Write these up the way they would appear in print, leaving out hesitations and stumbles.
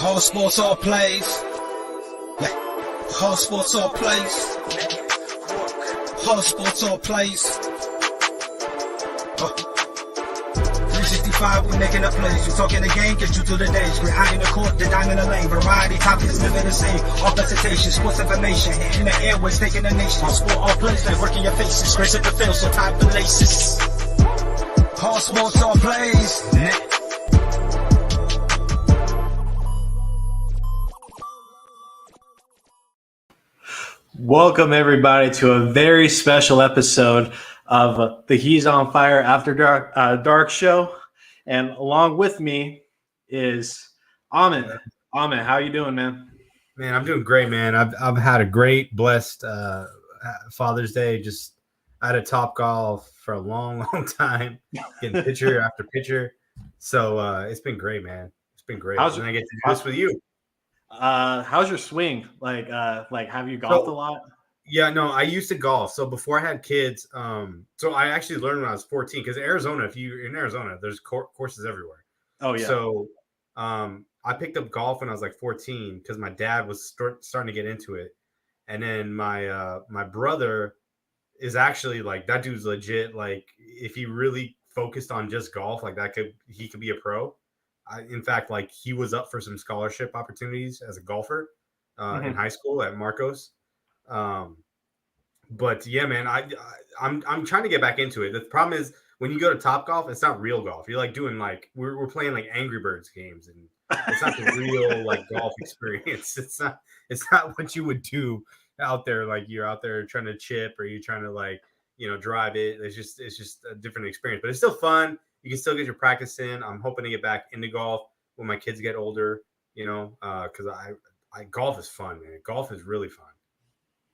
Whole sports all plays. Yeah. Whole sports all plays. Whole sports all plays. 365, we making a place. You talking the game, get you through the days. We're high in the court, the dime in the lane. Variety topics, living the same. All presentation, sports information. In the airways, taking the nation. All sport, all plays, like working your faces. Grace at the field, so tie the laces. Whole sports all plays. Yeah. Welcome everybody to a very special episode of the He's on Fire After Dark show, and along with me is Amit. Amit, how you doing, man? Man, I'm doing great, man. I've had a great, blessed Father's Day. Just I had a Top Golf for a long time, getting pitcher after pitcher. So it's been great, man. It's been great. And I get to do this with you. How's your swing? Like have you golfed a lot? Yeah, no, I used to golf. So before I had kids, so I actually learned when I was 14 because Arizona, if you're in Arizona, there's courses everywhere. Oh yeah. So I picked up golf when I was like 14 because my dad was starting to get into it, and then my brother is actually like that dude's legit. Like if he really focused on just golf, like he could be a pro. In fact, like he was up for some scholarship opportunities as a golfer in high school at Marcos. But yeah, man, I'm trying to get back into it. The problem is when you go to Top Golf, it's not real golf. You're like doing like we're playing like Angry Birds games, and it's not the real like golf experience. It's not what you would do out there. Like you're out there trying to chip or you're trying to like drive it. It's just a different experience, but it's still fun. You can still get your practice in. I'm hoping to get back into golf when my kids get older, because I golf is fun, man. Golf is really fun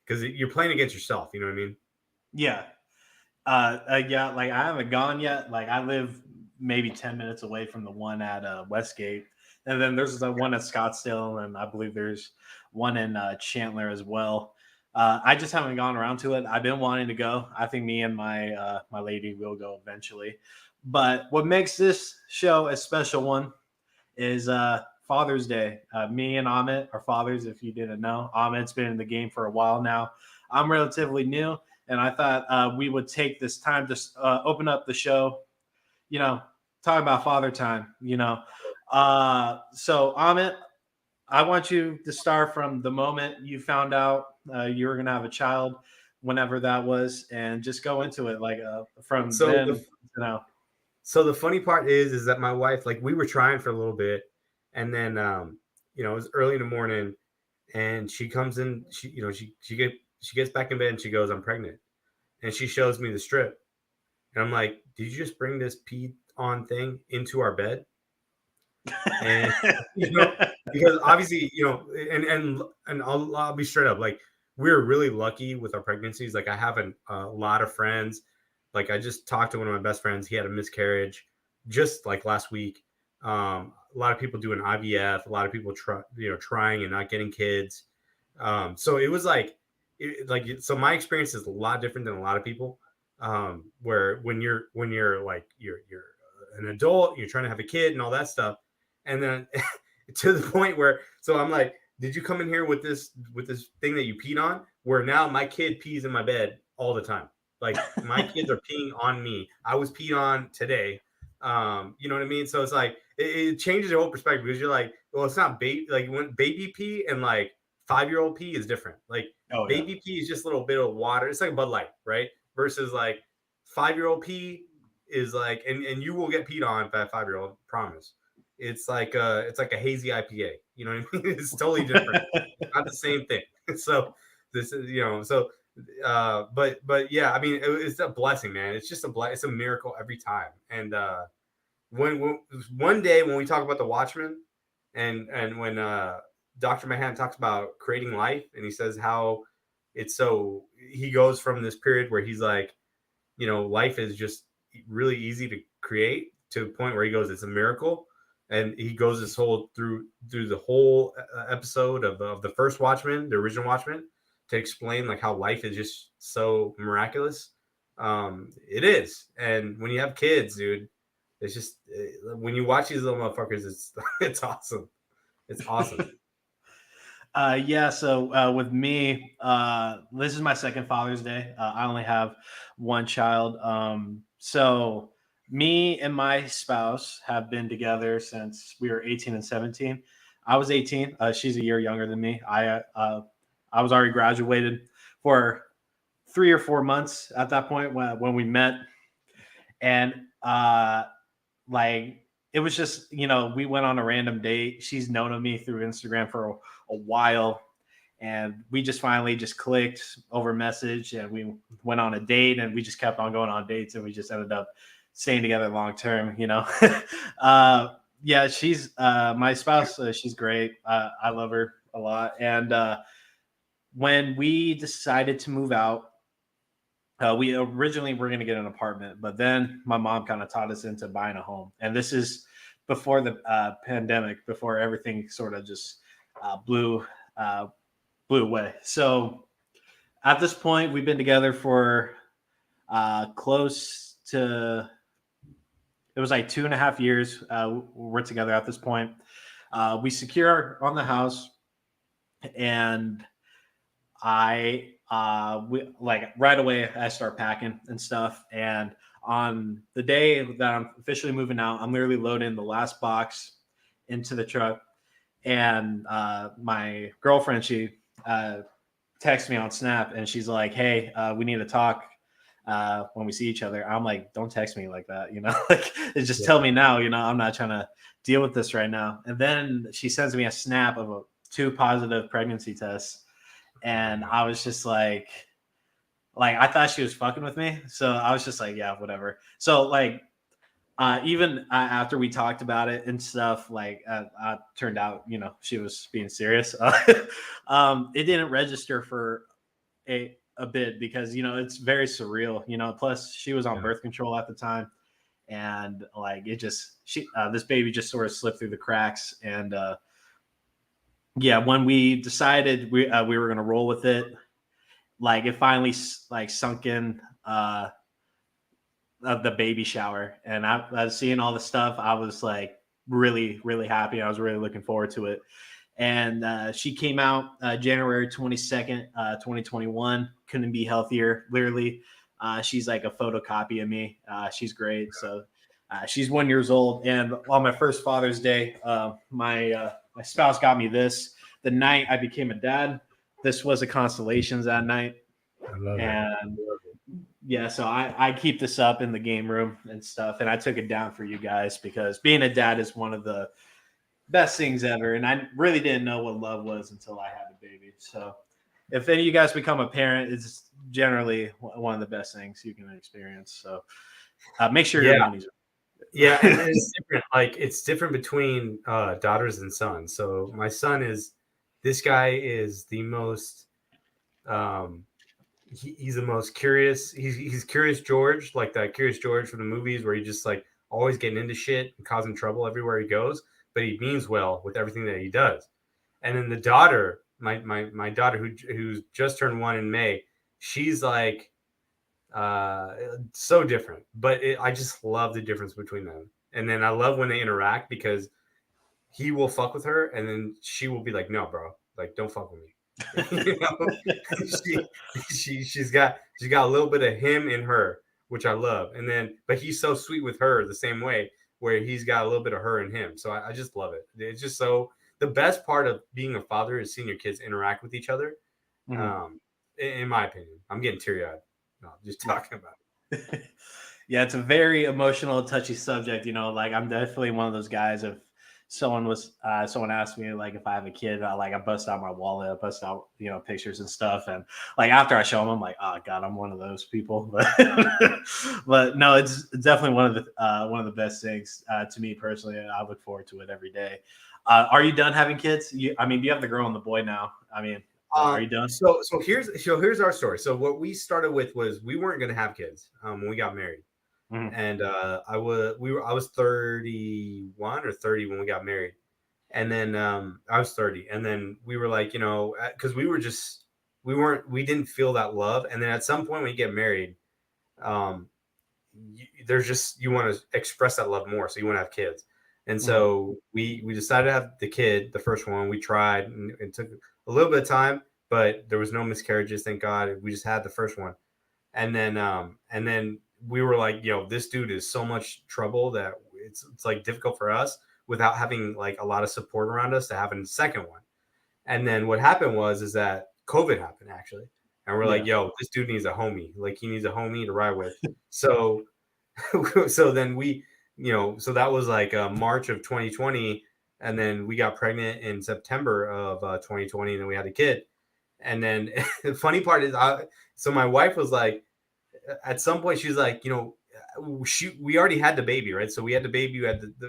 because you're playing against yourself. You know what I mean? Yeah. Yeah. Like I haven't gone yet. Like I live maybe 10 minutes away from the one at Westgate, and then there's the one at Scottsdale, and I believe there's one in Chandler as well. I just haven't gone around to it. I've been wanting to go. I think me and my lady will go eventually. But what makes this show a special one is Father's Day. Me and Amit are fathers, if you didn't know. Amit's been in the game for a while now. I'm relatively new, and I thought we would take this time to open up the show, talk about father time, So, Amit, I want you to start from the moment you found out you were going to have a child, whenever that was, and just go into it from then to now. So the funny part is that my wife, like we were trying for a little bit, and then it was early in the morning, and she comes in, she gets back in bed and she goes, "I'm pregnant," and she shows me the strip, and I'm like, "Did you just bring this pee on thing into our bed?" And because obviously and I'll be straight up, like we're really lucky with our pregnancies. Like I have a lot of friends. Like I just talked to one of my best friends. He had a miscarriage just like last week. A lot of people doing IVF. A lot of people trying and not getting kids. So it was so my experience is a lot different than a lot of people. Where when you're like you're an adult, you're trying to have a kid and all that stuff, and then to the point where I'm like, did you come in here with this thing that you peed on? Where now my kid pees in my bed all the time. Like my kids are peeing on me. I was peed on today. You know what I mean? So it's like it changes your whole perspective because you're like, well, it's not baby. Like when baby pee and like 5-year-old pee is different. Like baby pee is just a little bit of water. It's like Bud Light, right? Versus like 5-year-old pee is like, and you will get peed on by a 5-year-old. Promise. It's like a hazy IPA. You know what I mean? It's totally different. Not the same thing. So this is but yeah, I mean, it's a blessing, man. It's just it's a miracle every time. And when one day when we talk about the Watchmen, and when Dr. Mahan talks about creating life, and he says how he goes from this period where he's like, life is just really easy to create to a point where he goes, it's a miracle, and he goes this whole through the whole episode of the first Watchmen, the original Watchmen, to explain like how life is just so miraculous. It is. And when you have kids, dude, it's just when you watch these little motherfuckers, it's awesome. It's awesome. Yeah, so with me, this is my second Father's Day. I only have one child. So me and my spouse have been together since we were 18 and 17. I was 18. She's a year younger than me. I was already graduated for 3 or 4 months at that point when we met, and like it was just we went on a random date. She's known of me through Instagram for a while, and we just finally just clicked over message, and we went on a date, and we just kept on going on dates, and we just ended up staying together long term. Yeah, she's my spouse. She's great. I love her a lot, and when we decided to move out, we originally were going to get an apartment, but then my mom kind of taught us into buying a home. And this is before the pandemic, before everything sort of just blew away. So at this point, we've been together for close to, it was like 2.5 years. We're together at this point. We secure on the house, and we like right away I start packing and stuff. And on the day that I'm officially moving out, I'm literally loading the last box into the truck. And my girlfriend, she texts me on Snap, and she's like, "Hey, we need to talk when we see each other." I'm like, "Don't text me like that, like just tell me now. I'm not trying to deal with this right now." And then she sends me a snap of 2 positive pregnancy tests. And I was just like I thought she was fucking with me. So I was just like, yeah, whatever. So like, even after we talked about it and stuff, like turned out, she was being serious. It didn't register for a bit because, it's very surreal, plus she was on birth control at the time. And like, this baby just sort of slipped through the cracks. And, yeah, when we decided we were going to roll with it, like it finally like sunk in the baby shower, and I was seeing all the stuff. I was like really, really happy. I was really looking forward to it. And she came out January 22nd, 2021. Couldn't be healthier. Literally, she's like a photocopy of me. She's great. So she's 1 year old. And on my first Father's Day, my spouse got me this the night I became a dad. This was a constellations that night. I love And yeah, so I keep this up in the game room and stuff. And I took it down for you guys because being a dad is one of the best things ever. And I really didn't know what love was until I had a baby. So if any of you guys become a parent, it's generally one of the best things you can experience. So make sure your money's right. Yeah, and it's different. Like it's different between daughters and sons. So my son this guy is the most he's the most curious. He's Curious George, like that Curious George from the movies, where he just like always getting into shit and causing trouble everywhere he goes. But he means well with everything that he does. And then the daughter, my daughter who's just turned 1 in May, she's like so different. But I just love the difference between them. And then I love when they interact because he will fuck with her, and then she will be like, "No, bro, like don't fuck with me." She's got a little bit of him in her, which I love. And then, but he's so sweet with her the same way, where he's got a little bit of her in him. So I just love it. It's just so the best part of being a father is seeing your kids interact with each other. Mm-hmm. In my opinion, I'm getting teary eyed. No, just talking about it. Yeah, it's a very emotional, touchy subject. Like I'm definitely one of those guys. If someone asked me like if I have a kid, I bust out my wallet, I bust out pictures and stuff, and like after I show them, I'm like, oh god, I'm one of those people. But no, it's definitely one of the best things to me personally. I look forward to it every day. Are you done having kids? Do you have the girl and the boy now? Are you done? So here's our story. So what we started with was we weren't going to have kids when we got married. Mm-hmm. And I was 31 or 30 when we got married, and then I was 30, and then we were like, because we didn't feel that love, and then at some point when you get married, there's just you want to express that love more, so you want to have kids. And so we decided to have the kid, the first one. We tried, and it took a little bit of time, but there was no miscarriages, thank God. We just had the first one, and then we were like, yo, this dude is so much trouble that it's like difficult for us without having like a lot of support around us to have a second one. And then what happened is that COVID happened actually, and we're like, yo, this dude needs a homie. Like he needs a homie to ride with. So so then so that was like March of 2020, and then we got pregnant in September of 2020, and then we had a kid. And then the funny part is, so my wife was like, at some point, she's like, we already had the baby, right? So we had the baby,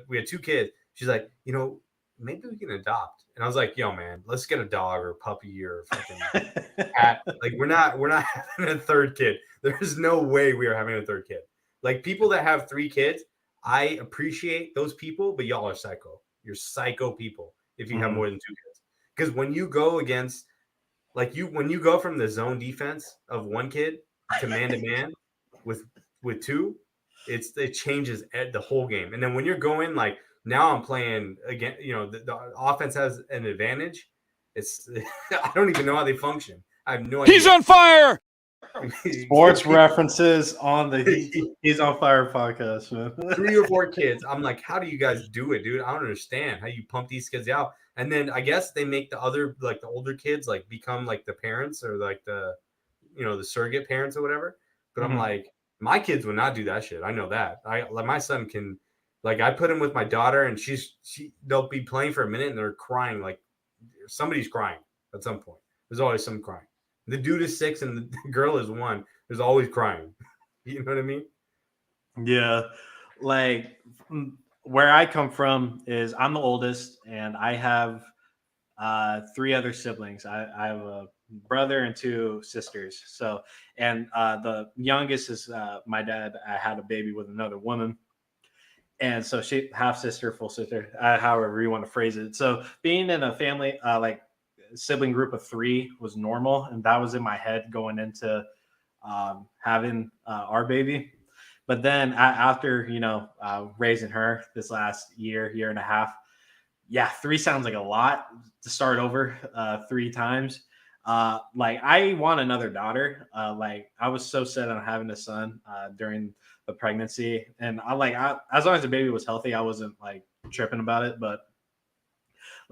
we had two kids. She's like, maybe we can adopt. And I was like, yo, man, let's get a dog or a puppy or a fucking cat. Like we're not having a third kid. There's no way we are having a third kid. Like people that have 3 kids, I appreciate those people, but y'all are psycho. You're psycho people if you have more than 2 kids. Because when you go against, when you go from the zone defense of 1 kid to man with 2, it changes the whole game. And then when you're going like, now I'm playing again, the offense has an advantage. It's I don't even know how they function. I have no idea. He's on fire. Sports references on the He's on Fire podcast, man. 3 or 4 kids. I'm like, how do you guys do it, dude? I don't understand how you pump these kids out. And then I guess they make the other, like the older kids, like become like the parents or like the, the surrogate parents or whatever. But I'm like, my kids would not do that shit. I know that. My son can, like, I put him with my daughter, and they'll be playing for a minute and they're crying. Like somebody's crying at some point. There's always some crying. The dude is 6 and the girl is 1. There's always crying. You know what I mean? Yeah. Like where I come from is I'm the oldest, and I have 3 other siblings. I have a brother and 2 sisters. So, and the youngest is my dad. I had a baby with another woman. And so she half sister, full sister, however you want to phrase it. So being in a family, like sibling group of 3 was normal. And that was in my head going into having our baby. But then after, raising her this last year and a half, 3 sounds like a lot to start over 3 times. Like I want another daughter. Like I was so set on having a son during the pregnancy, and as long as the baby was healthy, I wasn't like tripping about it. But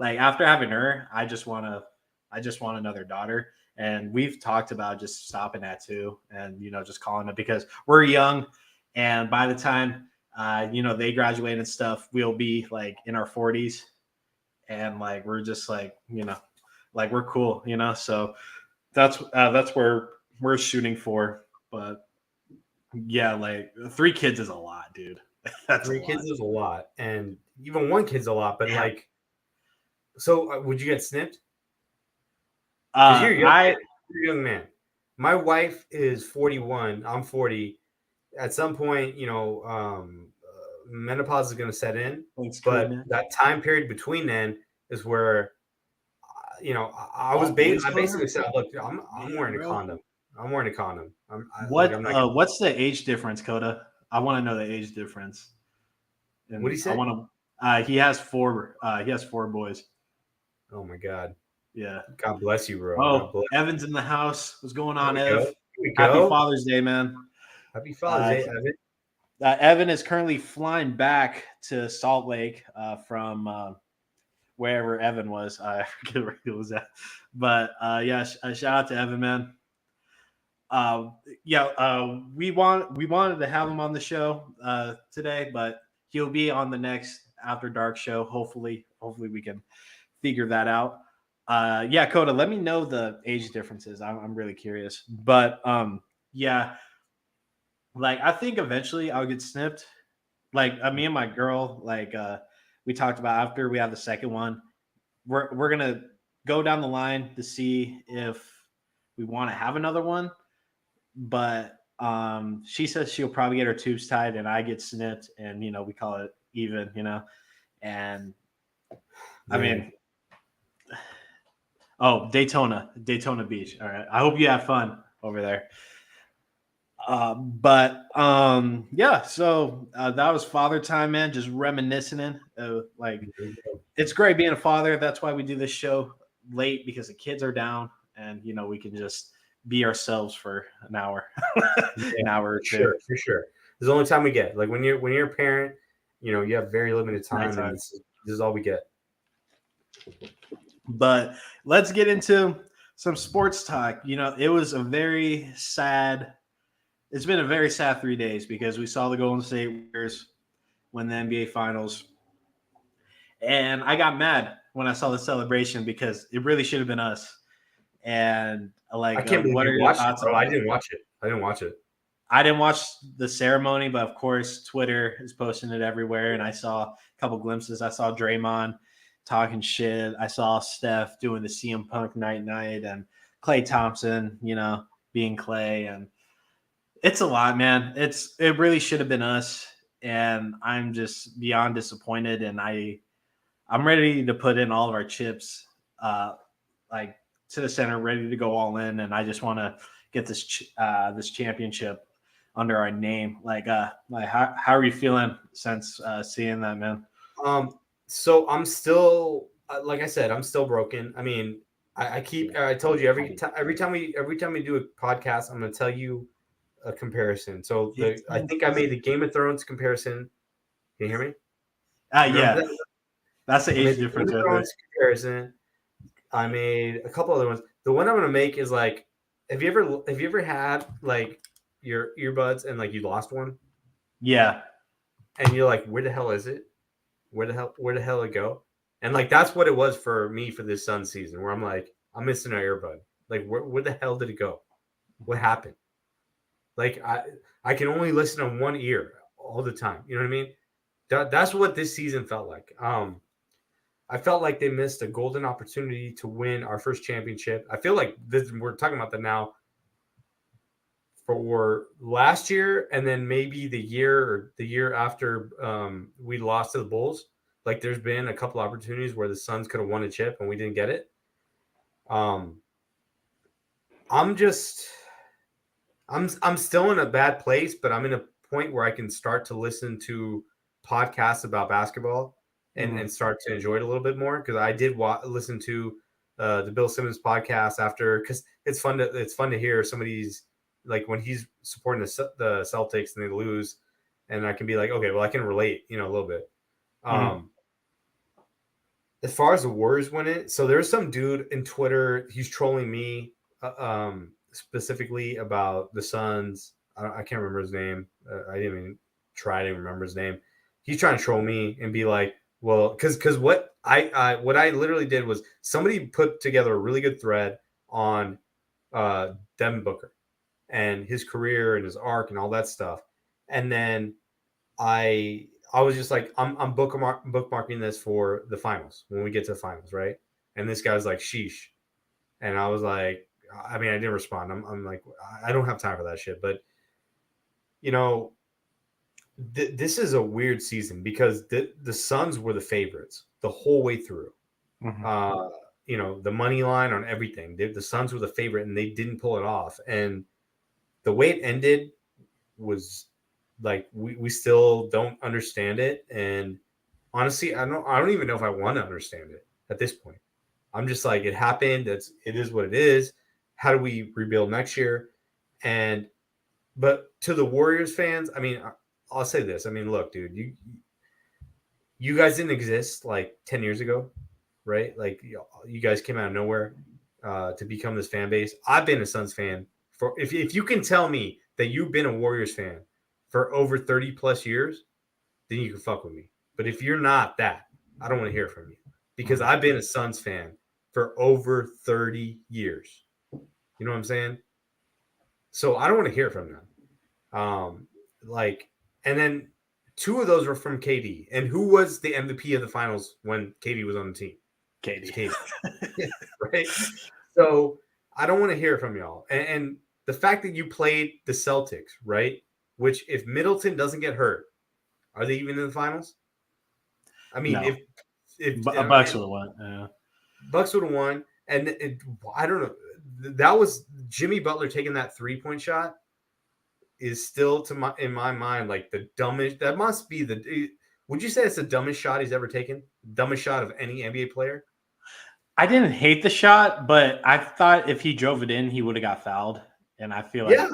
like after having her, I just want another daughter. And we've talked about just stopping at 2 and, just calling it, because we're young. And by the time, they graduate and stuff, we'll be like in our 40s. And like, we're just like, like we're cool, so that's where we're shooting for. But yeah, like 3 kids is a lot, dude. That's 3 kids is a lot. And even 1 kid's a lot, but like, so would you get snipped? You're a young man. My wife is 41. I'm 40. At some point, menopause is going to set in. But that time period between then is where, I basically said, look, I'm wearing a condom. I'm wearing a condom. What's the age difference, Coda? I want to know the age difference. And what do you say? He has 4. He has 4 boys. Oh my God. Yeah. God bless you, bro. Oh, Evan's in the house. What's going on, Ev? Happy Father's Day, man. Happy Father's Day, Evan. Evan is currently flying back to Salt Lake from wherever Evan was. I forget where he was at. But shout out to Evan, man. We wanted to have him on the show today, but he'll be on the next After Dark show. Hopefully we can figure that out. Coda, let me know the age differences. I'm really curious. But like I think eventually I'll get snipped. Like me and my girl, like we talked about after we have the second one, we're gonna go down the line to see if we want to have another one. But she says she'll probably get her tubes tied and I get snipped, and we call it even, and I mean, Daytona Beach. All right. I hope you have fun over there. Yeah, so that was father time, man. Just reminiscing. Like, it's great being a father. That's why we do this show late, because the kids are down, and we can just be ourselves for an hour, Yeah, an hour or for two. sure, for sure. This is the only time we get. Like when you're a parent, you have very limited time, and Nighttime. this is all we get. But let's get into some sports talk. It was a very sad. It's been a very sad 3 days, because we saw the Golden State Warriors win the NBA Finals, and I got mad when I saw the celebration, because it really should have been us. And I can't believe what you are your watched it, thoughts bro. on I it? didn't watch it. I didn't watch it. I didn't watch the ceremony, but of course Twitter is posting it everywhere, and I saw a couple glimpses. I saw Draymond talking shit. I saw Steph doing the CM Punk night, and Klay Thompson, being Klay, and it's a lot, man. It really should have been us, and I'm just beyond disappointed, and I'm ready to put in all of our chips, like to the center, ready to go all in, and I just want to get this championship under our name. How are you feeling since seeing that, man? So I'm still, like I said, I'm still broken. I mean, I told you every time we do a podcast, I'm going to tell you a comparison. So I think I made the Game of Thrones comparison. Can you hear me? Remember Yeah, that? that's the I made age the Game difference of right there. Thrones comparison. I made a couple other ones. The one I'm going to make is like, have you ever had like your earbuds and like you lost one Yeah, and you're like, where the hell is it? Where the hell it go? And like that's what it was for me for this Sun season, where I'm like, I'm missing an earbud. Like where the hell did it go? What happened? Like I can only listen on one ear all the time. You know what I mean? That's what this season felt like. I felt like they missed a golden opportunity to win our first championship. I feel like we're talking about that now for last year, and then maybe the year after we lost to the Bulls. Like there's been a couple opportunities where the Suns could have won a chip and we didn't get it. I'm still in a bad place, but I'm in a point where I can start to listen to podcasts about basketball and start to enjoy it a little bit more, because I did listen to the Bill Simmons podcast after, because it's fun to hear somebody's, like when he's supporting the Celtics and they lose, and I can be like, okay, well I can relate, a little bit. As far as the Warriors win it, so there's some dude in Twitter, he's trolling me specifically about the Suns. I can't remember his name. I didn't even try to remember his name. He's trying to troll me and be like, well, because what I literally did was somebody put together a really good thread on Devin Booker and his career and his arc and all that stuff, and then I was just like, I'm bookmarking this for the finals when we get to the finals, right? And this guy's like, sheesh, and I was like, I mean, I didn't respond. I'm like, I don't have time for that shit. But this is a weird season because the Suns were the favorites the whole way through. The money line on everything. The Suns were the favorite, and they didn't pull it off. And the way it ended was like we still don't understand it. And honestly, I don't even know if I want to understand it at this point. I'm just like, it happened. It is what it is. How do we rebuild next year? But to the Warriors fans, I mean, I'll say this. I mean, look, dude, you guys didn't exist like 10 years ago, right? Like you guys came out of nowhere to become this fan base. I've been a Suns fan for, if you can tell me that you've been a Warriors fan for over 30 plus years, then you can fuck with me. But if you're not that, I don't want to hear from you, because I've been a Suns fan for over 30 years. You know what I'm saying? So I don't want to hear from them. And then 2 of those were from KD. And who was the MVP of the finals when KD was on the team? KD. Right? So I don't want to hear from y'all. And the fact that you played the Celtics, right? Which, if Middleton doesn't get hurt, are they even in the finals? I mean, No. if Bucks would have won. Yeah. Bucks would have won, and I don't know. That was Jimmy Butler taking that 3-point shot. is still in my mind like the dumbest. That must be the. Would you say it's the dumbest shot he's ever taken? Dumbest shot of any NBA player? I didn't hate the shot, but I thought if he drove it in, he would have got fouled. And I feel like Yeah,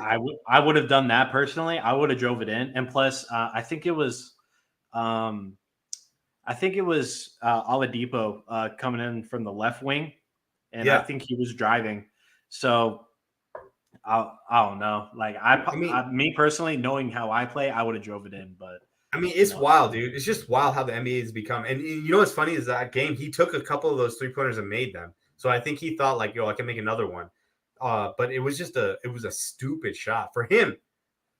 I would have done that personally. I would have drove it in. And plus, um, I think it was Oladipo coming in from the left wing, and I yeah. think he was driving. So I don't know. Like I mean, me personally, knowing how I play, I would have drove it in. But it's wild, dude. It's just wild how the NBA has become. And you know what's funny is that game he took a couple of those 3-pointers and made them. So I think he thought like, yo, I can make another one. But it was just a stupid shot for him.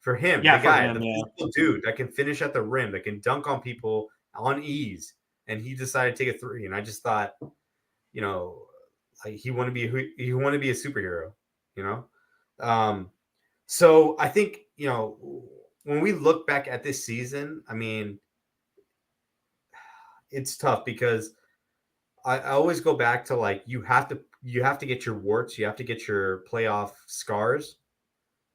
For him, yeah, the for guy, him, the yeah. physical dude that can finish at the rim, that can dunk on people on ease, and he decided to take a three. And I just thought, you know, like he want to be a superhero, you know. So I think when we look back at this season, I mean, it's tough because I always go back to like you have to get your warts, you have to get your playoff scars,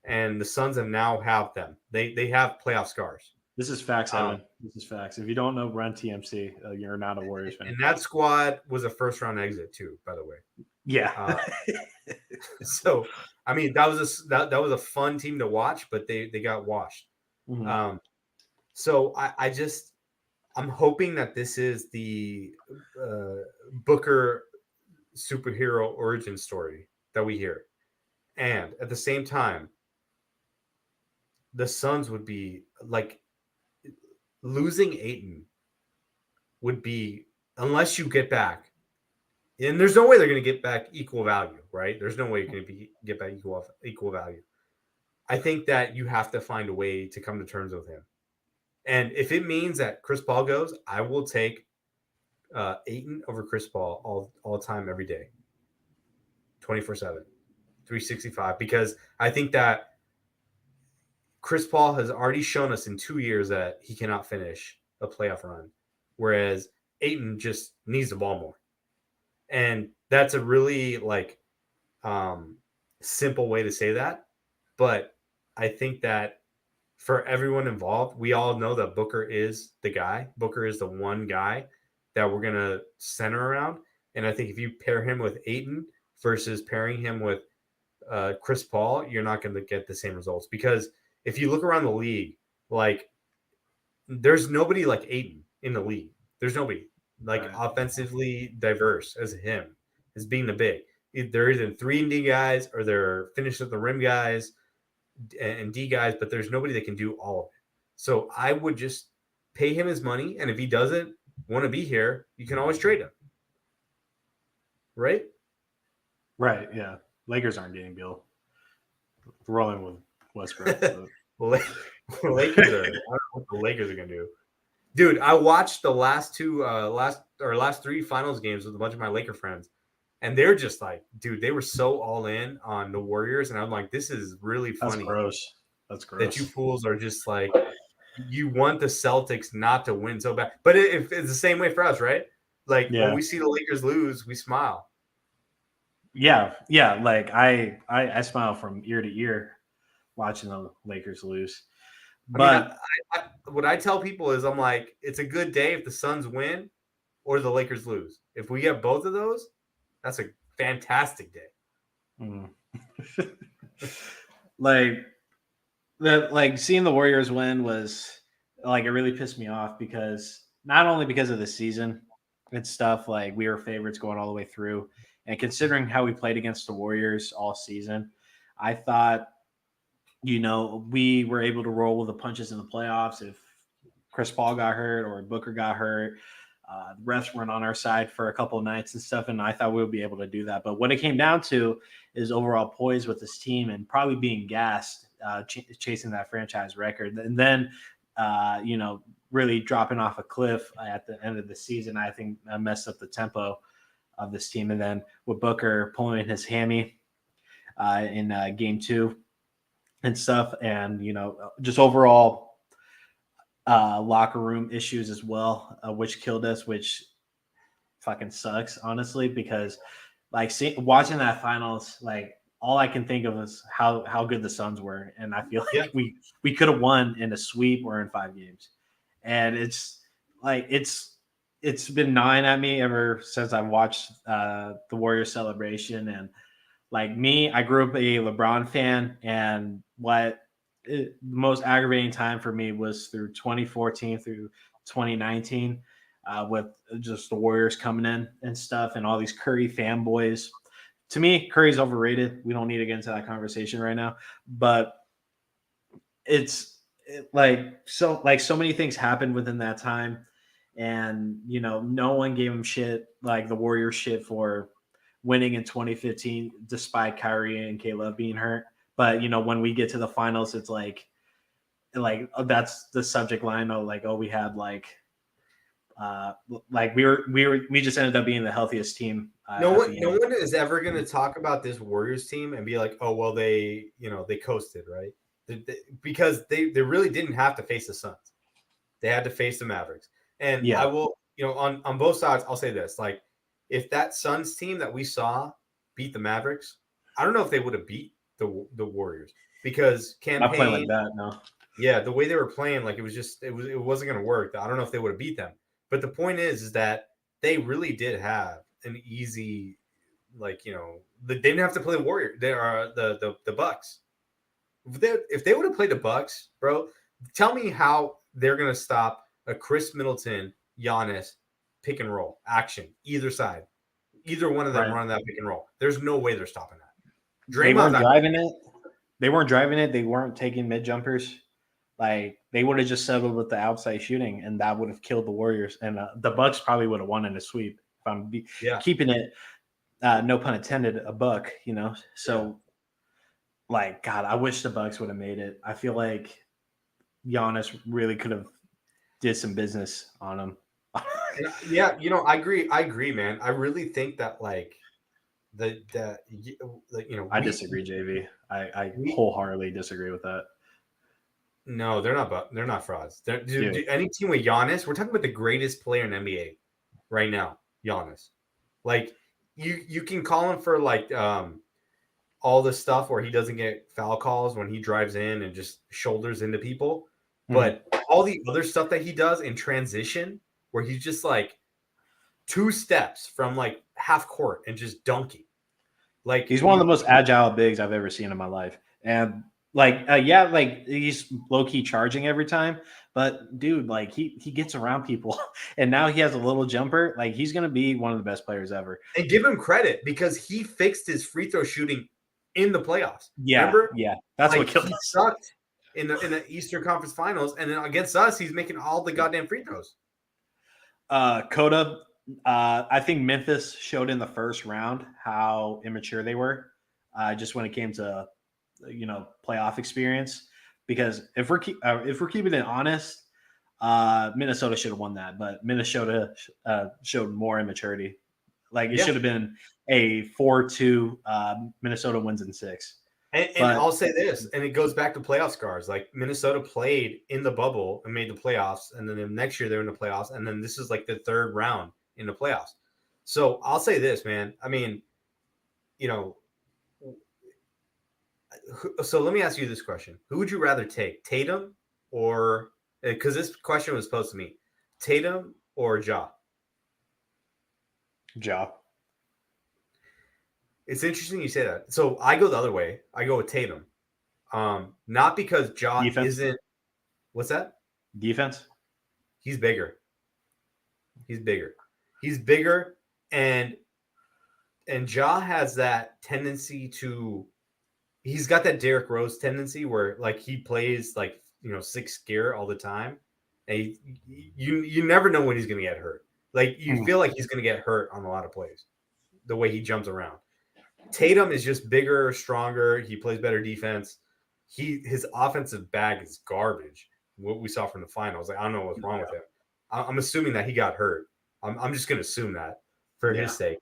and the Suns have them. They have playoff scars. This is facts, Evan. This is facts. If you don't know Run TMC, you're not a Warriors fan. And that squad was a first round exit too, by the way. Yeah. So I mean that was a fun team to watch, but they got washed. Mm-hmm. So I'm hoping that this is the Booker superhero origin story that we hear. And at the same time, the Suns would be like losing Ayton would be, unless you get back, and there's no way they're going to get back equal value, right? There's no way you're going to get back equal value. I think that you have to find a way to come to terms with him. And if it means that Chris Paul goes, I will take Ayton over Chris Paul all time, every day, 24/7, 365, because I think that Chris Paul has already shown us in 2 years that he cannot finish a playoff run, whereas Ayton just needs the ball more. And that's a really simple way to say that. But I think that for everyone involved, we all know that Booker is the guy. Booker is the one guy that we're going to center around. And I think if you pair him with Ayton versus pairing him with Chris Paul, you're not going to get the same results. Because if you look around the league, like there's nobody like Ayton in the league. There's nobody offensively diverse as him, as being the big. They're either 3-and-D guys or they're finish at the rim guys and D guys, but there's nobody that can do all of it. So I would just pay him his money, and if he doesn't want to be here, you can always trade him. Right? Right, yeah. Lakers aren't getting Beal. Rolling with Westbrook. Lakers are. I don't know what the Lakers are gonna do. Dude, I watched the last 3 finals games with a bunch of my Laker friends, and they're just like, dude, they were so all in on the Warriors, and I'm like, this is really funny. That's gross. That you fools are just like, you want the Celtics not to win so bad, but it's the same way for us, right? Like when we see the Lakers lose, we smile. Yeah. Like I smile from ear to ear watching the Lakers lose. But what I tell people is, I'm like, it's a good day if the Suns win or the Lakers lose. If we get both of those, that's a fantastic day. Like seeing the Warriors win was like, it really pissed me off, because not only because of the season and stuff, like we were favorites going all the way through, and considering how we played against the Warriors all season, I thought, we were able to roll with the punches in the playoffs. If Chris Paul got hurt or Booker got hurt, the refs weren't on our side for a couple of nights and stuff, and I thought we would be able to do that. But what it came down to is overall poise with this team and probably being gassed, chasing that franchise record. And then, really dropping off a cliff at the end of the season, I think messed up the tempo of this team. And then with Booker pulling his hammy in game 2 and stuff, and just overall locker room issues as well, which killed us, which fucking sucks, honestly, because watching that finals, like all I can think of is how good the Suns were, and I feel Yeah. like we could have won in a sweep or in 5 games, and it's like it's been gnawing at me ever since I watched the Warriors celebration. And like me, I grew up a LeBron fan, and the most aggravating time for me was through 2014 through 2019, with just the Warriors coming in and stuff, and all these Curry fanboys. To me, Curry's overrated. We don't need to get into that conversation right now, but so many things happened within that time, and no one gave him shit like the Warriors shit for winning in 2015 despite Kyrie and Caleb being hurt. But when we get to the finals, it's that's the subject line of like, oh, we had we just ended up being the healthiest team. No one is ever going to talk about this Warriors team and be like, oh, well, they coasted, right? Because they really didn't have to face the Suns. They had to face the Mavericks. And I will, on both sides, I'll say this. Like, if that Suns team that we saw beat the Mavericks, I don't know if they would have beat the Warriors, because not playing like that, no. Yeah, the way they were playing, like it wasn't going to work. I don't know if they would have beat them. But the point is that they really did have an easy, they didn't have to play the Warriors. They are the Bucks. If they would have played the Bucks, bro, tell me how they're going to stop a Chris Middleton, Giannis pick and roll action, either side. Either one of them running that pick and roll. There's no way they're stopping that. They weren't driving it. They weren't driving it. They weren't taking mid jumpers. Like, they would have just settled with the outside shooting, and that would have killed the Warriors. And the Bucks probably would have won in a sweep if I'm keeping it, no pun intended, a buck. So. Like, God, I wish the Bucks would have made it. I feel like Giannis really could have did some business on him. Yeah, I agree, man. I really think that I disagree, JV. I wholeheartedly disagree with that. No, they're not frauds. Dude, any team with Giannis, we're talking about the greatest player in NBA right now, Giannis. Like, you can call him for all the stuff where he doesn't get foul calls when he drives in and just shoulders into people. But all the other stuff that he does in transition, where he's just like 2 steps from like half court and just dunking. Like, he's one of the most agile bigs I've ever seen in my life. And he's low key charging every time, but dude, like he gets around people, and now he has a little jumper. Like, he's gonna be one of the best players ever. And give him credit, because he fixed his free throw shooting in the playoffs. Yeah, remember? Yeah, that's what killed us. Sucked in the Eastern Conference Finals, and then against us, he's making all the goddamn free throws. Coda, I think Memphis showed in the first round how immature they were, just when it came to playoff experience. Because if we're keeping it honest, Minnesota should have won that, but Minnesota showed more immaturity. Like, it should have been a 4-2. Minnesota wins in 6. And I'll say this, and it goes back to playoff scars. Like, Minnesota played in the bubble and made the playoffs, and then the next year they're in the playoffs, and then this is like the 3rd round in the playoffs. So I'll say this, man. I mean, so let me ask you this question: who would you rather take, Tatum or? Because this question was posed to me, Tatum or Ja? Ja. It's interesting you say that. So I go the other way. I go with Tatum. Not because Ja isn't. What's that? Defense. He's bigger. And Ja has that tendency to. He's got that Derrick Rose tendency where, like, he plays like 6th gear all the time, and you never know when he's going to get hurt. Like, you feel like he's going to get hurt on a lot of plays, the way he jumps around. Tatum is just bigger, stronger. He plays better defense. His offensive bag is garbage. What we saw from the finals, like, I don't know what's wrong with him. I'm assuming that he got hurt. I'm just going to assume that for his sake.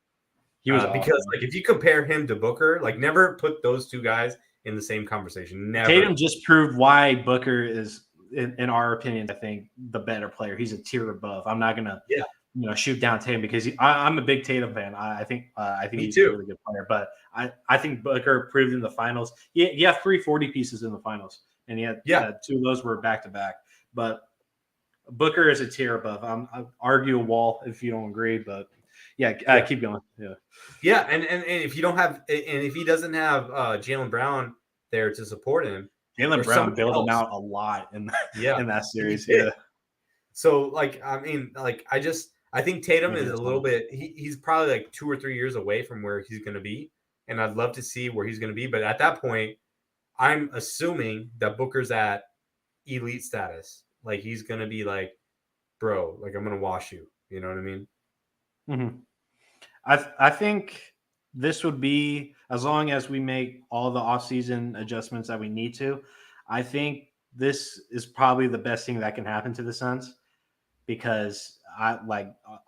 He was because like, if you compare him to Booker, like, never put those 2 guys in the same conversation. Never. Tatum just proved why Booker is, in our opinion, I think, the better player. He's a tier above. I'm not gonna shoot down Tatum because I'm a big Tatum fan. I think Me he's a too. really good player, but I think Booker proved in the finals. He had 3 40 pieces in the finals, and he had 2 of those were back to back. But Booker is a tier above. I'll argue a wall if you don't agree, but keep going. Yeah, and if you don't have, and if he doesn't have Jaylen Brown there to support him, Jaylen Brown bailed him out a lot in that series. Yeah. So I think Tatum is a little bit. He's probably like 2 or 3 years away from where he's going to be, and I'd love to see where he's going to be. But at that point, I'm assuming that Booker's at elite status. Like he's going to be like, bro, like I'm going to wash you. You know what I mean? Mm-hmm. I think this would be, as long as we make all the offseason adjustments that we need to, I think this is probably the best thing that can happen to the Suns, because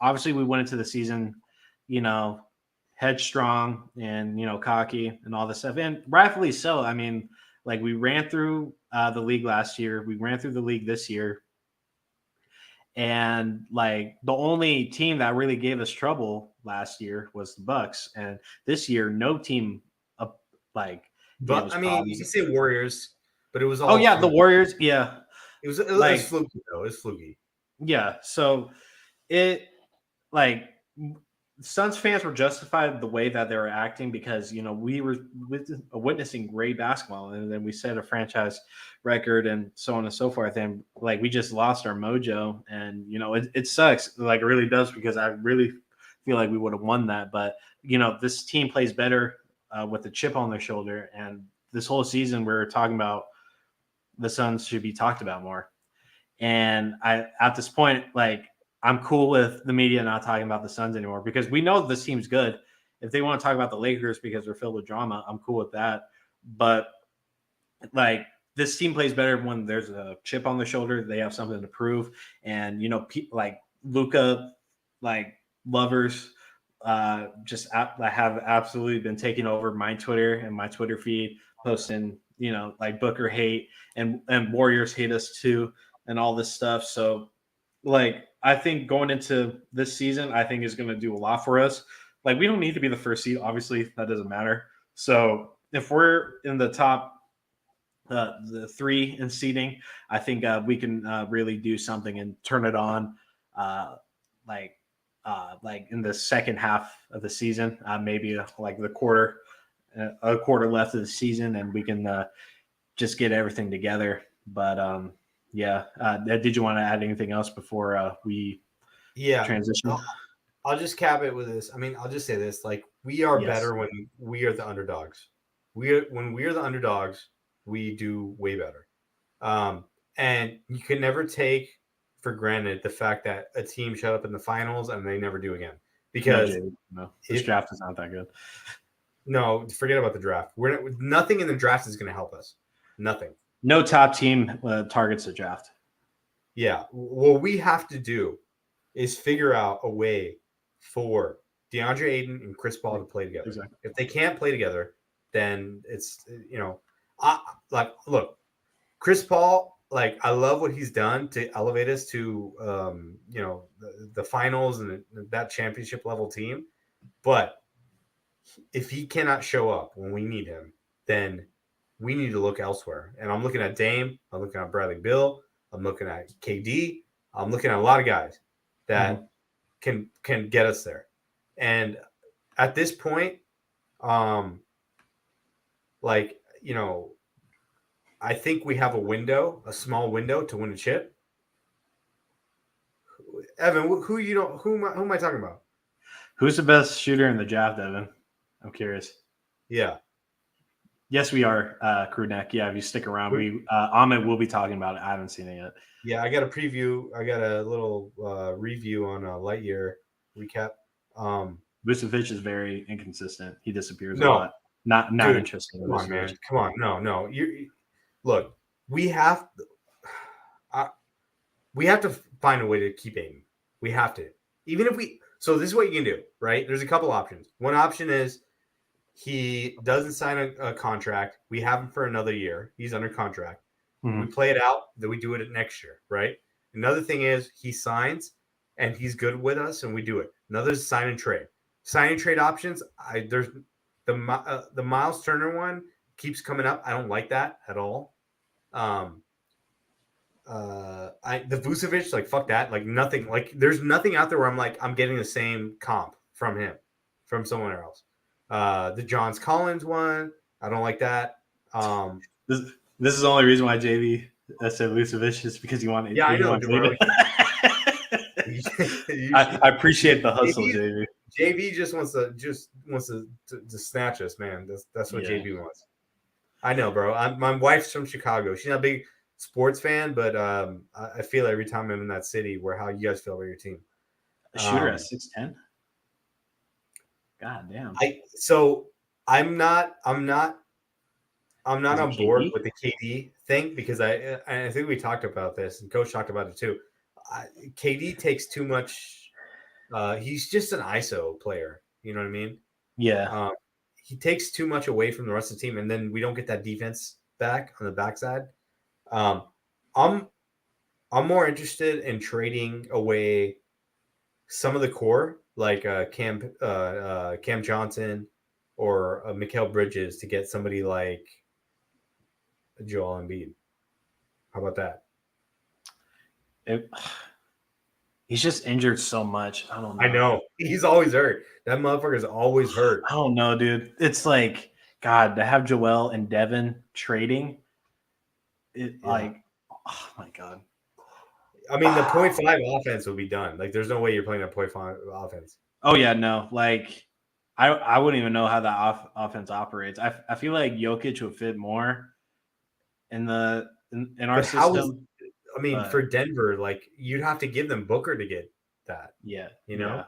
obviously we went into the season, headstrong and, cocky and all this stuff, and rightfully so. I mean, like, we ran through the league last year. We ran through the league this year. And like, the only team that really gave us trouble last year was the Bucks, and this year no team But I mean, problems. You can say Warriors, but it was all. Oh yeah, the Warriors. Yeah, it was fluky though. It was fluky. Yeah, so Suns fans were justified the way that they were acting, because we were witnessing great basketball, and then we set a franchise record and so on and so forth, and like, we just lost our mojo, and it sucks, like, it really does, because I really feel like we would have won that. But this team plays better with a chip on their shoulder, and this whole season we're talking about the Suns should be talked about more. And at this point, like, I'm cool with the media not talking about the Suns anymore, because we know this team's good. If they want to talk about the Lakers because they're filled with drama, I'm cool with that. But like, this team plays better when there's a chip on the shoulder. They have something to prove. And, like Luka, like, lovers just have absolutely been taking over my Twitter and my Twitter feed, posting, like, Booker hate and Warriors hate us too, and all this stuff. So, like, I think going into this season, I think is going to do a lot for us. Like, we don't need to be the first seed. Obviously, that doesn't matter. So if we're in the top the 3 in seeding, I think we can really do something and turn it on, like in the second half of the season, maybe like a quarter left of the season, and we can just get everything together. But did you want to add anything else before we transition? I'll just cap it with this. I mean, I'll just say this: like, we are better when we are the underdogs. When we are the underdogs, we do way better. And you can never take for granted the fact that a team showed up in the finals and they never do again. Because this draft is not that good. No, forget about the draft. Nothing in the draft is going to help us. Nothing. No top team targets the draft. Yeah. What we have to do is figure out a way for DeAndre Ayton and Chris Paul to play together. Exactly. If they can't play together, then it's, look, Chris Paul, like, I love what he's done to elevate us to, the finals and that championship level team. But if he cannot show up when we need him, then we need to look elsewhere. And I'm looking at Dame. I'm looking at Bradley Beal. I'm looking at KD. I'm looking at a lot of guys that can get us there. And at this point, I think we have a small window to win a chip. Evan, who am I talking about? Who's the best shooter in the draft, Evan? I'm curious. Yeah. Yes, we are, Crew Neck. Yeah, if you stick around, Ahmed will be talking about it. I haven't seen it yet. Yeah, I got a preview. I got a little review on Lightyear recap. Vucevic is very inconsistent. He disappears a lot. Not dude, interesting. Come on, man. Come on. No. Look, we have to find a way to keep aiming. We have to. Even if so this is what you can do, right? There's a couple options. One option is he doesn't sign a contract. We have him for another year. He's under contract. We play it out, then we do it next year, right? Another thing is he signs, and he's good with us, and we do it. Another is sign and trade. Sign and trade options. There's the Miles Turner one keeps coming up. I don't like that at all. The Vucevic, like fuck that. Like nothing. Like there's nothing out there where I'm like I'm getting the same comp from him, from someone else. The Johns Collins one, I don't like that. This is the only reason why JV said Vucevic is because you want. Yeah, I know, bro. I appreciate the hustle, JV. JV just wants to snatch us, man. That's what JV wants. I know, bro. My wife's from Chicago. She's not a big sports fan, but I feel every time I'm in that city how you guys feel about your team. A shooter at 6'10". God damn. I'm not on board with the KD thing because I think we talked about this and Coach talked about it too. KD takes too much. He's just an ISO player. You know what I mean? Yeah. He takes too much away from the rest of the team, and then we don't get that defense back on the backside. I'm more interested in trading away some of the core, like Cam Johnson or Mikal Bridges, to get somebody like Joel Embiid. How about that? He's just injured so much. I don't know. I know. He's always hurt. That motherfucker's always hurt. I don't know, dude. It's like, God, to have Joel and Devin trading, like, oh my God. I mean, the 0.5 offense will be done. Like, there's no way you're playing a 0.5 offense. Oh, yeah, no. Like, I wouldn't even know how that offense operates. I feel like Jokic would fit more in our system. For Denver, like you'd have to give them Booker to get that. Yeah. You know? Yeah.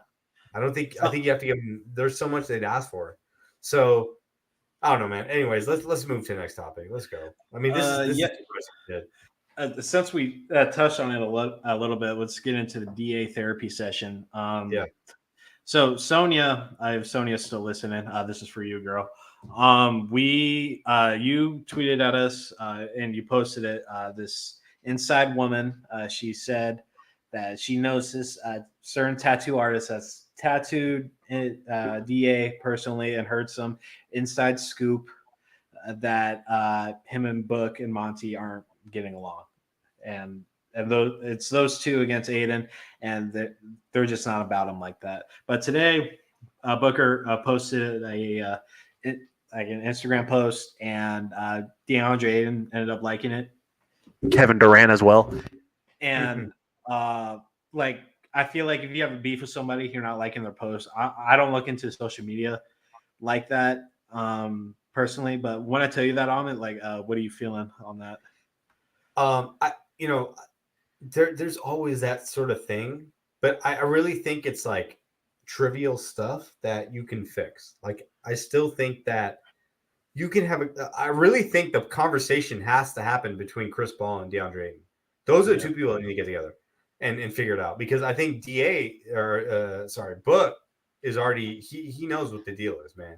I think you have to give them, there's so much they'd ask for. So I don't know, man. Anyways, let's move to the next topic. Let's go. I mean, this is good. Since we touched on it a little bit, let's get into the DA therapy session. So Sonia, I have Sonia still listening. This is for you, girl. You tweeted at us and you posted it. This inside woman, she said that she knows this certain tattoo artist that's tattooed DA personally and heard some inside scoop that him and Book and Monty aren't getting along, and it's those two against Aiden, and they're just not about him like that. But today, Booker posted an Instagram post, and DeAndre Aiden ended up liking it. Kevin Durant as well, and I feel like if you have a beef with somebody, you're not liking their post. I don't look into social media like that personally, but when I tell you that on it, what are you feeling on that? There's always that sort of thing, but I really think it's like trivial stuff that you can fix. Like, I still think that you can have I really think the conversation has to happen between Chris Paul and DeAndre Ayton. Those are the two people that need to get together and figure it out, because I think Book is already, he knows what the deal is, man.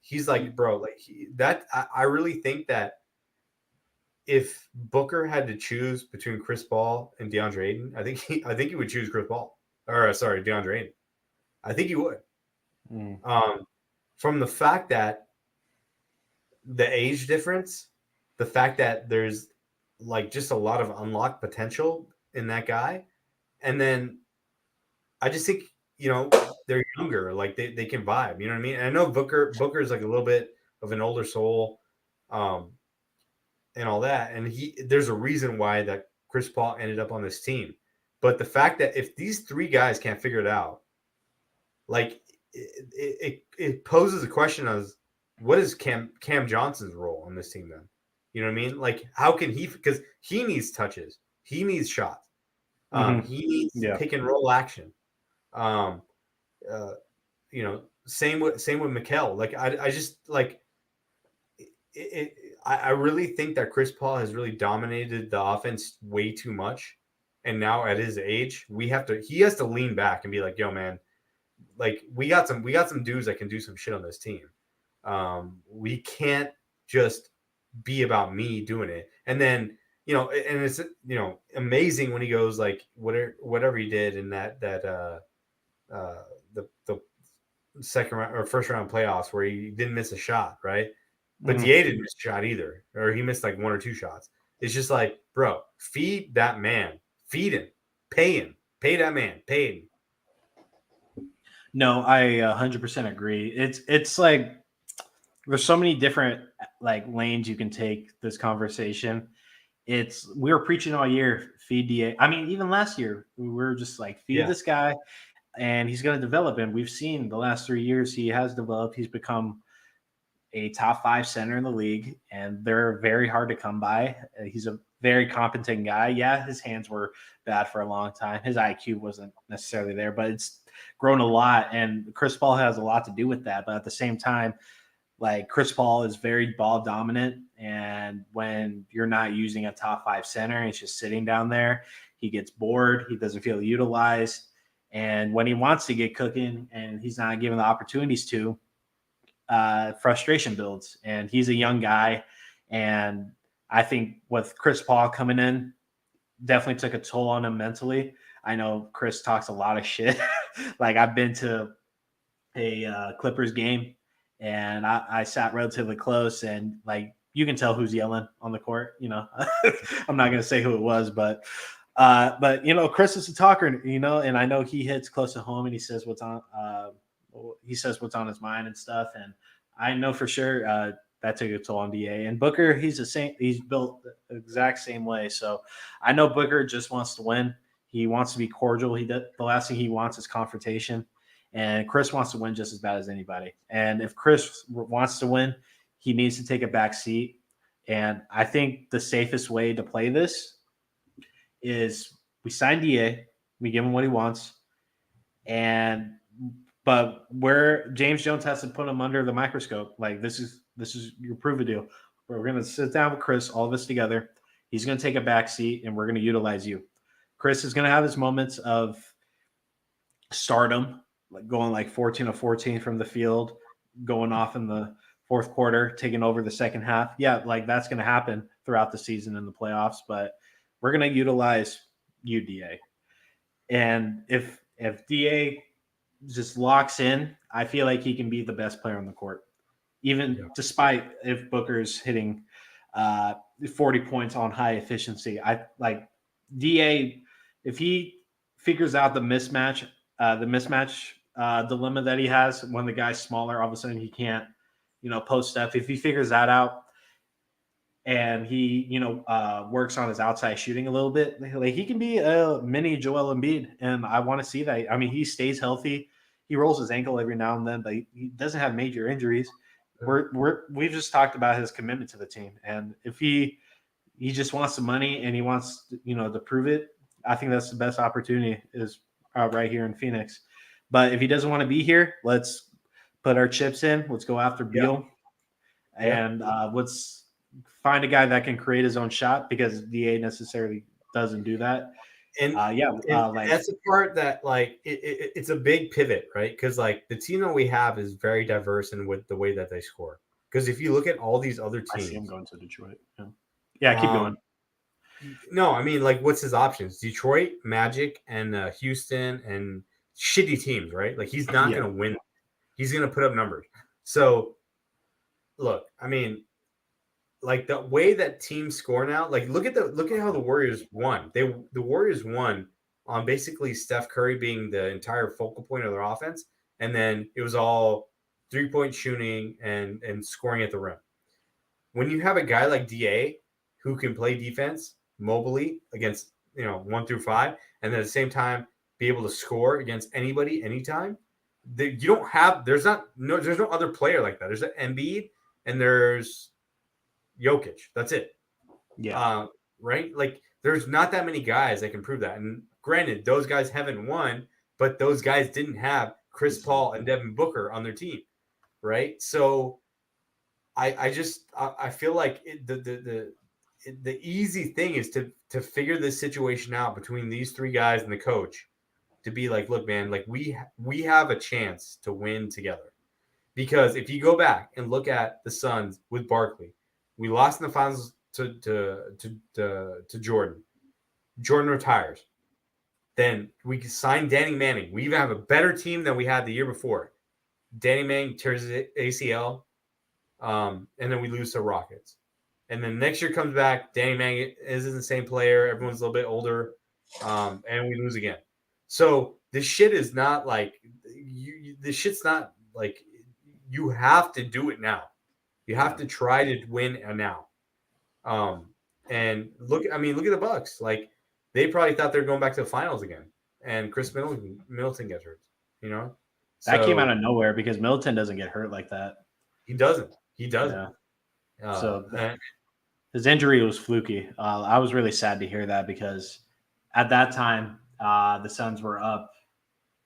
He's like, bro, I really think that if Booker had to choose between Chris Paul and DeAndre Ayton, I think he would choose Chris Paul. DeAndre Ayton. I think he would. From the fact that the age difference, the fact that there's like just a lot of unlocked potential in that guy, and then I just think they're younger, like they can vibe. You know what I mean? And I know Booker's like a little bit of an older soul. And all that, and there's a reason why that Chris Paul ended up on this team. But the fact that if these three guys can't figure it out, like it poses a question of what is Cam Johnson's role on this team then? You know what I mean? Like, how can because he needs touches, he needs shots, he needs pick and roll action. Same with Mikal. Like, I just like it. I really think that Chris Paul has really dominated the offense way too much. And now at his age, he has to lean back and be like, yo, man, like we got some dudes that can do some shit on this team. We can't just be about me doing it. And then you know, and it's, you know, amazing when he goes like whatever he did in the second round or first round playoffs where he didn't miss a shot, right? But DA didn't miss a shot either, or he missed like one or two shots. It's just like, bro, feed that man, feed him, pay that man, pay him. No, I 100% agree. It's like there's so many different like lanes you can take this conversation. We were preaching all year, feed DA. I mean, even last year, we were just like, feed this guy, and he's going to develop. And we've seen the last 3 years he has developed. He's become a top 5 center in the league, and they're very hard to come by. He's a very competent guy. Yeah, his hands were bad for a long time. His IQ wasn't necessarily there, but it's grown a lot. And Chris Paul has a lot to do with that. But at the same time, like Chris Paul is very ball dominant. And when you're not using a top 5 center, he's just sitting down there, he gets bored. He doesn't feel utilized. And when he wants to get cooking and he's not given the opportunities to, frustration builds. And he's a young guy. And I think with Chris Paul coming in, definitely took a toll on him mentally. I know Chris talks a lot of shit. Like I've been to a Clippers game and I sat relatively close, and like you can tell who's yelling on the court. You know, I'm not going to say who it was, but you know, Chris is a talker, you know, and I know he hits close to home and he says what's on his mind and stuff. And I know for sure that took a toll on DA. And Booker, he's built the exact same way. So I know Booker just wants to win. He wants to be cordial. The last thing he wants is confrontation. And Chris wants to win just as bad as anybody. And if Chris wants to win, he needs to take a back seat. And I think the safest way to play this is we sign DA, we give him what he wants, but where James Jones has to put him under the microscope, like this is your prove a deal. We're going to sit down with Chris, all of us together. He's going to take a back seat, and we're going to utilize you. Chris is going to have his moments of stardom, like going like 14 of 14 from the field, going off in the fourth quarter, taking over the second half. Yeah, like that's going to happen throughout the season in the playoffs, but we're going to utilize you, DA. And if DA just locks in, I feel like he can be the best player on the court, even despite if Booker's hitting 40 points on high efficiency. I like DA, if he figures out the mismatch dilemma that he has when the guy's smaller, all of a sudden he can't, you know, post stuff. If he figures that out and he, you know, works on his outside shooting a little bit, like he can be a mini Joel Embiid, and I want to see that. I mean, he stays healthy. He rolls his ankle every now and then, but he doesn't have major injuries. We've just talked about his commitment to the team, and if he just wants the money and he wants, you know, to prove it, I think that's the best opportunity is right here in Phoenix. But if he doesn't want to be here, let's put our chips in. Let's go after Beal, and let's find a guy that can create his own shot, because DA necessarily doesn't do that. And like that's the part that like it's a big pivot, right? Because like the team that we have is very diverse in with the way that they score. Because if you look at all these other teams, I see him going to Detroit. Yeah, keep going. No, I mean, like, what's his options? Detroit, Magic, and Houston, and shitty teams, right? Like, he's not going to win. He's going to put up numbers. So, look, I mean, like the way that teams score now, like look at how the Warriors won. The Warriors won on basically Steph Curry being the entire focal point of their offense, and then it was all 3-point shooting and scoring at the rim. When you have a guy like DA who can play defense mobily against, you know, 1 through 5, and then at the same time be able to score against anybody anytime, you don't have there's no other player like that. There's an Embiid and there's Jokic. That's it. Yeah. Right? Like there's not that many guys that can prove that. And granted, those guys haven't won, but those guys didn't have Chris Paul and Devin Booker on their team. Right? So I feel like the easy thing is to figure this situation out between these three guys and the coach, to be like, look, man, like we have a chance to win together. Because if you go back and look at the Suns with Barkley, we lost in the finals to Jordan. Jordan retires. Then we can sign Danny Manning. We even have a better team than we had the year before. Danny Manning tears his ACL, and then we lose to Rockets. And then next year comes back. Danny Manning isn't the same player. Everyone's a little bit older, and we lose again. So this shit is not like this shit's not like you have to do it now. You have to try to win now. And look at the Bucks. Like they probably thought they were going back to the finals again, and Chris Middleton gets hurt. You know, that came out of nowhere because Middleton doesn't get hurt like that. He doesn't. Yeah. His injury was fluky. I was really sad to hear that because at that time the Suns were up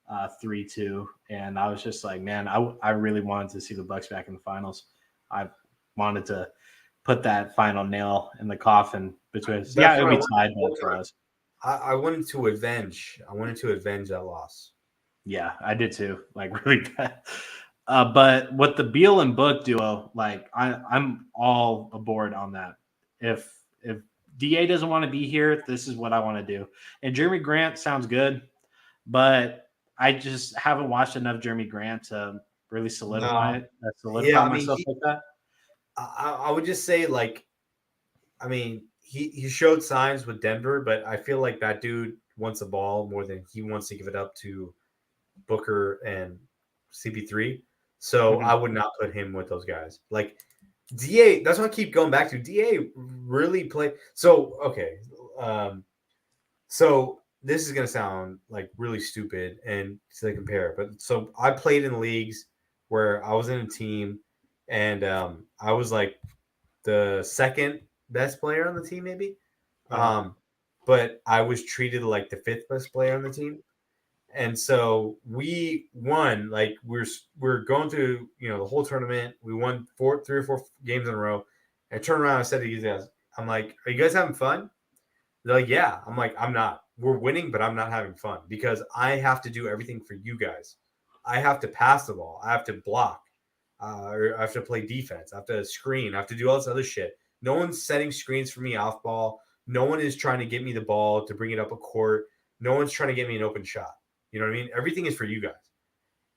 3-2, and I was just like, man, I really wanted to see the Bucks back in the finals. I wanted to put that final nail in the coffin between us. Yeah, it would be tied for us. I wanted to avenge that loss. Yeah, I did too. Like really bad. But with the Beal and Book duo, like I'm all aboard on that. If DA doesn't want to be here, this is what I want to do. And Jeremy Grant sounds good, but I just haven't watched enough Jeremy Grant to really solidify myself like that. I would just say, like, I mean, he showed signs with Denver, but I feel like that dude wants the ball more than he wants to give it up to Booker and CP3. So I would not put him with those guys. Like DA, that's what I keep going back to. DA really played. So okay, so this is gonna sound like really stupid and to compare, but so I played in leagues where I was in a team and I was like the second best player on the team, maybe. But I was treated like the fifth best player on the team. And so we won, like we're going through, the whole tournament. We won 3 or 4 games in a row. And I turned around and I said to these guys, I'm like, are you guys having fun? They're like, yeah. I'm like, I'm not. We're winning, but I'm not having fun because I have to do everything for you guys. I have to pass the ball. I have to block. Or I have to play defense. I have to screen. I have to do all this other shit. No one's setting screens for me off ball. No one is trying to get me the ball to bring it up a court. No one's trying to get me an open shot. You know what I mean? Everything is for you guys.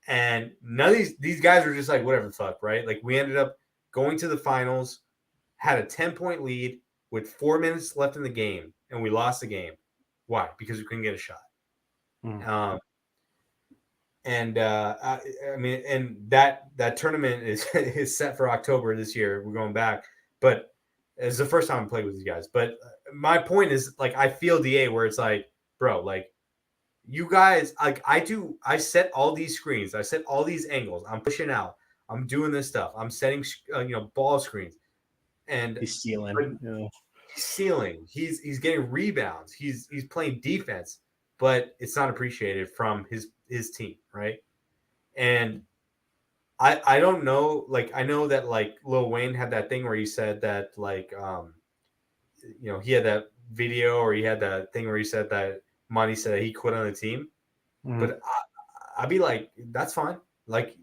And none of these guys were just like, whatever, fuck, right? Like we ended up going to the finals, had a 10-point lead with 4 minutes left in the game, and we lost the game. Why? Because we couldn't get a shot. And that tournament is set for October this year. We're going back, but it's the first time I played with these guys. But my point is, like, I feel DA where it's like, bro, like you guys, like I set all these screens, I set all these angles, I'm pushing out, I'm doing this stuff, I'm setting, ball screens, and he's stealing. He's stealing. He's getting rebounds. He's playing defense, but it's not appreciated from his team, right? And I don't know. Like I know that like Lil Wayne had that thing where he said that like he had that video or he had that thing where he said that Monty said that he quit on the team. But I'd be like, that's fine. Like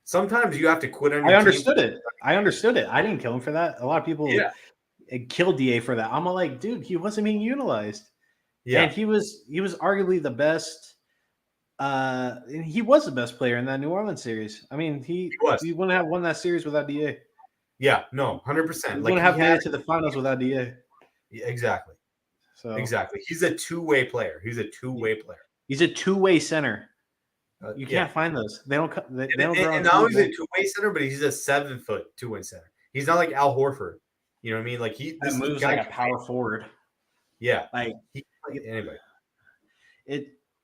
sometimes you have to quit on your team. I understood it. I didn't kill him for that. A lot of people killed DA for that. I'm like, dude, he wasn't being utilized. Yeah. And he was arguably the best. He was the best player in that New Orleans series. I mean, he wouldn't have won that series without DA. Yeah, no, 100%. He wouldn't have made it to the finals without DA. Yeah, exactly. So exactly, he's a two-way player. He's a He's a two-way center. You can't find those. They don't. They don't. And not only is a two-way center, but he's a 7-foot two-way center. He's not like Al Horford. You know what I mean? Like this moves like a power forward. Yeah. Anyway.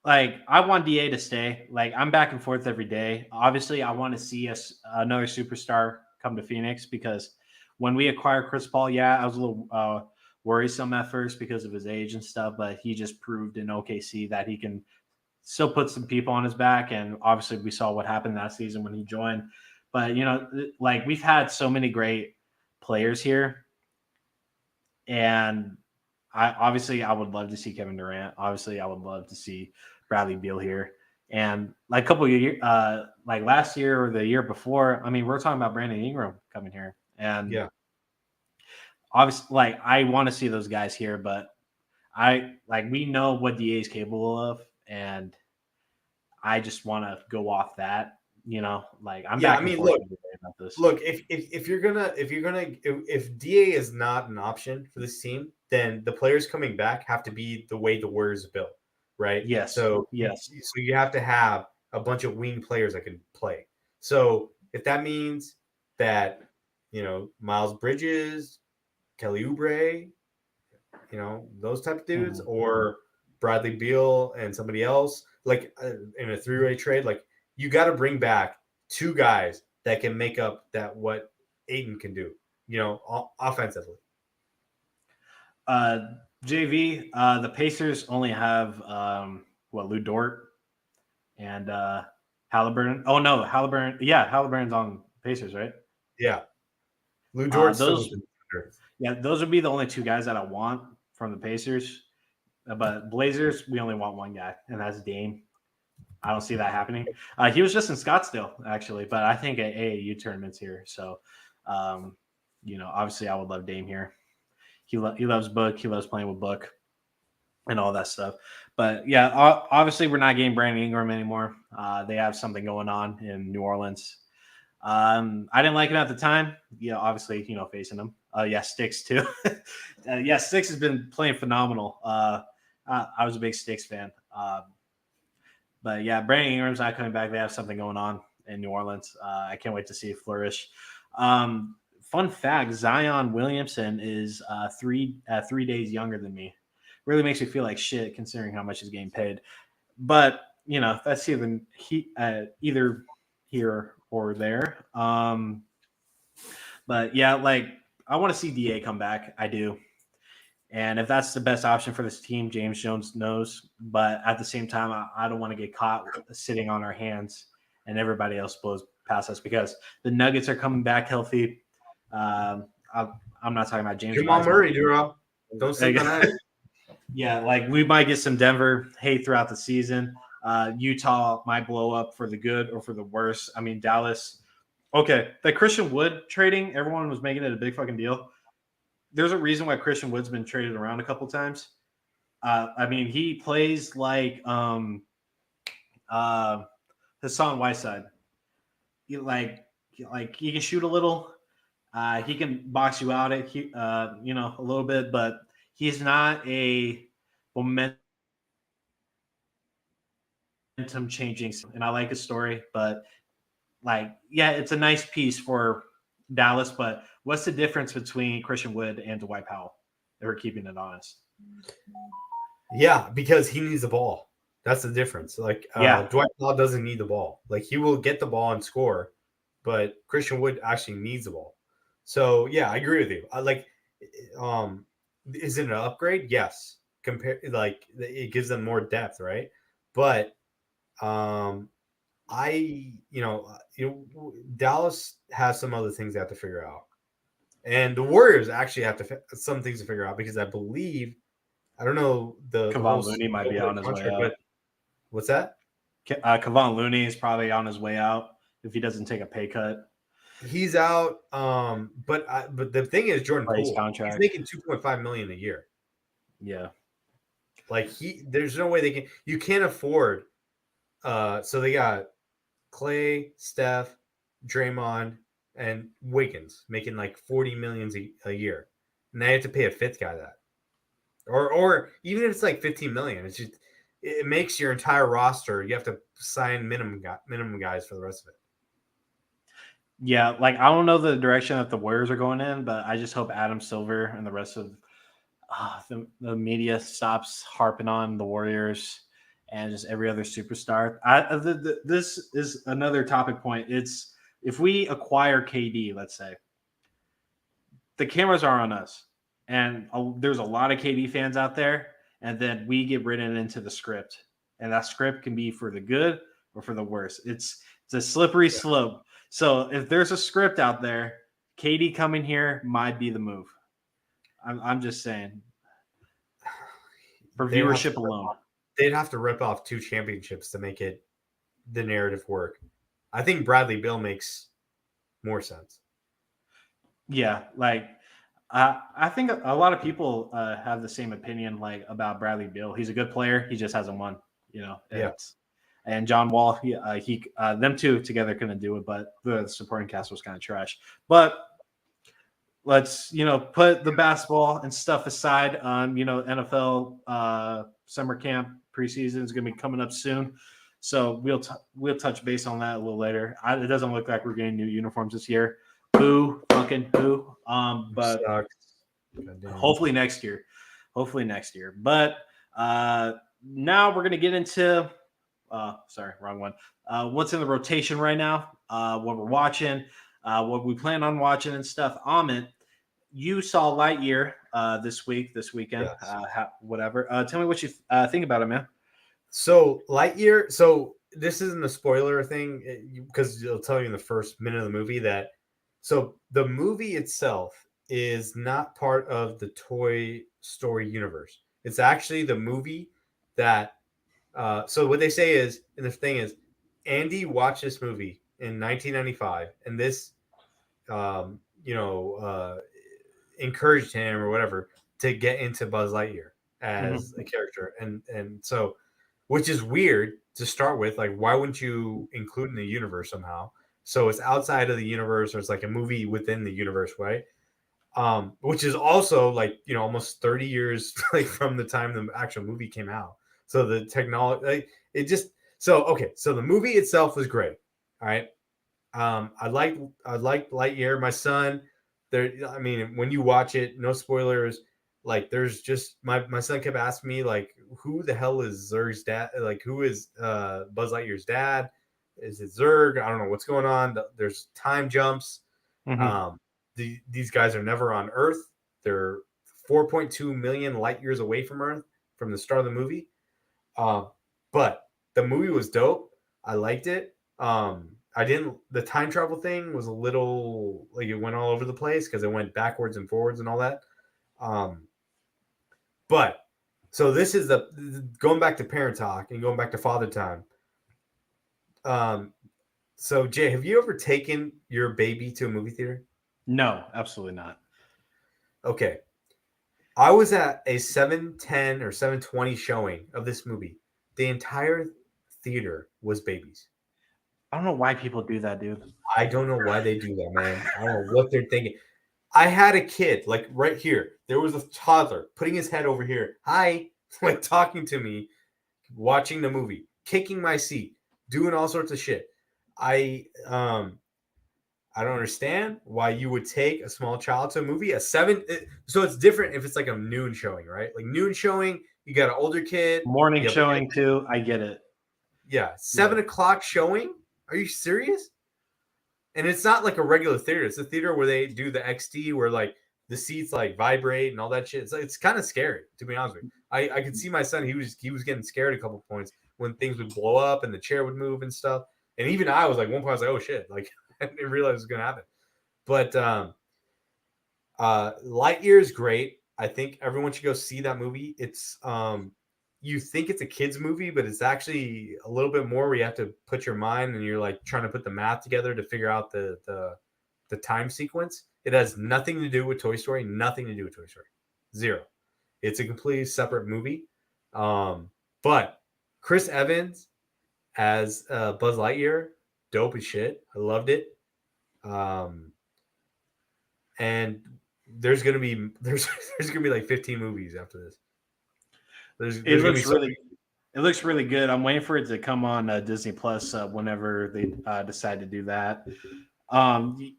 I want DA to stay. Like I'm back and forth every day. Obviously, I want to see another superstar come to Phoenix because when we acquired Chris Paul, I was a little worrisome at first because of his age and stuff, but he just proved in OKC that he can still put some people on his back. And obviously, we saw what happened that season when he joined. But like we've had so many great players here. And I would love to see Kevin Durant. Obviously, I would love to see Bradley Beal here. And like a couple of years, like last year or the year before, I mean, we're talking about Brandon Ingram coming here. And obviously, like I want to see those guys here, but we know what DA is capable of, and I just want to go off that. Like I'm Yeah, back I and mean, forth about this. look, if DA is not an option for this team, then the players coming back have to be the way the Warriors are built, right? Yes, So yes. you have to have a bunch of wing players that can play. So if that means that Miles Bridges, Kelly Oubre, those type of dudes, or Bradley Beal and somebody else, like in a three-way trade, like you got to bring back two guys that can make up that what Aiden can do, offensively. JV, the Pacers only have Lou Dort and Halliburton. Oh no, Halliburton. Yeah, Halliburton's on Pacers, right? Yeah, Lou Dort's still with Those the Thunder. Yeah, those would be the only two guys that I want from the Pacers. But Blazers, we only want one guy, and that's Dame. I don't see that happening. He was just in Scottsdale, actually, but I think at AAU tournaments here. So, obviously I would love Dame here. He loves Book. He loves playing with Book and all that stuff. But, yeah, obviously we're not getting Brandon Ingram anymore. They have something going on in New Orleans. I didn't like it at the time. Yeah, obviously, facing them. Sticks too. Sticks has been playing phenomenal. I was a big Sticks fan. But yeah, Brandon Ingram's not coming back. They have something going on in New Orleans. I can't wait to see it flourish. Fun fact: Zion Williamson is 3 days younger than me. Really makes me feel like shit considering how much he's getting paid. But that's either here or there. But yeah, I want to see DA come back. I do. And if that's the best option for this team, James Jones knows. But at the same time, I don't want to get caught sitting on our hands and everybody else blows past us because the Nuggets are coming back healthy. I'm not talking about James. Jamal Murray, Duro. Don't sleep on that. Yeah, we might get some Denver hate throughout the season. Utah might blow up for the good or for the worse. I mean, Dallas. Okay, that Christian Wood trading, everyone was making it a big fucking deal. There's a reason why Christian Wood's been traded around a couple times. I mean, he plays like Hassan Whiteside. He can shoot a little. He can box you out a little bit, but he's not a momentum changing. And I like his story, but it's a nice piece for Dallas, but what's the difference between Christian Wood and Dwight Powell? They were keeping it honest. Yeah, because he needs the ball. That's the difference. Dwight Powell doesn't need the ball. He will get the ball and score, but Christian Wood actually needs the ball. So yeah, I agree with you. Is it an upgrade? Yes. It gives them more depth, right? But Dallas has some other things they have to figure out, and the Warriors actually have some things to figure out because I believe, I don't know, Kevon Looney might be on his way out. What's that? Kevon Looney is probably on his way out if he doesn't take a pay cut. He's out. But the thing is, Jordan Poole, contract. he's making $2.5 million a year. Yeah, there's no way they can. You can't afford. So they got Clay, Steph, Draymond, and Wiggins making $40 million a year, and they have to pay a fifth guy that, or even if it's $15 million, it's just it makes your entire roster. You have to sign minimum guys for the rest of it. Yeah, I don't know the direction that the Warriors are going in, but I just hope Adam Silver and the rest of the media stops harping on the Warriors and just every other superstar. This is another topic point. It's if we acquire KD, let's say, the cameras are on us, and there's a lot of KD fans out there, and then we get written into the script, and that script can be for the good or for the worse. It's a slippery slope. So if there's a script out there, KD coming here might be the move. I'm just saying, for viewership alone. They'd have to rip off 2 championships to make the narrative work. I think Bradley Beal makes more sense. Yeah, I think a lot of people have the same opinion like about Bradley Beal. He's a good player. He just hasn't won. You know, Yeah. and John Wall. He them two together couldn't do it, but the supporting cast was kind of trash. But let's put the basketball and stuff aside. NFL summer camp preseason is going to be coming up soon, so we'll touch base on that a little later. It doesn't look like we're getting new uniforms this year. Boo, fucking boo. But hopefully next year. Hopefully next year. But now we're gonna get into. Sorry, wrong one. What's in the rotation right now? What we're watching, what we plan on watching and stuff. Amit, you saw Lightyear this weekend, Yes. whatever. Tell me what you think about it, man. So Lightyear. So this isn't a spoiler thing because it'll tell you in the first minute of the movie that. So the movie itself is not part of the Toy Story universe. It's actually the movie that. So what they say is, and the thing is, Andy watched this movie in 1995, and this, um, you know, uh, encouraged him or whatever to get into Buzz Lightyear as Mm-hmm. a character, and so, which is weird to start with. Like, why wouldn't you include in the universe somehow? So it's outside of the universe, or it's like a movie within the universe, right? Which is also like almost 30 years like from the time the actual movie came out. So the technology, like, it just so okay. So the movie itself was great. All right. I like Lightyear. My son, there. I mean, when you watch it, no spoilers. Like, there's just my son kept asking me like, who the hell is Zurg's dad? Like, who is Buzz Lightyear's dad? Is it Zurg? I don't know what's going on. There's time jumps. Mm-hmm. Um, these guys are never on Earth. They're 4.2 million light years away from Earth from the start of the movie. Uh, but the movie was dope. I liked it. I didn't. The time travel thing was a little like it went all over the place because it went backwards and forwards and all that. Um, but so this is the going back to parent talk and going back to father time. Um, so Jay, have you ever taken your baby to a movie theater? No, absolutely not. Okay, I was at a 7:10 or 7:20 showing of this movie. The entire theater was babies. I don't know why people do that, dude. I don't know why they do that, man. I don't know what they're thinking. I had a kid like right here. There was a toddler putting his head over here. Hi, like talking to me, watching the movie, kicking my seat, doing all sorts of shit. I um I don't understand why you would take a small child to a movie. So it's different if it's like a noon showing, right? Like noon showing, you got an older kid, Morning you have a kid. showing too. I get it. Yeah, Yeah. 7 o'clock showing. Are you serious? And it's not like a regular theater. It's a theater where they do the XD, where like the seats like vibrate and all that shit. It's kind of scary, to be honest with you. I could see my son. He was getting scared a couple points when things would blow up and the chair would move and stuff. And even I was like, one point I was like, oh shit, like I didn't realize it was gonna happen. But Lightyear is great. I think everyone should go see that movie. It's you think it's a kids movie, but it's actually a little bit more where you have to put your mind and you're like trying to put the math together to figure out the time sequence. It has nothing to do with Toy Story, nothing to do with Toy Story. Zero. It's a completely separate movie. But Chris Evans as Buzz Lightyear, dope as shit. I loved it. Um, and there's gonna be like 15 movies after this. It There's gonna be looks so really it looks really good. I'm waiting for it to come on Disney Plus whenever they decide to do that. Um,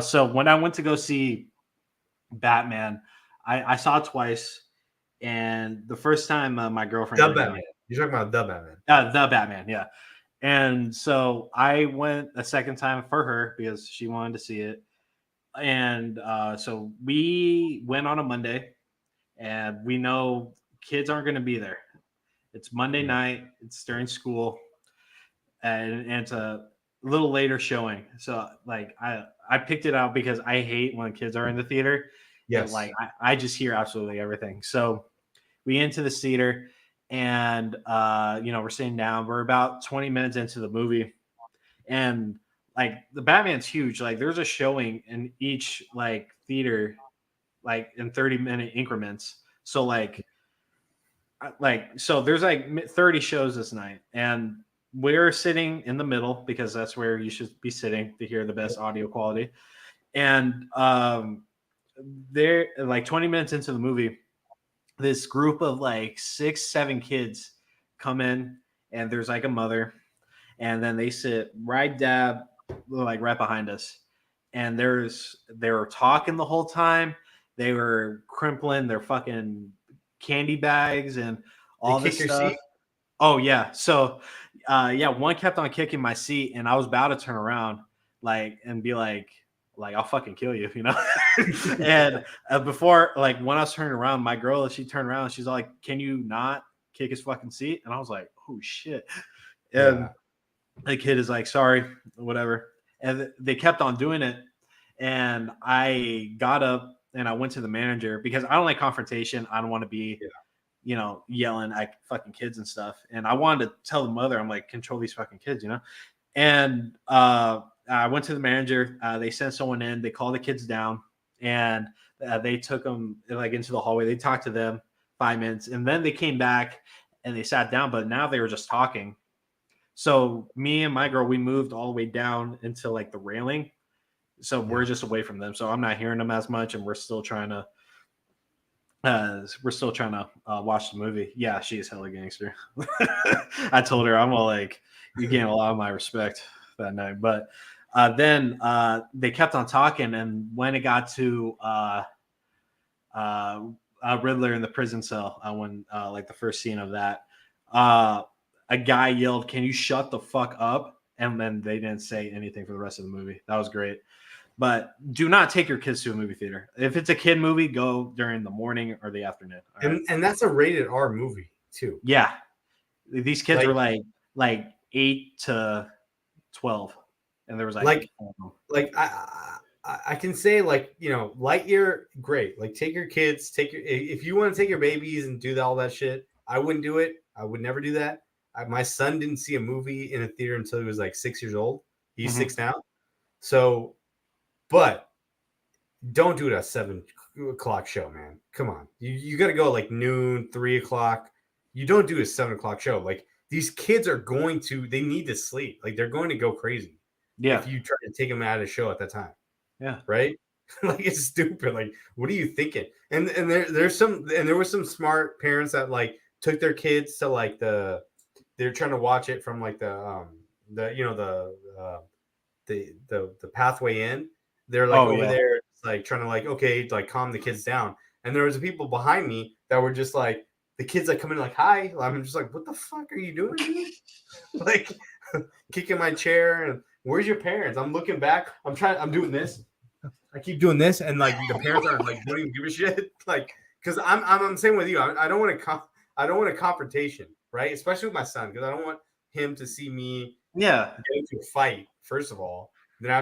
so when I went to go see Batman, I saw it twice, and the first time my girlfriend the didn't Batman. like You're talking about the Batman. the Batman, yeah. And so I went a second time for her because she wanted to see it, and so we went on a Monday, and we know kids aren't going to be there. It's Monday Yeah. night. It's during school, and it's a little later showing. So like I picked it out because I hate when kids are in the theater. It Yes. like I just hear absolutely everything. So we get into the theater, and we're sitting down. We're about 20 minutes into the movie, and like the Batman's huge. Like there's a showing in each like theater like in 30-minute increments. So so there's like 30 shows this night, and we're sitting in the middle because that's where you should be sitting to hear the best audio quality. And they're like 20 minutes into the movie, this group of like 6-7 kids come in, and there's like a mother, and then they sit right behind us, and they were talking the whole time. They were crimpling their fucking candy bags and all They this kick your stuff. seat? Oh yeah. So one kept on kicking my seat, and I was about to turn around and be like I'll fucking kill you, you know. And before, like, when I was turning around, my girl, she turned around and she's like, "Can you not kick his fucking seat?" And I was like, "Oh shit." And the kid is like, "Sorry, whatever." And they kept on doing it, and I got up and I went to the manager because I don't like confrontation. I don't want to be yelling at fucking kids and stuff. And I wanted to tell the mother, I'm like, control these fucking kids, you know? And I went to the manager. They sent someone in. They called the kids down, and they took them like into the hallway. They talked to them 5 minutes, and then they came back and they sat down. But now they were just talking. So me and my girl, we moved all the way down into like the railing. So we're just away from them. So I'm not hearing them as much, and we're still trying to watch the movie. Yeah, she is hella gangster. I told her, I'm all like, you gain a lot of my respect that night. But then they kept on talking, and when it got to Riddler in the prison cell, when like the first scene of that, a guy yelled, "Can you shut the fuck up?" And then they didn't say anything for the rest of the movie. That was great. But do not take your kids to a movie theater. If it's a kid movie, go during the morning or the afternoon. And that's a rated R movie too. Yeah, these kids were like 8 to 12, and there was like I can say, like, you know, Lightyear, great. Like, take your kids, if you want to take your babies and do all that shit. I wouldn't do it. I would never do that. My son didn't see a movie in a theater until he was like 6 years old. He's 6 now. So, but don't do it at 7 o'clock show, man. Come on. You got to go like noon, 3 o'clock. You don't do a 7 o'clock show. Like, these kids they need to sleep. Like, they're going to go crazy. Yeah. If you try to take them out of the show at that time. Yeah. Right. Like, it's stupid. Like, what are you thinking? And there were some smart parents that like took their kids to like they're trying to watch it from like the pathway in. They're like over there, like trying to like, okay, like calm the kids down. And there was people behind me that were just like, the kids that come in like, hi. I'm just like, what the fuck are you doing, dude? Like, kicking my chair. And where's your parents? I'm looking back. I'm doing this. I keep doing this, and like the parents are like, don't even give a shit. Like, because I'm the same with you. I don't want a confrontation, right? Especially with my son, because I don't want him to see me get into a fight. First of all, then I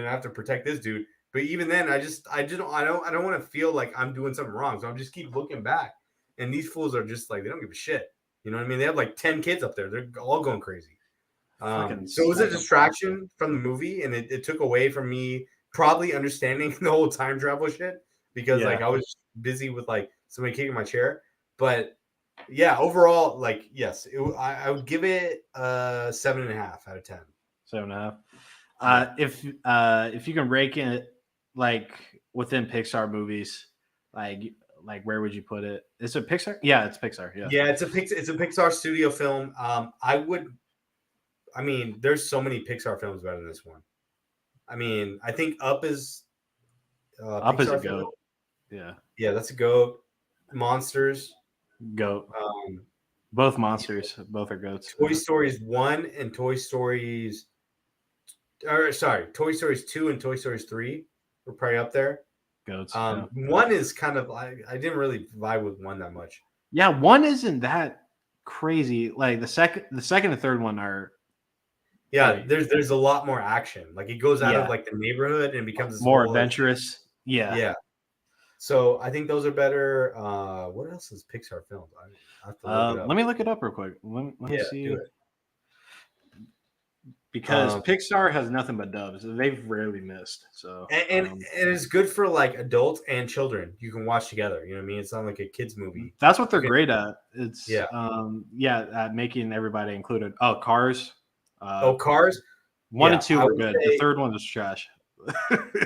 have to protect this dude. But even then, I don't want to feel like I'm doing something wrong. So I just keep looking back, and these fools are just like, they don't give a shit. You know what I mean? They have like 10 kids up there. They're all going crazy. So it was a distraction from the movie, and it took away from me probably understanding the whole time travel shit, because like I was busy with like somebody kicking my chair. But yeah, overall, like, yes, I would give it 7.5 out of 10. 7.5. If you can rank it like within Pixar movies, like where would you put it? Is it Pixar? Yeah, it's Pixar. Yeah, it's a Pixar studio film. I mean, there's so many Pixar films better than this one. I mean, I think Up is Up is a goat. Film. Yeah, that's a goat. Monsters, goat. Both monsters, both are goats. Toy Stories 1 and Toy Stories 2 and Toy Stories 3 were probably up there. Goats. One is kind of, I didn't really vibe with one that much. Yeah, one isn't that crazy. Like the second and third one are. Yeah, there's a lot more action. Like, it goes out of like the neighborhood and becomes this more adventurous. Yeah. So I think those are better. What else is Pixar filmed? I have to look it up. Let me look it up real quick. Let me see. Do it. because Pixar has nothing but dubs. They've rarely missed. So and it's good for like adults and children. You can watch together. You know what I mean? It's not like a kids movie. that's what they're great at. It's Yeah. at making everybody included. Oh, Cars. Cars. 1 Yeah, and 2 I were would good. say The third one was trash.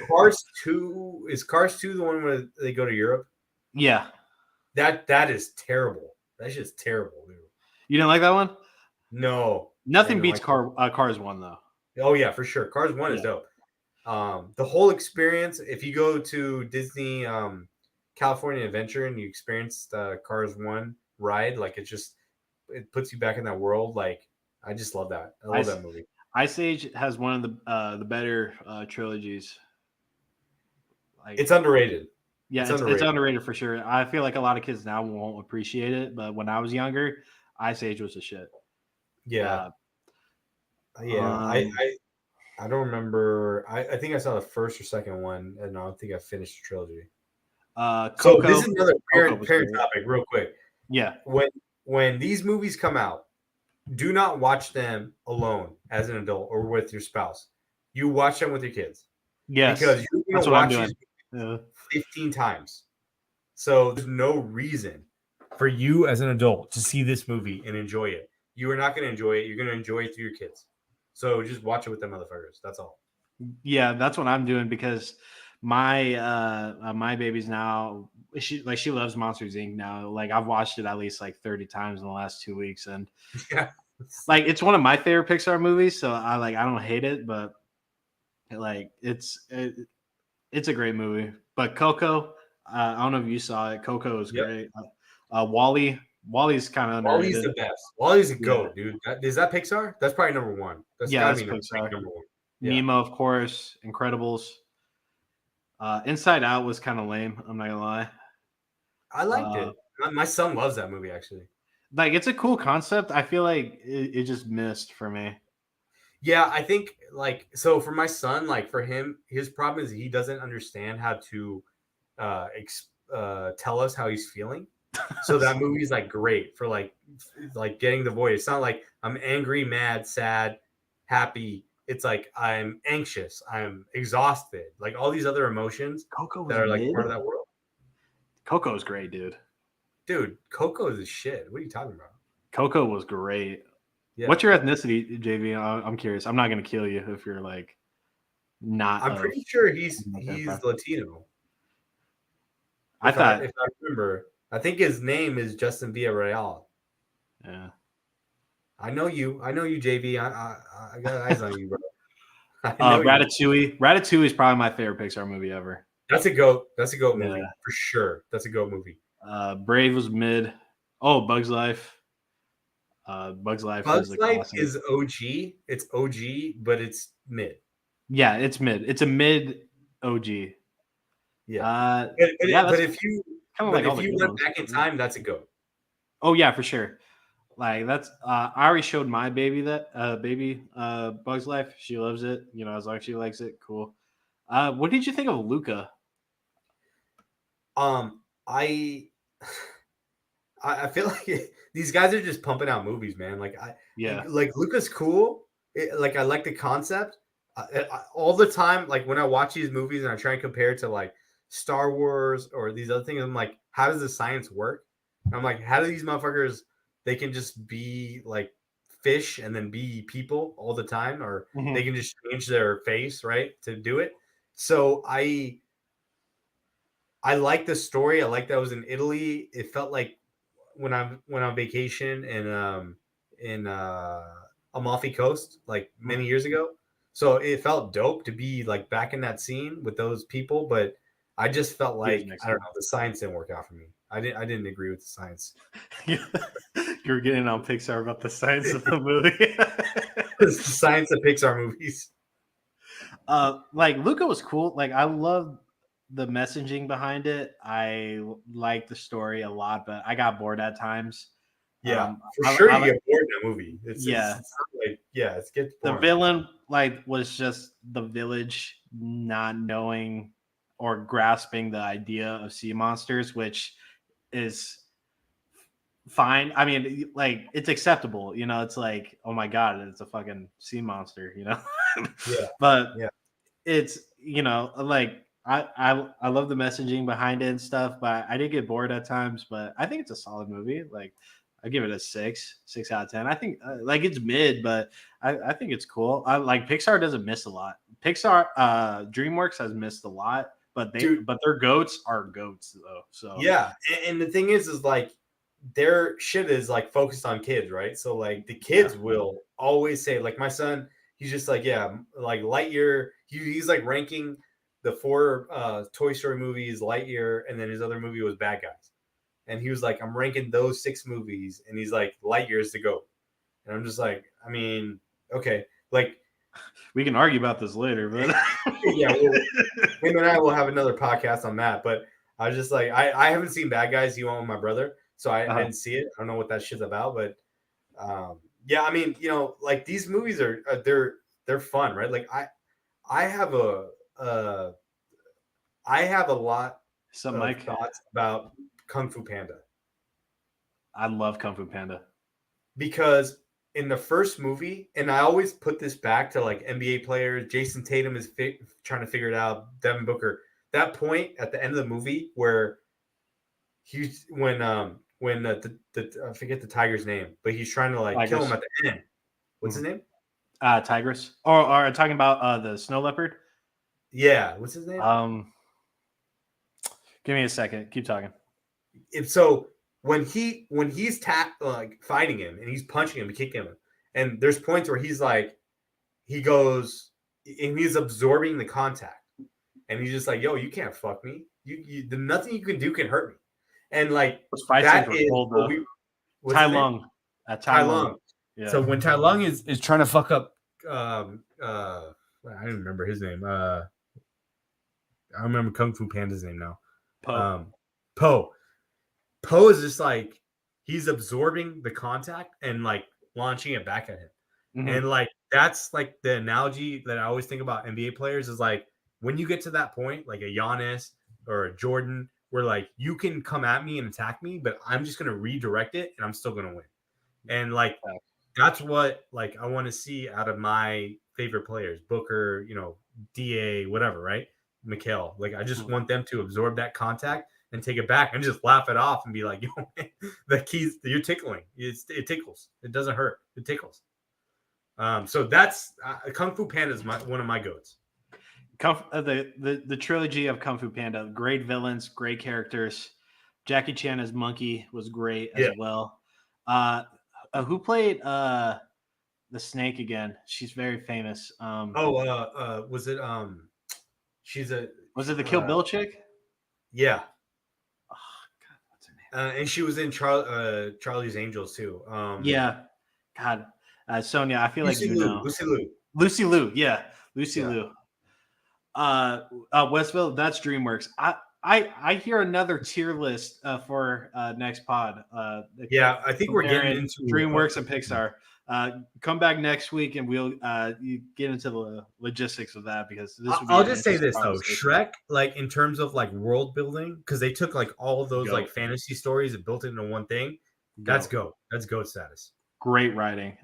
Cars 2 is Cars 2 the one where they go to Europe? Yeah. That is terrible. That's just terrible, dude. You didn't like that one? No. Nothing beats Cars 1 though. Oh yeah, for sure. Cars 1 is dope. The whole experience, if you go to Disney California Adventure and you experience the Cars 1 ride, like it puts you back in that world. Like I just love that. I love that movie. Ice Age has one of the better trilogies. Like, it's underrated. Yeah, it's underrated for sure. I feel like a lot of kids now won't appreciate it, but when I was younger, Ice Age was a shit. Yeah. I don't remember. I think I saw the first or second one, and I don't think I finished the trilogy. Coco, so this is another parent topic, real quick. Yeah. When these movies come out, do not watch them alone as an adult or with your spouse. You watch them with your kids. Yes. Because you're going to watch these 15 times. So there's no reason for you as an adult to see this movie and enjoy it. You are not going to enjoy it. You're going to enjoy it through your kids. So just watch it with them motherfuckers. That's all. Yeah, that's what I'm doing because my baby's now she loves Monsters Inc. now. Like I've watched it at least like 30 times in the last 2 weeks, and like it's one of my favorite Pixar movies. So I don't hate it, but like it's a great movie. But Coco, I don't know if you saw it. Coco is great. Wally's kind of underrated. Wally's the best. Wally's a goat, dude. Is that Pixar? That's probably number one. That's gotta be Pixar. number one. Yeah. Nemo, of course. Incredibles. Inside Out was kind of lame. I'm not gonna lie. I liked it. My son loves that movie, actually. Like it's a cool concept. I feel like it just missed for me. Yeah, I think so for my son, for him, his problem is he doesn't understand how to tell us how he's feeling. So that movie is great for like getting the void. It's not like I'm angry, mad, sad, happy. It's like I'm anxious, I'm exhausted, like all these other emotions that are part of that world. Coco is great, dude. Dude, Coco is a shit. What are you talking about? Coco was great. Yeah. What's your ethnicity, JV? I'm curious. I'm not gonna kill you if you're not. I'm pretty sure he's Latino. If I remember. I think his name is Justin Villarreal. Yeah. I know you, JV. I got eyes on you, bro. Ratatouille. Ratatouille is probably my favorite Pixar movie ever. That's a goat. That's a goat movie for sure. That's a goat movie. Brave was mid. Oh, Bug's Life. Bug's Life is OG. It's OG, but it's mid. Yeah, it's mid. It's a mid OG. Yeah. But if you went back in time, that's a goat. Oh yeah, for sure. Like that's I already showed my baby that Bug's Life. She loves it. As long as she likes it, cool. What did you think of Luca? I feel like these guys are just pumping out movies, man. Like Luca's cool. I like the concept. All the time, when I watch these movies and I try and compare it to Star Wars or these other things, I'm like, how does the science work? I'm like, how do these motherfuckers? They can just be fish and then be people all the time, or they can just change their face, right, to do it. So I like the story. I like that it was in Italy. It felt like when I went on vacation in Amalfi Coast many years ago. So it felt dope to be back in that scene with those people, but I just felt I don't know, the science didn't work out for me. I didn't agree with the science. You're getting on Pixar about the science of the movie. The science of Pixar movies. Luca was cool. I love the messaging behind it. I like the story a lot, but I got bored at times. Yeah, for sure you get bored in that movie. It gets boring. The villain was just the village not knowing or grasping the idea of sea monsters, which is fine. I mean, like it's acceptable. You know, it's like, oh my god, it's a fucking sea monster. You know, Yeah, but yeah. it's like I love the messaging behind it and stuff, but I did get bored at times. But I think it's a solid movie. Like I give it a 6 out of 10. I think like it's mid, but I think it's cool. I like Pixar doesn't miss a lot. Pixar, DreamWorks has missed a lot, but Dude, their goats are goats though. So yeah. And the thing is like their shit is like focused on kids, right? So like the yeah, kids will always say, like my son, he's just like, yeah, like Lightyear. He's like ranking the 4 Toy Story movies, Lightyear, and then his other movie was Bad Guys. And he was like, I'm ranking those 6 movies, and he's like, Lightyear is the GOAT. And I'm just like, I mean, okay, like we can argue about this later, but yeah, him and I will have another podcast on that. But I was just like, I haven't seen Bad Guys. You went with my brother, so I didn't see it. I don't know what that shit's about, but yeah, I mean, like these movies are they're fun, right? Like I have a uh, I have a lot so of Mike, thoughts about Kung Fu Panda I love Kung Fu Panda. because in the first movie, and I always put this back to like NBA players. Jason Tatum is trying to figure it out. Devin Booker. That point at the end of the movie where he's when I forget the tiger's name, but he's trying to like kill Tigers. him at the end. What's his name? Tigress. Or talking about the snow leopard. Yeah, what's his name? Give me a second. Keep talking. So when he's like fighting him and he's punching him, kicking him, and there's points where he's like, he goes and he's absorbing the contact, and he's just like, yo, you can't fuck me. Nothing you can do can hurt me. And like Those fight that scenes is were cool, what though. what's Tai his name? Lung. Tai Lung. Yeah. So when Tai Lung is trying to fuck up, I don't remember his name. I remember Kung Fu Panda's name now. Po. Po. Po is just like he's absorbing the contact and like launching it back at him. Mhm. And like that's like the analogy that I always think about NBA players is like when you get to that point, like a Giannis or a Jordan, where like you can come at me and attack me, but I'm just gonna redirect it and I'm still gonna win. And like that's what like I want to see out of my favorite players, Booker, DA, whatever, right? Mikhail. Like I just want them to absorb that contact and take it back and just laugh it off and be like, yo, man, the keys, you're tickling. It tickles. It doesn't hurt. It tickles. So that's Kung Fu Panda is one of my goats. The trilogy of Kung Fu Panda, great villains, great characters. Jackie Chan as Monkey was great as well. Who played the snake again? She's very famous. Was it she's a Was it the Kill Bill chick? Yeah. Oh God, what's her name? And she was in Charlie's Angels too. Yeah. God, Sonia, I feel Lucy like Liu. Lucy Liu, yeah, Lucy Yeah. Liu. Westville, that's DreamWorks. I hear another tier list for next pod. Yeah, I think we're getting into DreamWorks and Pixar. Come back next week and we'll get into the logistics of that because this. I'll just say this though, Shrek, like in terms of like world building, because they took like all of those like fantasy stories and built it into one thing. That's GOAT status. Great writing.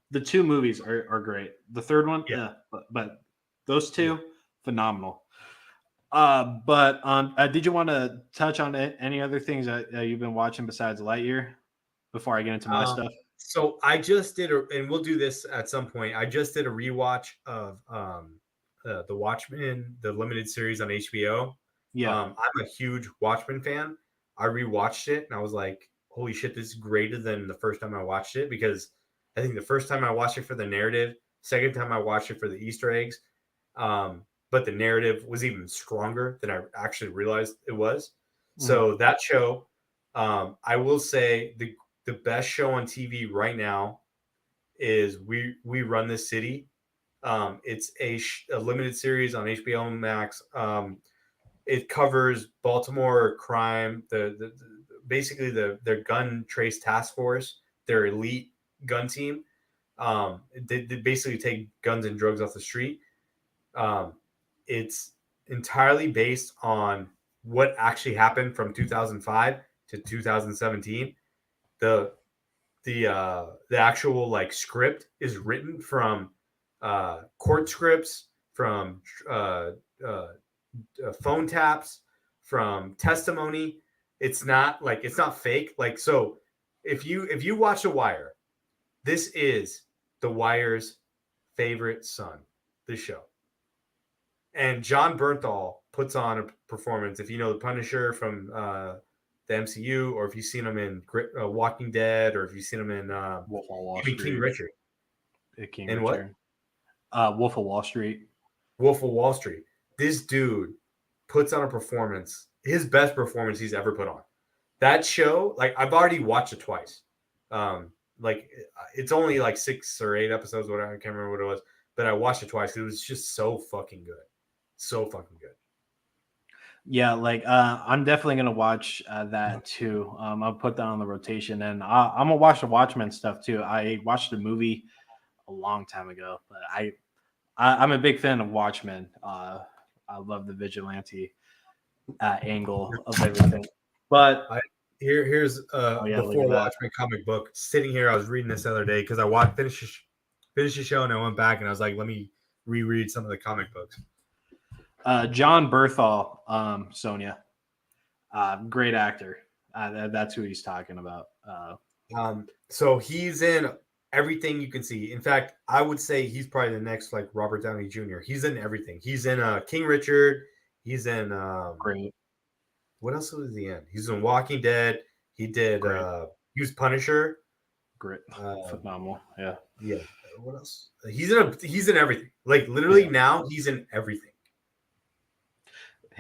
The 2 movies are great. The third one, but those 2, phenomenal. But did you want to touch on any other things that you've been watching besides Lightyear before I get into my stuff? So I just did and we'll do this at some point. I just did a rewatch of The Watchmen, the limited series on HBO. Yeah, I'm a huge Watchmen fan. I rewatched it and I was like, holy shit, this is greater than the first time I watched it, because I think the first time I watched it for the narrative, second time I watched it for the Easter eggs, but the narrative was even stronger than I actually realized it was. So that show, I will say the best show on TV right now is We Run This City. It's a limited series on HBO Max. It covers Baltimore crime, basically their gun trace task force, their elite gun team. They basically take guns and drugs off the street. It's entirely based on what actually happened from 2005 to 2017, the actual like script is written from court scripts, from phone taps, from testimony. It's not fake. Like, so if you watch The Wire, this is The Wire's favorite son, this show. And John Bernthal puts on a performance. If you know the Punisher from the MCU, or if you've seen him in Walking Dead, or if you've seen him in Wolf of Wall King Street. Richard. King And Richard. Wolf of Wall Street. Wolf of Wall Street. This dude puts on a performance, his best performance he's ever put on. That show, like, I've already watched it twice. Like, it's only like 6 or 8 episodes, whatever. I can't remember what it was, but I watched it twice. It was just so fucking good. So fucking good. Yeah, like I'm definitely gonna watch that too. I'll put that on the rotation, and I'm gonna watch the Watchmen stuff too. I watched the movie a long time ago, but I'm a big fan of Watchmen. I love the vigilante angle of everything. But here's before Watchmen comic book. Sitting here, I was reading this the other day because I finished the show, and I went back and I was like, let me reread some of the comic books. John Bernthal, Sonia, great actor. That's who he's talking about. So he's in everything you can see. In fact, I would say he's probably the next like Robert Downey Jr. He's in everything. He's in King Richard. He's in great. What else was he in? He's in Walking Dead. He did he was Punisher. Great. Phenomenal. Yeah. Yeah. What else? He's in everything. Like literally now he's in everything.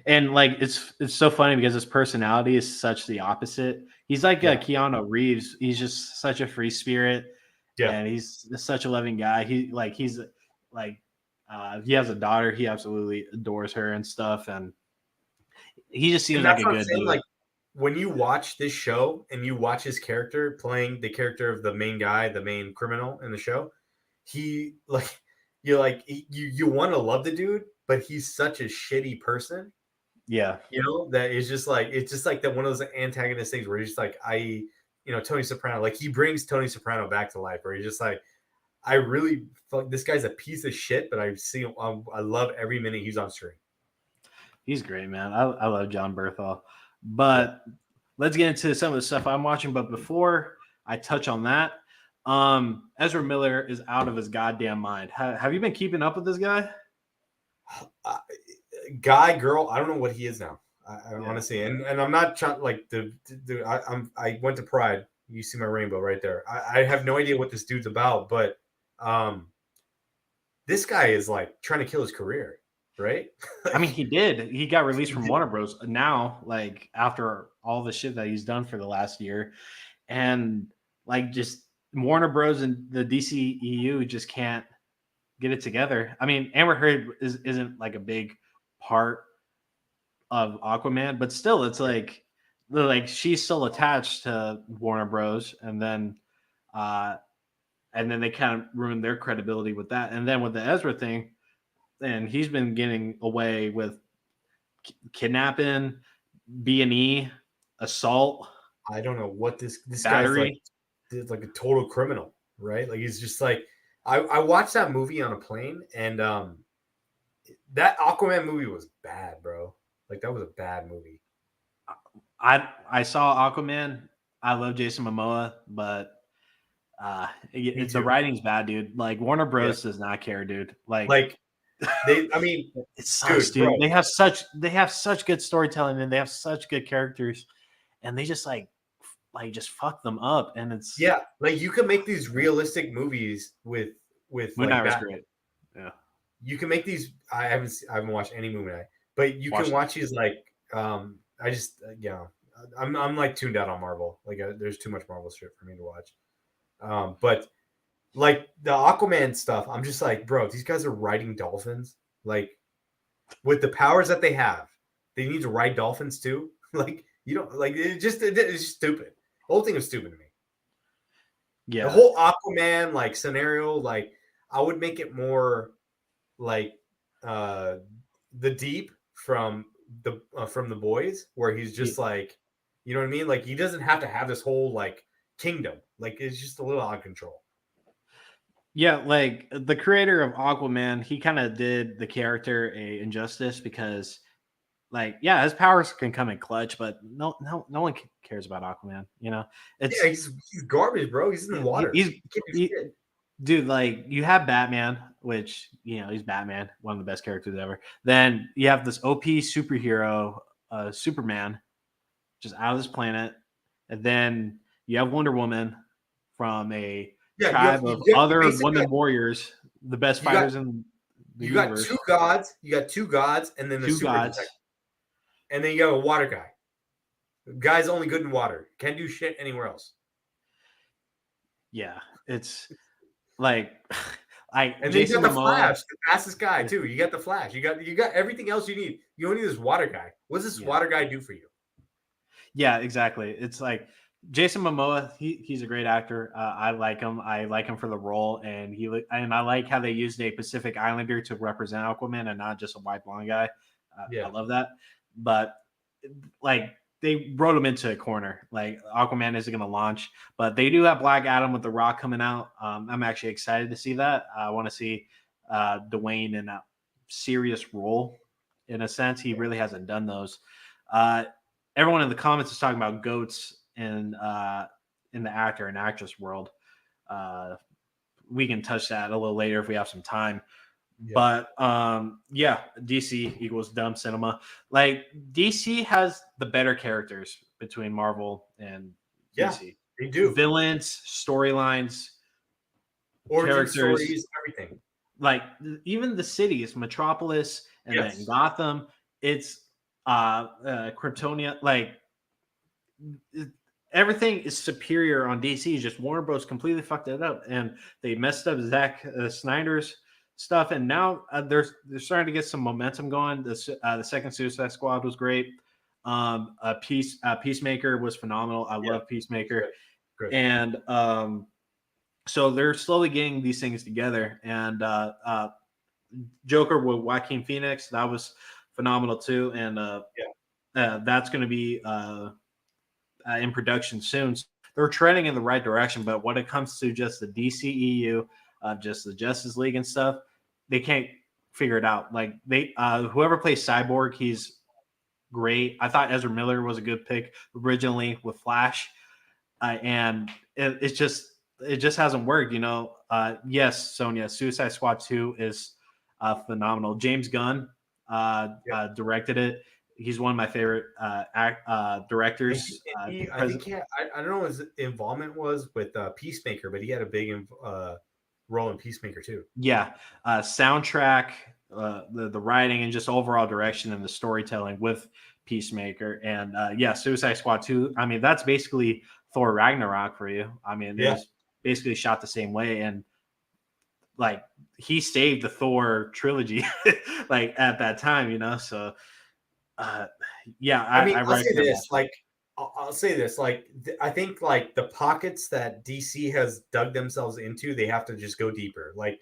And like it's so funny because his personality is such the opposite. He's like Keanu Reeves. He's just such a free spirit. Yeah. And he's such a loving guy. He has a daughter. He absolutely adores her and stuff. And he just seems like a good dude. Like when you watch this show and you watch his character playing the character of the main guy, the main criminal in the show, you want to love the dude, but he's such a shitty person. Yeah. You know, that is just like, it's just like that one of those antagonist things where he's just like, Tony Soprano, like he brings Tony Soprano back to life, where he's just like, I really fuck this guy's a piece of shit, but I love every minute he's on screen. He's great, man. I love John Bernthal. But let's get into some of the stuff I'm watching. But before I touch on that, Ezra Miller is out of his goddamn mind. Have you been keeping up with this guy? Girl, I don't know what he is now. I honestly, and I'm not trying like I went to Pride. You see my rainbow right there. I have no idea what this dude's about, but this guy is like trying to kill his career, right? I mean, he did. He got released from Warner Bros. Now, like after all the shit that he's done for the last year, and like just Warner Bros. And the DCEU just can't get it together. I mean, Amber Heard isn't like a big part of Aquaman, but still, it's like she's still attached to Warner Bros. And then they kind of ruined their credibility with that. And then with the Ezra thing, and he's been getting away with kidnapping, B&E, assault. I don't know what this battery. Guy's like a total criminal, right? Like he's just like I watched that movie on a plane, and that Aquaman movie was bad, bro. Like that was a bad movie. I saw Aquaman. I love Jason Momoa, but the writing's bad, dude. Like Warner Bros. Does not care, dude. Like they, I mean, it sucks, dude. They have such good storytelling, and they have such good characters, and they just like just fuck them up. And it's like you can make these realistic movies with Moon Knight was great. Yeah, you can make these. I haven't watched any Moon Knight, but you can watch these like I just I'm like tuned out on Marvel. Like there's too much Marvel shit for me to watch. But like the Aquaman stuff, I'm just like, bro, these guys are riding dolphins. Like with the powers that they have, they need to ride dolphins too. Like you don't like it's just stupid. The whole thing is stupid to me. Yeah, the whole Aquaman like scenario, like I would make it more like the Deep from the Boys, where he's just like, You know what I mean? Like he doesn't have to have this whole like kingdom. Like it's just a little out of control. Yeah, like the creator of Aquaman, he kind of did the character a injustice because, like, yeah, his powers can come in clutch, but no one cares about Aquaman. You know, Yeah, it's he's garbage, bro. He's in the water. he's He can't do he, shit. dude. Like, you have Batman, which he's Batman, one of the best characters ever. Then you have this OP superhero, Superman, just out of this planet, and then you have Wonder Woman from a Yeah, tribe of you other basically women warriors, the best you got fighters in the you got universe. two gods. You got two gods, and then the Two super gods. detective, and then you have a water guy. The guy's only good in water. Can't do shit anywhere else. Yeah, it's like And then Jason you got the Momoa. Flash, the fastest guy too. You got the Flash. You got everything else you need. You only need this water guy. What does this water guy do for you? Yeah, exactly. It's like Jason Momoa. He's a great actor. I like him. I like him for the role, and I like how they used a Pacific Islander to represent Aquaman and not just a white blonde guy. I love that. But like they wrote him into a corner. Like Aquaman isn't going to launch, but they do have Black Adam with The Rock coming out. I'm actually excited to see that. I want to see Dwayne in a serious role. In a sense, he really hasn't done those. Everyone in the comments is talking about goats in the actor and actress world. We can touch that a little later if we have some time. Yeah. But DC equals dumb cinema. Like DC has the better characters between Marvel and DC. They do. Villains, storylines, origin stories, everything. Like even the cities, Metropolis and then Gotham. It's Kryptonia. Like everything is superior on DC. Just Warner Bros. Completely fucked it up, and they messed up Zack Snyder's stuff. And now they're starting to get some momentum going. The second Suicide Squad was great. Peacemaker was phenomenal. I love Peacemaker, Good. And so they're slowly getting these things together. And Joker with Joaquin Phoenix, that was phenomenal too. And that's going to be in production soon. So they're trending in the right direction, but when it comes to just the DCEU, just the Justice League and stuff, they can't figure it out. Like they, whoever plays Cyborg, he's great. I thought Ezra Miller was a good pick originally with Flash, and it just hasn't worked. Yes, Sonia, Suicide Squad 2 is phenomenal. James Gunn directed it. He's one of my favorite directors. I don't know what his involvement was with Peacemaker, but he had a big role in Peacemaker too. Yeah, soundtrack, the writing, and just overall direction and the storytelling with Peacemaker. And Suicide Squad 2. I mean, that's basically Thor Ragnarok for you. I mean, it was basically shot the same way, and like he saved the Thor trilogy, like at that time, So. I'll say this. Like, I'll say this. Like, I think like the pockets that DC has dug themselves into, they have to just go deeper. Like,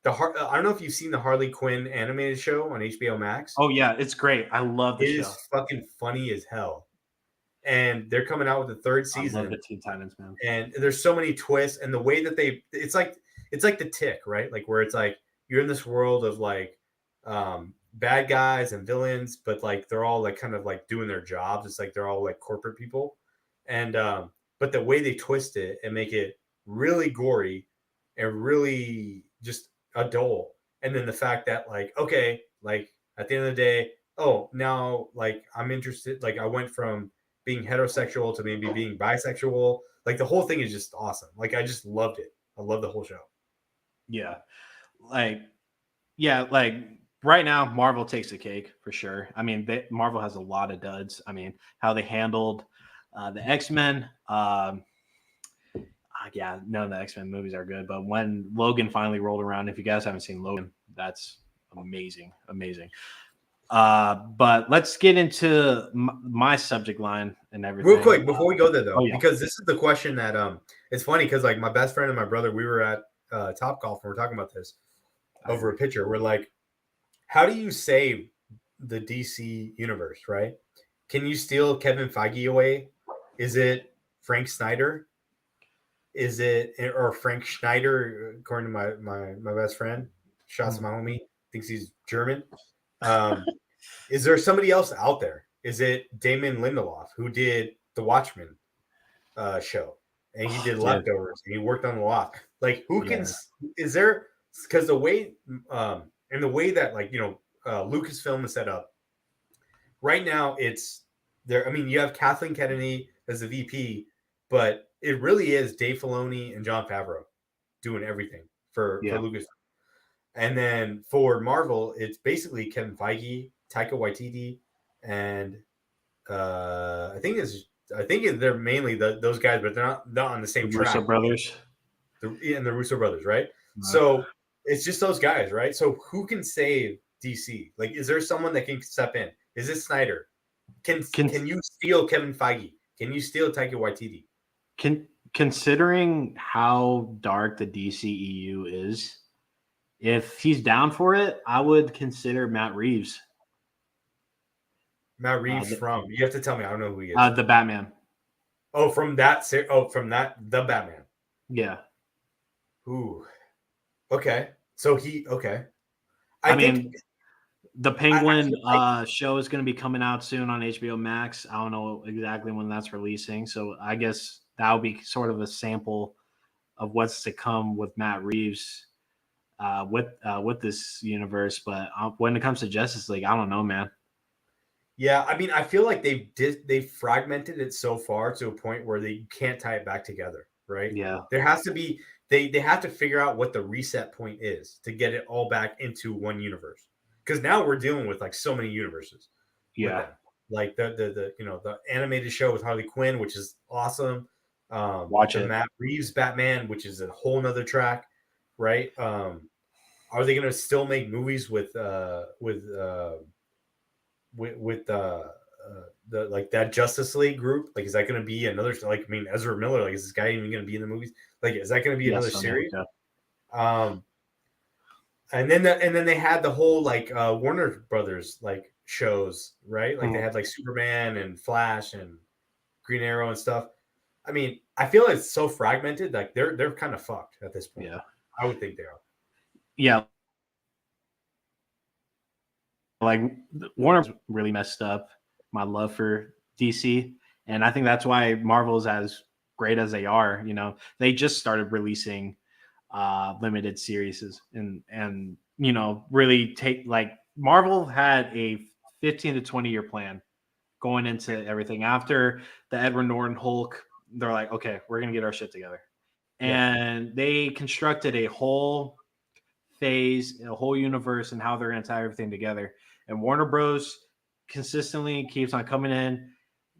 I don't know if you've seen the Harley Quinn animated show on HBO Max. Oh yeah, it's great. I love the show. It is fucking funny as hell. And they're coming out with the third season. I love the Teen Titans, man. And there's so many twists, and the way that it's like the Tick, right? Like where it's like you're in this world of like bad guys and villains, but like they're all like kind of like doing their jobs. It's like they're all like corporate people, and but the way they twist it and make it really gory and really just adult, and then the fact that like okay, like at the end of the day, now like I'm interested. Like I went from being heterosexual to maybe being bisexual. Like the whole thing is just awesome. Like I just loved it. I love the whole show. Yeah, like right now, Marvel takes the cake for sure. I mean, Marvel has a lot of duds. I mean, how they handled the X-Men. None of the X-Men movies are good. But when Logan finally rolled around, if you guys haven't seen Logan, that's amazing. But let's get into my subject line and everything. Real quick, before we go there, though, because this is the question that it's funny because like my best friend and my brother, we were at Topgolf and we're talking about this over a picture. We're like, how do you save the DC universe, right? Can you steal Kevin Feige away Is it Frank Snyder? Is it or Frank Schneider? According to my best friend, shots my homie, thinks he's German. Is there somebody else out there? Is it Damon Lindelof who did the Watchmen show, and he did Leftovers, and he worked on the Loft? Like, who can? Is there? Because the way and the way that Lucasfilm is set up right now, it's there. I mean, you have Kathleen Kennedy as the VP, but it really is Dave Filoni and Jon Favreau doing everything for Lucasfilm. And then for Marvel, it's basically Kevin Feige, Taika Waititi, and I think they're mainly those guys, but they're not on the same track. Russo brothers. And the Russo brothers, right? So it's just those guys, right? So who can save DC? Like, is there someone that can step in? Is it Snyder? Can you steal Kevin Feige? Can you steal Taika Waititi? Considering how dark the DCEU is, if he's down for it, I would consider Matt Reeves. Matt Reeves from, you have to tell me, I don't know who he is. The Batman. Oh, from the Batman. Yeah. Ooh. Okay. So okay. I mean, the Penguin show is going to be coming out soon on HBO Max. I don't know exactly when that's releasing. So I guess that'll be sort of a sample of what's to come with Matt Reeves with this universe. But when it comes to Justice League, I don't know, man. Yeah, I mean, I feel like they've fragmented it so far to a point where they can't tie it back together, right? Yeah. There has to be they have to figure out what the reset point is to get it all back into one universe. Because now we're dealing with like so many universes. Yeah. Like the animated show with Harley Quinn, which is awesome. Watch it. Matt Reeves Batman, which is a whole nother track, right? Are they going to still make movies with the like that Justice League group? Like, is that going to be another? Like, I mean, Ezra Miller. Like, is this guy even going to be in the movies? Like, is that going to be another series? Yeah. And then they had the whole like Warner Brothers like shows, right? Like they had like Superman and Flash and Green Arrow and stuff. I mean, I feel like it's so fragmented. Like they're kind of fucked at this point. Yeah, I would think they are. Yeah. Like Warner's really messed up my love for DC, and I think that's why Marvel's as great as they are. You know, they just started releasing limited series and really take like Marvel had a 15 to 20 year plan going into everything. After the Edward Norton Hulk, they're like, okay, we're gonna get our shit together, and they constructed a whole phase, a whole universe, and how they're gonna tie everything together. And Warner Bros consistently keeps on coming in,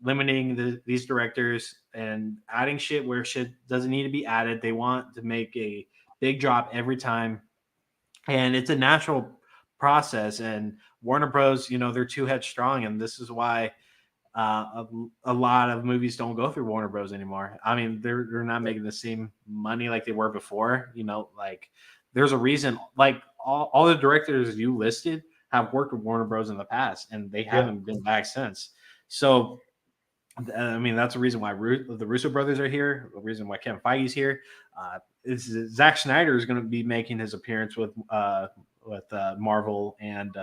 limiting these directors and adding shit where shit doesn't need to be added. They want to make a big drop every time, and it's a natural process. And Warner Bros, they're too headstrong, and this is why a lot of movies don't go through Warner Bros anymore. I mean, they're not making the same money like they were before. Like there's a reason. Like all the directors you listed have worked with Warner Bros in the past, and they haven't been back since. So, I mean, that's the reason why the Russo brothers are here. The reason why Kevin Feige's here. Zack Snyder is going to be making his appearance with Marvel and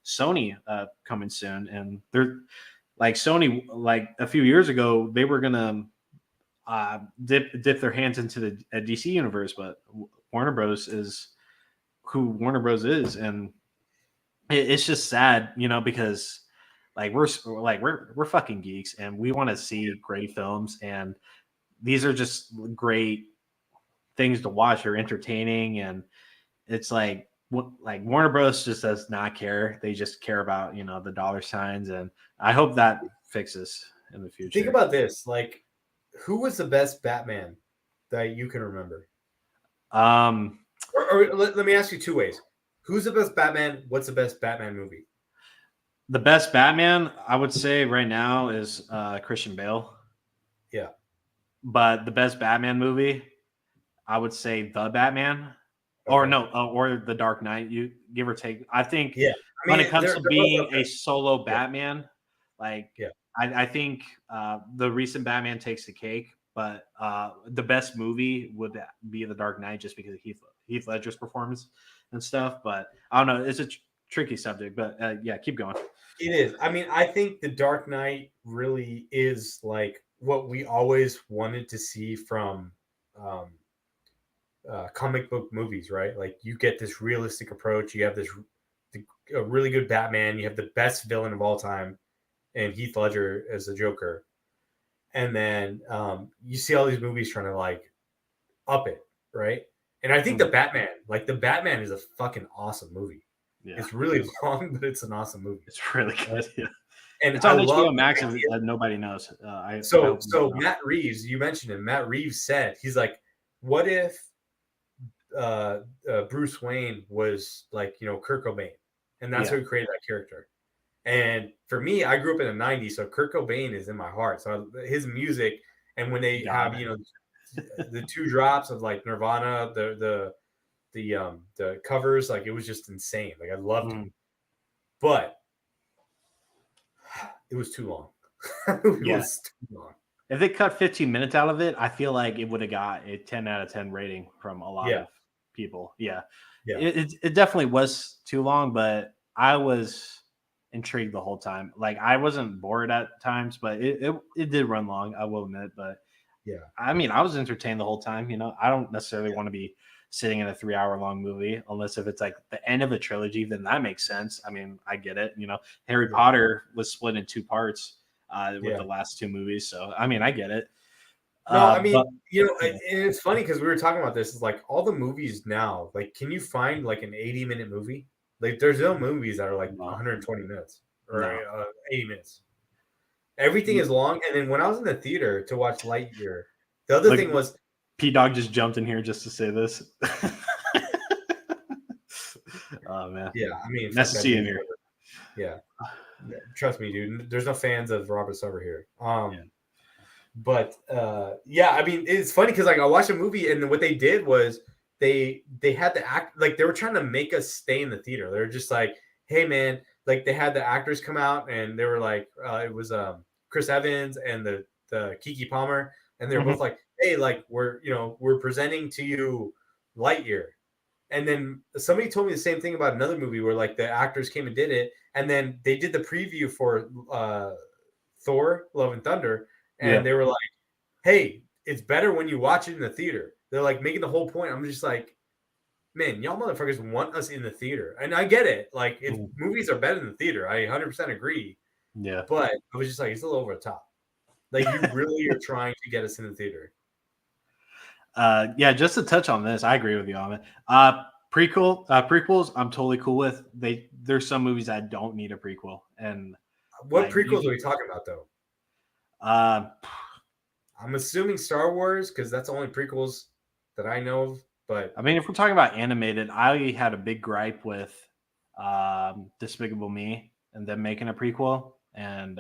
Sony coming soon, and they're like Sony. Like a few years ago, they were going to dip their hands into the DC universe, but Warner Bros is who Warner Bros is, and it's just sad, because like we're fucking geeks, and we want to see great films, and these are just great things to watch. They're entertaining, and it's like Warner Bros just does not care. They just care about the dollar signs, and I hope that fixes in the future. Think about this: like, who was the best Batman that you can remember? Or let me ask you two ways. Who's the best Batman? What's the best Batman movie? The best Batman, I would say right now, is Christian Bale. Yeah. But the best Batman movie, I would say The Batman. Okay. Or The Dark Knight, you give or take. I think when it comes to being a solo Batman, I I think the recent Batman takes the cake, but the best movie would be The Dark Knight, just because of Heath Ledger's performance and stuff. But I don't know. It's a tricky subject, but yeah, keep going. It is. I mean, I think The Dark Knight really is like what we always wanted to see from comic book movies, right? Like you get this realistic approach. You have a really good Batman. You have the best villain of all time, and Heath Ledger as the Joker. And then you see all these movies trying to like up it, right? And I think the Batman is a fucking awesome movie. Yeah. It's really long, but it's an awesome movie. It's really good. Yeah. And it's on HBO Max, and nobody knows. So Matt Reeves, you mentioned him. Matt Reeves said, he's like, what if Bruce Wayne was like, Kurt Cobain, and that's who created that character. And for me, I grew up in the 90s, so Kurt Cobain is in my heart. So his music, and when they have, the 2 drops of like Nirvana, the covers, like it was just insane. Like I loved it. But it was too long. It was too long. If they cut 15 minutes out of it, I feel like it would have got a 10 out of 10 rating from a lot of people. Yeah. It definitely was too long, but I was intrigued the whole time. Like I wasn't bored at times, but it did run long, I will admit. But I mean, I was entertained the whole time. I don't necessarily want to be sitting in a 3-hour-long movie unless if it's like the end of a trilogy, then that makes sense. I mean, I get it. Harry Potter was split in 2 parts with the last 2 movies, so I mean, I get it. No, I mean, and it's funny because we were talking about this. Is like all the movies now. Like, can you find like an 80-minute movie? Like, there's no movies that are like 120 minutes or 80 minutes. Everything is long. And then when I was in the theater to watch Lightyear, the other thing was P-Dog just jumped in here just to say this. Oh man, yeah. I mean, nice to see you in here. Yeah, trust me, dude. There's no fans of Robert Silver here. But I mean, it's funny because like I watched a movie and what they did was they had the act, like they were trying to make us stay in the theater. They were just like, hey man, like they had the actors come out and they were like, it was Chris Evans and the Kiki Palmer, and they're both like, hey, like we're presenting to you Lightyear. And then somebody told me the same thing about another movie where like the actors came and did it, and then they did the preview for Thor: Love and Thunder, and they were like, hey, it's better when you watch it in the theater. They're like making the whole point. I'm just like, man, y'all motherfuckers want us in the theater. And I get it. Like, movies are better in the theater. I 100% agree. Yeah. But I was just like, it's a little over the top. Like, you really are trying to get us in the theater. Just to touch on this, I agree with you on it. Prequels, I'm totally cool with. There's some movies that don't need a prequel. And what prequels are we talking about, though? I'm assuming Star Wars, because that's the only prequels that I know of. But I mean, if we're talking about animated, I had a big gripe with Despicable Me and them making a prequel and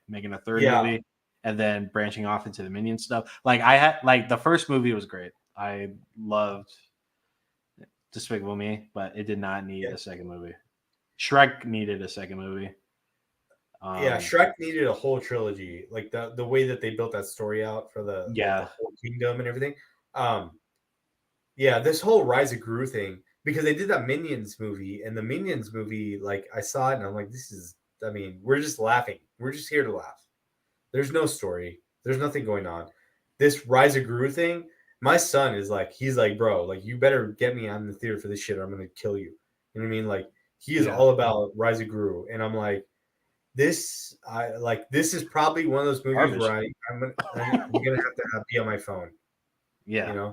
making a third movie and then branching off into the Minion stuff. Like the first movie was great. I loved Despicable Me, but it did not need a second movie. Shrek needed a second movie. Shrek needed a whole trilogy, like the way that they built that story out for the whole kingdom and everything. This whole Rise of Gru thing, because they did that Minions movie, and the Minions movie, like I saw it and I'm like, we're just laughing. We're just here to laugh. There's no story. There's nothing going on. This Rise of Gru thing, my son is like, he's like, bro, like you better get me out in the theater for this shit or I'm going to kill you. You know what I mean? Like he is all about Rise of Gru. And I'm like, this is probably one of those movies where I'm gonna have to be on my phone. Yeah.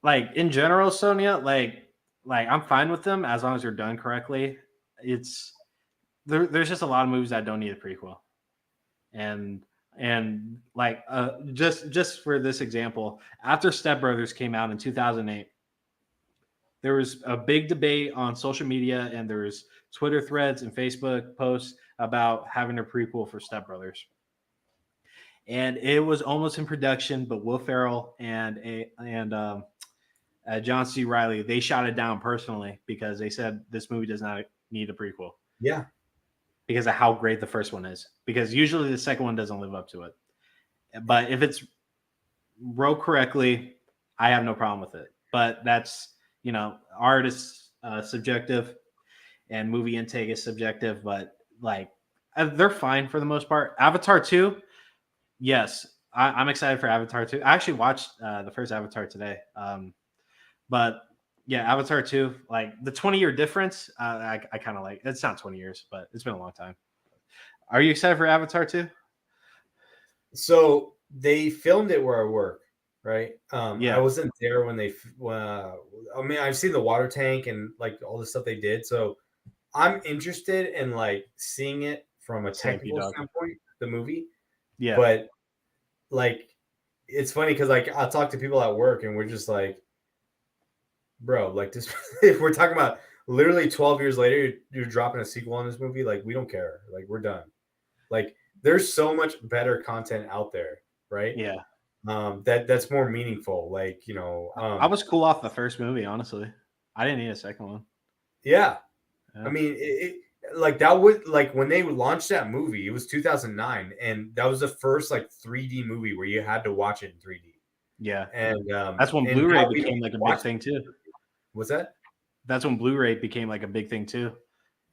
Like in general, Sonia, like I'm fine with them as long as they're done correctly. There's just a lot of movies that don't need a prequel. And like just for this example, after Step Brothers came out in 2008, there was a big debate on social media and there was Twitter threads and Facebook posts about having a prequel for Step Brothers. And it was almost in production, but Will Ferrell and John C. Reilly, they shot it down personally because they said this movie does not need a prequel. Yeah. because of how great the first one is. Because usually the second one doesn't live up to it. But if it's wrote correctly, I have no problem with it. But that's, art is subjective and movie intake is subjective. But like, they're fine for the most part. Avatar 2, yes, I'm excited for Avatar 2. I actually watched the first Avatar today. But yeah, Avatar 2, like the 20-year difference, I kind of like. It's not 20 years, but it's been a long time. Are you excited for Avatar 2? So they filmed it where I work, right? Yeah. I wasn't there when they. I mean, I've seen the water tank and like all the stuff they did. So I'm interested in like seeing it from a Same technical dog. standpoint, the movie. Yeah. But like, it's funny because like I'll talk to people at work and we're just like, bro, like this. We're talking about literally 12 years later, you're dropping a sequel on this movie. Like we don't care. Like we're done. Like there's so much better content out there, right? Yeah. That's more meaningful. Like I was cool off the first movie, honestly. I didn't need a second one. Yeah. Yeah. I mean, like that would like when they launched that movie, it was 2009, and that was the first like 3D movie where you had to watch it in 3D. Yeah. And that's when and Blu-ray now we became don't like a big watch thing it. too. What's that? That's when Blu-ray became like a big thing too.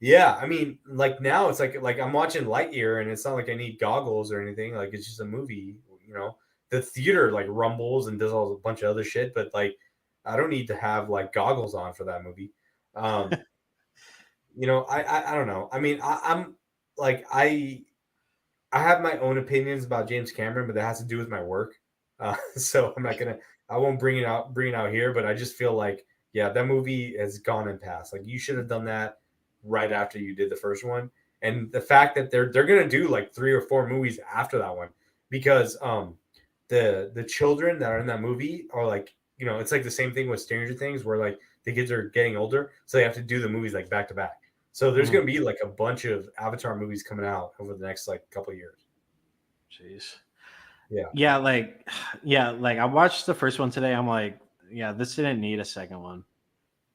Yeah, I mean, like now it's like I'm watching Lightyear, and it's not like I need goggles or anything. Like it's just a movie. The theater like rumbles and does a bunch of other shit, but like I don't need to have like goggles on for that movie. I don't know. I mean, I'm like I have my own opinions about James Cameron, but that has to do with my work. So I won't bring it out here, but I just feel like, yeah, that movie has gone and passed. Like you should have done that right after you did the first one. And the fact that they're going to do like 3 or 4 movies after that one, because the children that are in that movie are like, it's like the same thing with Stranger Things where like the kids are getting older. So they have to do the movies like back to back. So there's going to be like a bunch of Avatar movies coming out over the next like couple of years. Jeez. Yeah. Like I watched the first one today. I'm like, yeah, this didn't need a second one.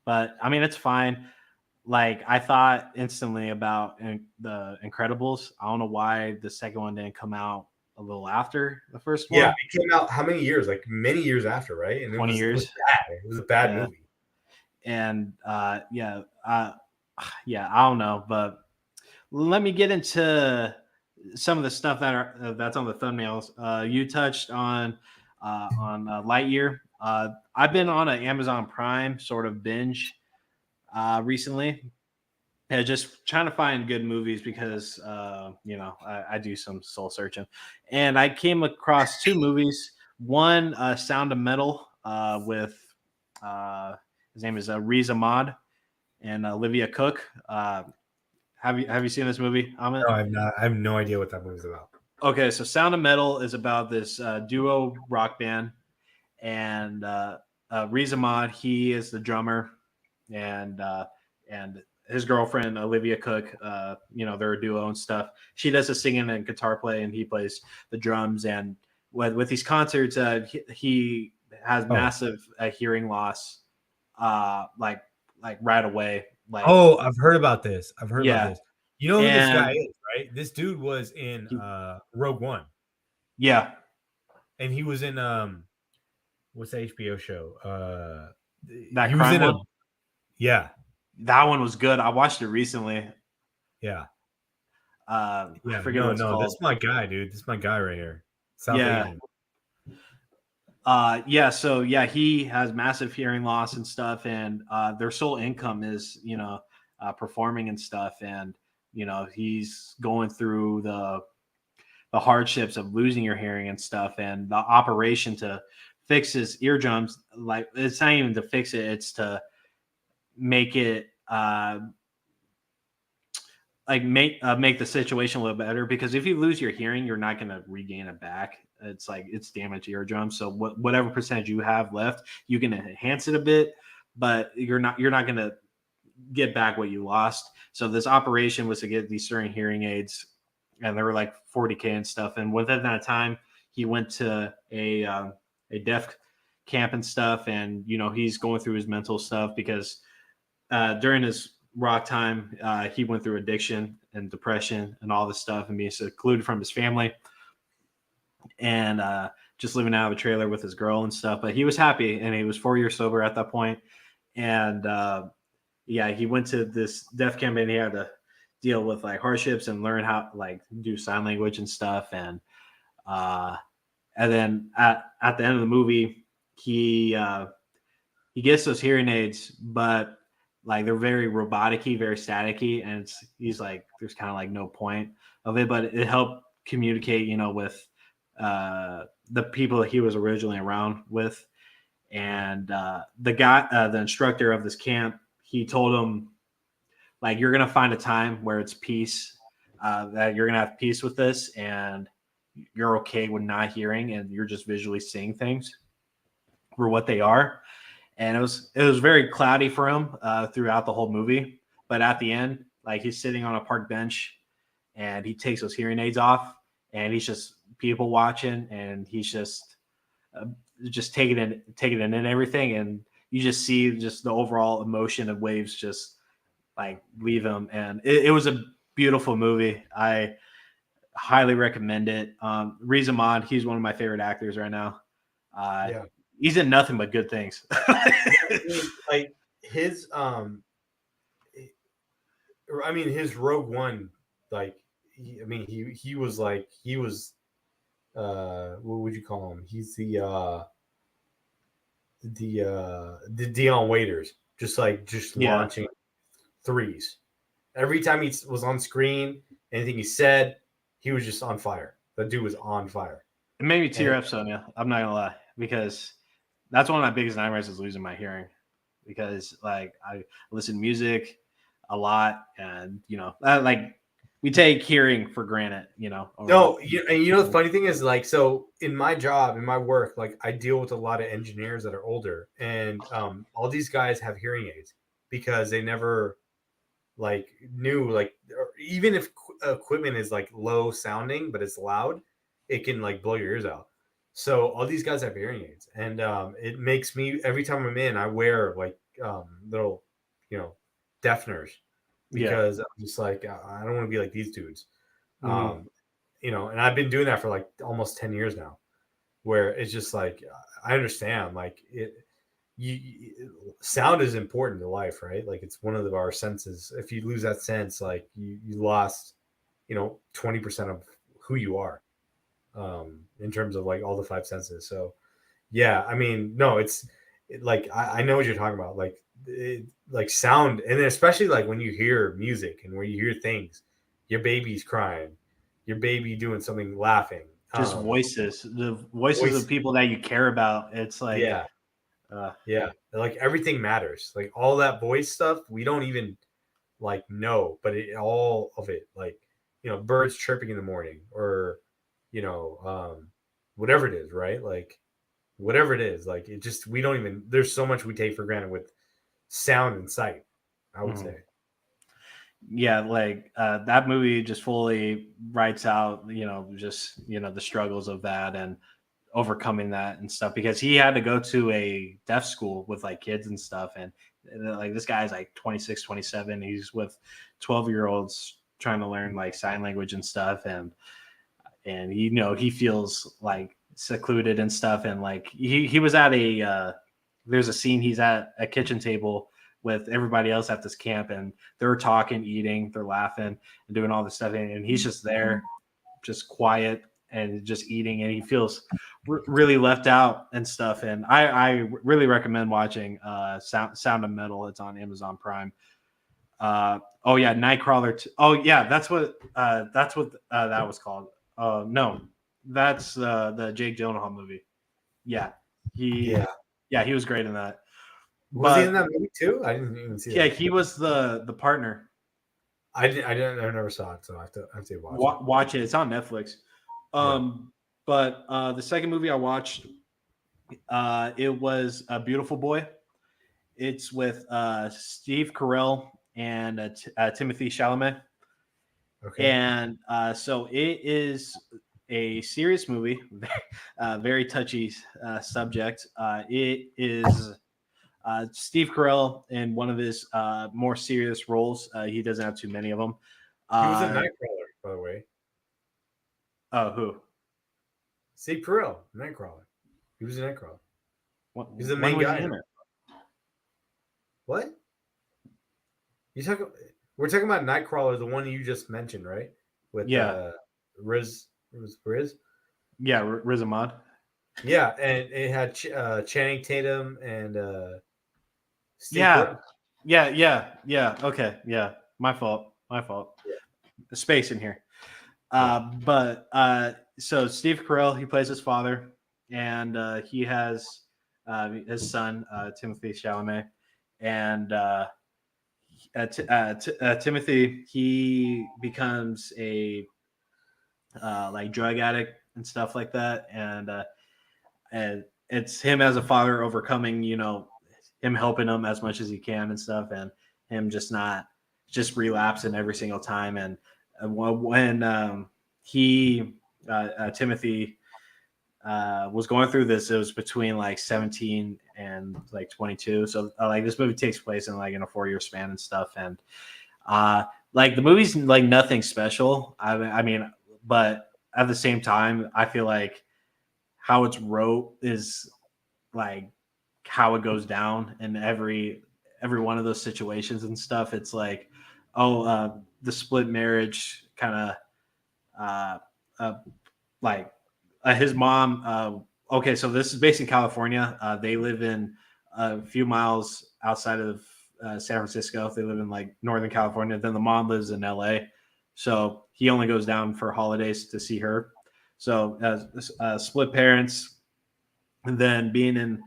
But I mean, it's fine. Like I thought instantly about the Incredibles. I don't know why the second one didn't come out a little after the first one. Yeah, it came out how many years? Like many years after, right? And 20 years. It was bad. It was a bad movie. And I don't know, but let me get into some of the stuff that's on the thumbnails. You touched on Lightyear. I've been on an Amazon Prime sort of binge recently. Just trying to find good movies because I do some soul searching, and I came across 2 movies. One, Sound of Metal, with his name is Riz Ahmed and Olivia Cook. Have you seen this movie, Ahmed? No, I've not. I have no idea what that movie's about. Okay, so Sound of Metal is about this duo rock band, and Riz Ahmed, he is the drummer, and his girlfriend Olivia Cook, they're a duo and stuff. She does the singing and guitar play, and he plays the drums. And with these concerts, he has massive hearing loss, like right away. Like, I've heard about this. About this. You know who this guy is, right? This dude was in Rogue One. Yeah, and he was in what's the HBO show? That crime one. Yeah. That one was good. I watched it recently. Yeah. I forget what it's called. That's my guy, dude. This is my guy right here. South Asian. So he has massive hearing loss and stuff, and their sole income is, performing and stuff. And, he's going through the hardships of losing your hearing and stuff, and the operation to fix his eardrums. Like, it's not even to fix it. It's to make it make the situation a little better, because if you lose your hearing, you're not going to regain it back. It's damaged eardrums. So whatever percentage you have left, you can enhance it a bit, but you're not going to get back what you lost. So this operation was to get these certain hearing aids, and they were like $40,000 and stuff. And within that time, he went to a deaf camp and stuff, and he's going through his mental stuff because during his rock time, he went through addiction, and depression and all this stuff and being secluded from his family and just living out of a trailer with his girl and stuff. But he was happy, and he was 4 years sober at that point. And yeah, he went to this deaf camp and he had to deal with like hardships and learn how like do sign language and stuff. And then at the end of the movie, he gets those hearing aids, but like they're very robotic-y, very staticky, and he's like, there's kind of like no point of it, but it helped communicate, you know, with the people that he was originally around with. And the guy, the instructor of this camp, he told him, like, you're gonna find a time where it's peace, that you're gonna have peace with this, and you're okay with not hearing, and you're just visually seeing things for what they are. And it was very cloudy for him throughout the whole movie. But at the end, like he's sitting on a park bench, and he takes those hearing aids off, and he's just people watching, and he's just taking in everything, and you just see just the overall emotion of waves just like leave him. And it was a beautiful movie. I highly recommend it. Riz Ahmed, he's one of my favorite actors right now. Yeah. He's in nothing but good things. Like his his Rogue One, like he was what would you call him? He's the Dion Waiters, just launching threes. Every time he was on screen, anything he said, he was just on fire. That dude was on fire. It made me tear up, Sonia. I'm not gonna lie, because that's one of my biggest nightmares is losing my hearing. Because like I listen to music a lot, and you know, like we take hearing for granted. You know. No, and you know the funny thing is, like, so in my job, in my work, like I deal with a lot of engineers that are older, and all these guys have hearing aids because they never like knew, like, even if equipment is like low sounding but it's loud, it can like blow your ears out. So all these guys have hearing aids, and it makes me, every time I'm in, I wear like little, you know, deafeners, because I'm just like, I don't want to be like these dudes. You know, and I've been doing that for like almost 10 years now, where it's just like, I understand, like sound is important to life, right? Like it's one of our senses. If you lose that sense, like you lost, you know, 20% of who you are, in terms of like all the five senses. So yeah, I mean, no, it's like, I know what you're talking about. Like like sound, and especially like when you hear music and when you hear things, your baby's crying, your baby doing something, laughing, just the voices of people that you care about. It's like, yeah, like everything matters. Like all that voice stuff, we don't even like know, but all of it, like, you know, birds chirping in the morning, or, you know, whatever it is, right? Like whatever it is, like it just, we don't even, there's so much we take for granted with sound and sight, I would say. Yeah, like that movie just fully writes out, you know, just, you know, the struggles of that and overcoming that and stuff, because he had to go to a deaf school with like kids and stuff. And like this guy's like 26, 27. He's with 12-year-olds trying to learn like sign language and stuff. And you know, he feels like secluded and stuff. And like he was at there's a scene, he's at a kitchen table with everybody else at this camp, and they're talking, eating, they're laughing and doing all this stuff. And he's just there, just quiet and just eating. And he feels really left out and stuff. And I really recommend watching Sound of Metal. It's on Amazon Prime. Oh yeah, Nightcrawler. Oh yeah, that's what that was called. No, that's the Jake Gyllenhaal movie. Yeah, he was great in that. Was he in that movie too? I didn't even see that. Yeah, he was the partner. I never saw it, so I have to watch it. Watch it. It's on Netflix. But the second movie I watched, it was A Beautiful Boy. It's with Steve Carell and Timothy Chalamet. Okay. And so it is a serious movie, very touchy subject. It is Steve Carell in one of his more serious roles. He doesn't have too many of them. He was a Nightcrawler, by the way. Oh, who? Steve Carell, Nightcrawler. He was a Nightcrawler. He's the When main was guy he in it? What? We're talking about Nightcrawler, the one you just mentioned, right? With Riz. Yeah, Riz Ahmed. Yeah, and it had Channing Tatum and Steve Yeah. Carell. Yeah. Okay. Yeah. My fault. Yeah. The space in here. So Steve Carell, he plays his father, and he has his son, Timothy Chalamet, and Timothy, he becomes a like drug addict and stuff like that, and it's him as a father overcoming, him helping him as much as he can and stuff, and him just relapsing every single time. And when Timothy was going through this, it was between like 17 and like 22. So like this movie takes place in like in a 4-year span and stuff. And like the movie's like nothing special. I mean, but at the same time, I feel like how it's wrote is like how it goes down in every one of those situations and stuff. It's like, the split marriage kind of like his mom. Okay, so this is based in California. They live in a few miles outside of San Francisco. They live in like Northern California. Then the mom lives in LA, so he only goes down for holidays to see her. So split parents, and then being in,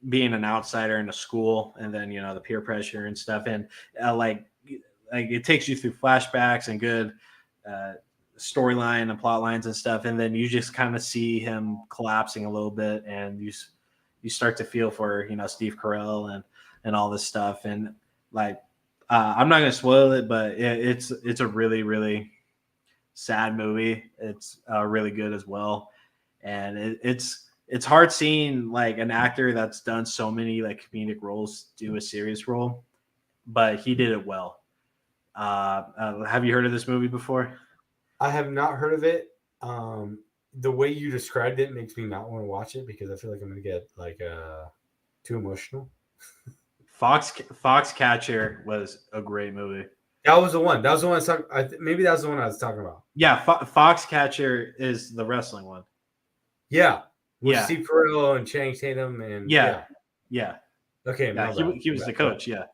being an outsider in a school, and then the peer pressure and stuff, and like it takes you through flashbacks and good storyline and plot lines and stuff, and then you just kind of see him collapsing a little bit, and you start to feel for Steve Carell and all this stuff, and like I'm not gonna spoil it, but it's a really really sad movie. It's really good as well, and it's hard seeing like an actor that's done so many like comedic roles do a serious role, but he did it well. Have you heard of this movie before? I have not heard of it. The way you described it makes me not want to watch it because I feel like I'm going to get like too emotional. Foxcatcher was a great movie. That was the one. That was the one I was talking. Maybe that was the one I was talking about. Yeah, Foxcatcher is the wrestling one. Yeah, with yeah. Steve Carell and Channing Tatum and yeah. Okay, yeah, he was the coach. Yeah,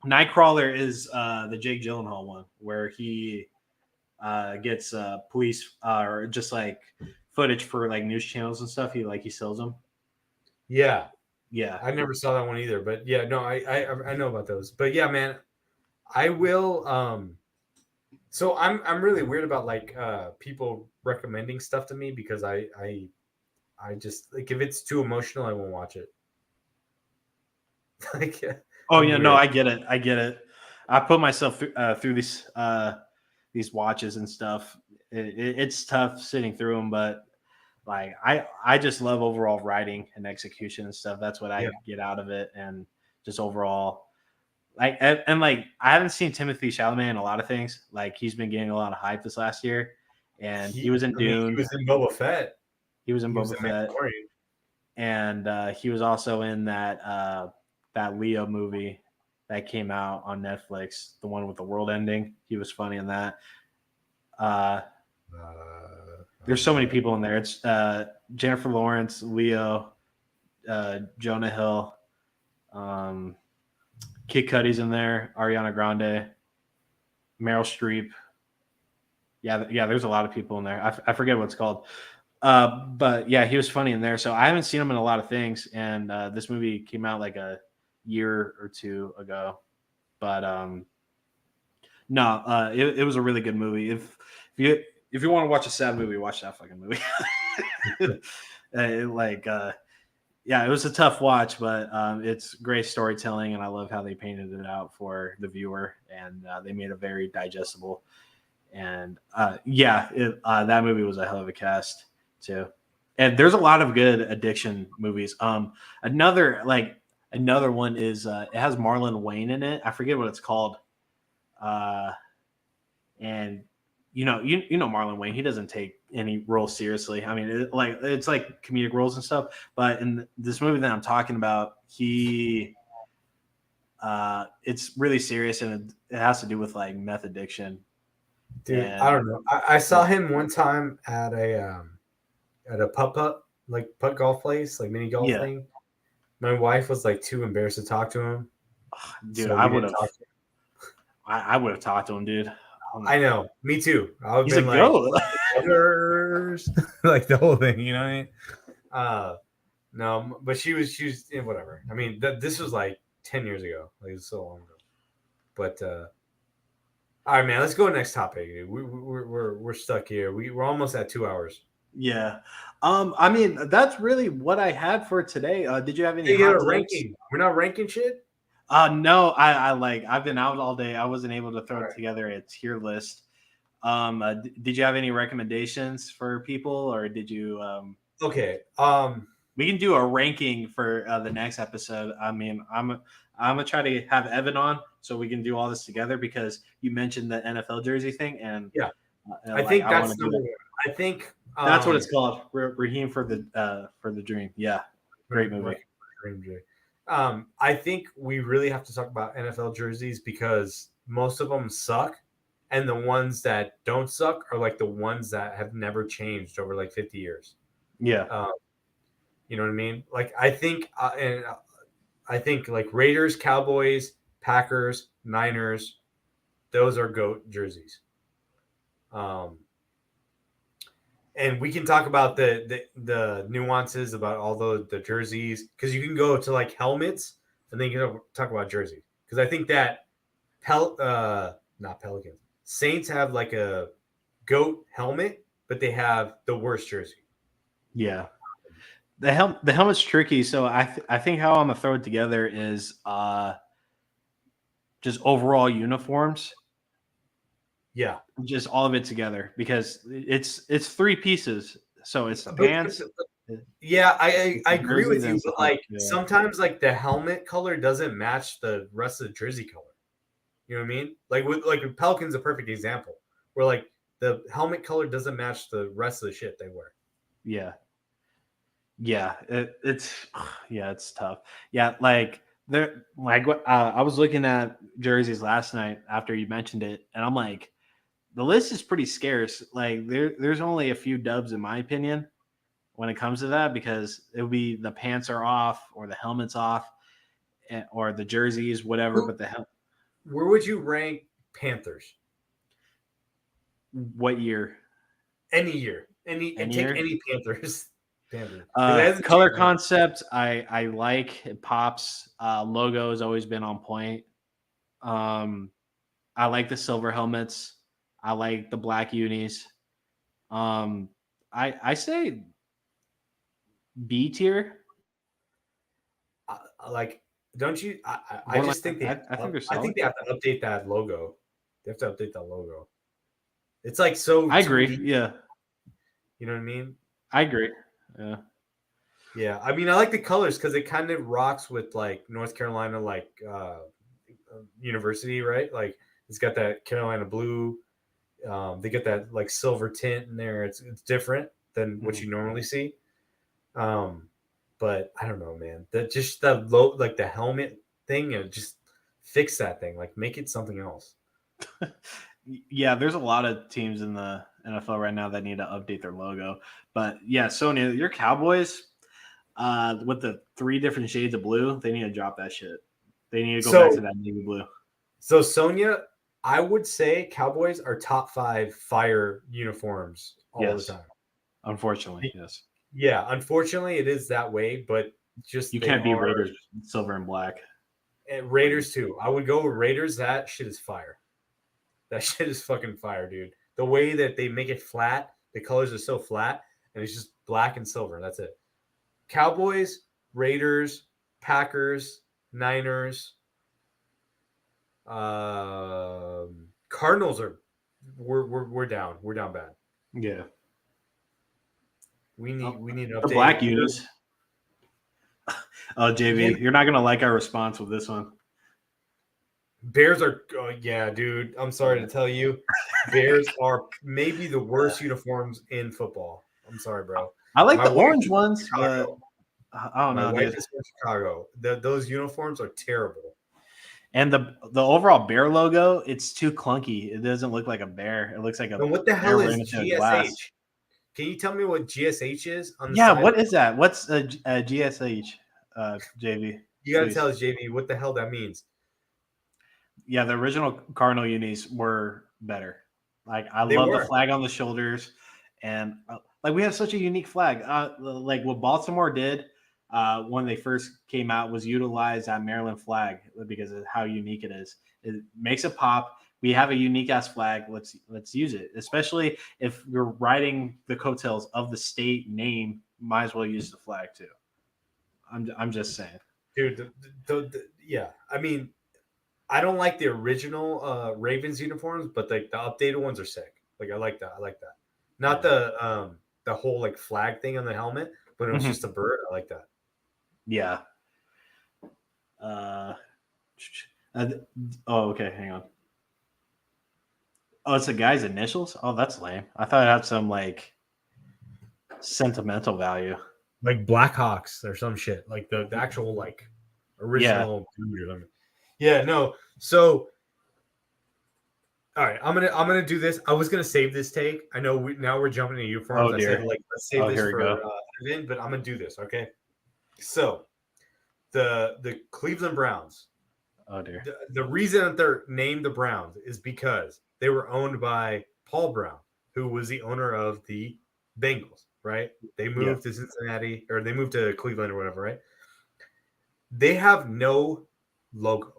Nightcrawler is the Jake Gyllenhaal one where he gets police or just like footage for like news channels and stuff. He sells them. Yeah. I never saw that one either, but yeah, no, I know about those. But yeah, man, I will. So I'm really weird about like people recommending stuff to me because I just like if it's too emotional, I won't watch it. Like, oh yeah, weird. No, I get it. I put myself through these watches and stuff. It's tough sitting through them, but like I just love overall writing and execution and stuff. That's what I get out of it, and just overall. Like and like I haven't seen Timothy Chalamet in a lot of things. Like he's been getting a lot of hype this last year, and he was in Dune. He was in Boba Fett. He was in Boba Fett, and he was also in that Leo movie that came out on Netflix, the one with the world ending. He was funny in that. There's so many people in there. It's Jennifer Lawrence, Leo, Jonah Hill. Kid Cudi's in there, Ariana Grande, Meryl Streep. Yeah, there's a lot of people in there. I forget what it's called. But yeah, he was funny in there. So I haven't seen him in a lot of things. And this movie came out like a year or two ago. But no, it was a really good movie. If you want to watch a sad movie, watch that fucking movie. Yeah, it was a tough watch, but it's great storytelling, and I love how they painted it out for the viewer, and they made it very digestible. And that movie was a hell of a cast too. And there's a lot of good addiction movies. Another one is it has Marlon Wayne in it. I forget what it's called. And you know Marlon Wayne, he doesn't take any role seriously. I mean, it's like comedic roles and stuff. But in this movie that I'm talking about, it's really serious, and it has to do with like meth addiction. Dude, And I don't know. I saw him one time at a putt golf place, like mini golf yeah, thing. My wife was like too embarrassed to talk to him, dude, so we didn't talk to him. I would have talked to him, dude. I know, me too. I would have He's a been like, goat. like the whole thing, you know what I mean? No, but she was whatever. I mean, this was like 10 years ago. Like, it was so long ago. But all right, man, let's go to the next topic. We're stuck here. We're almost at 2 hours. Yeah. I mean, that's really what I had for today. Did you have any You get hot a takes? ranking. We're not ranking shit. No, I've been out all day. I wasn't able to throw All right. together a tier list. Did you have any recommendations for people, or did you? Okay. We can do a ranking for the next episode. I mean, I'm gonna try to have Evan on so we can do all this together because you mentioned the NFL jersey thing, and Yeah. I think I that's want to do number that. one. I think That's what it's called. Raheem for the Dream. Yeah, great movie. I think we really have to talk about NFL jerseys because most of them suck, and the ones that don't suck are like the ones that have never changed over like 50 years. Yeah, You know what I mean? Like I think like Raiders, Cowboys, Packers, Niners, those are GOAT jerseys. And we can talk about the nuances about all the jerseys because you can go to like helmets and then you can talk about jerseys because I think that not Pelicans, Saints have like a GOAT helmet, but they have the worst jersey. yeah. The helmet's tricky. So I think how I'm gonna throw it together is just overall uniforms. Yeah, Just all of it together because it's three pieces. So it's the pants. Yeah, I agree with you, but like yeah. sometimes like the helmet color doesn't match the rest of the jersey color. You know what I mean? Like with Pelicans, a perfect example where like the helmet color doesn't match the rest of the shit they wear. Yeah. Yeah, it's tough. Yeah, like there, like I was looking at jerseys last night after you mentioned it, and I'm like, the list is pretty scarce. Like there's only a few dubs in my opinion when it comes to that because it would be the pants are off or the helmet's off or the jerseys, whatever. But where would you rank Panthers? What year? Any year, take year? any Panthers. Color concept, I like it pops. Logo has always been on point. I like the silver helmets. I like the black unis. I say B tier. Like, don't you? I just think I think they're solid. I think they have to update that logo. They have to update that logo. It's like so. I agree. deep. Yeah. You know what I mean? I agree. Yeah. Yeah. I mean, I like the colors because it kind of rocks with like North Carolina, like university, right? Like it's got that Carolina blue. They get that like silver tint in there. It's different than what you normally see. But I don't know, man. That just the low, like the helmet thing, and just fix that thing. Like make it something else. Yeah, there's a lot of teams in the NFL right now that need to update their logo. But yeah, Sonya, your Cowboys, with the 3 different shades of blue, they need to drop that shit. They need to go back to that navy blue. So Sonya, I would say Cowboys are top 5 fire uniforms all the time. Unfortunately, yes. Yeah, unfortunately, it is that way, but just you can't beat Raiders silver and black. And Raiders too. I would go with Raiders. That shit is fire. That shit is fucking fire, dude. The way that they make it flat, the colors are so flat, and it's just black and silver. That's it. Cowboys, Raiders, Packers, Niners, Cardinals are we're down. We're down bad. Yeah. We need an update. The black unis. Oh, JV, you're not gonna like our response with this one. Bears are, yeah, dude. I'm sorry to tell you, Bears are maybe the worst uniforms in football. I'm sorry, bro. I like My the wife orange is from ones, but Chicago. I don't My know, wife dude. is from Chicago. Those uniforms are terrible. And the overall bear logo, it's too clunky. It doesn't look like a bear. It looks like a And what the bear hell ran is into a glass. GSH? Can you tell me what GSH is on the Yeah, side? what is that? What's a GSH, JV? You got to Please. tell us, JV, what the hell that means. Yeah, the original Cardinal unis were better. Like I They love the were. flag on the shoulders, and like we have such a unique flag. Like what Baltimore did when they first came out was utilize that Maryland flag because of how unique it is. It makes it pop. We have a unique ass flag. Let's use it, especially if you're riding the coattails of the state name. Might as well use the flag too. I'm just saying. Dude, yeah. I mean, I don't like the original Ravens uniforms, but the updated ones are sick. Like I like that. I like that. Not the whole like flag thing on the helmet, but it was just a bird. I like that. Yeah. Uh, oh, okay. Hang on. Oh, it's a guy's initials. Oh, that's lame. I thought it had some like sentimental value. Like Blackhawks or some shit. Like the actual like Yeah. original dude or something. Yeah, no. So all right, I'm gonna do this. I was gonna save this take. I know now we're jumping into uniforms. Oh, I said dear. like let's save this Here we for go. Evan, but I'm gonna do this. Okay. So the Cleveland Browns. Oh, dear. The reason that they're named the Browns is because they were owned by Paul Brown, who was the owner of the Bengals. Right? They moved to Cincinnati or they moved to Cleveland or whatever. Right? They have no logo.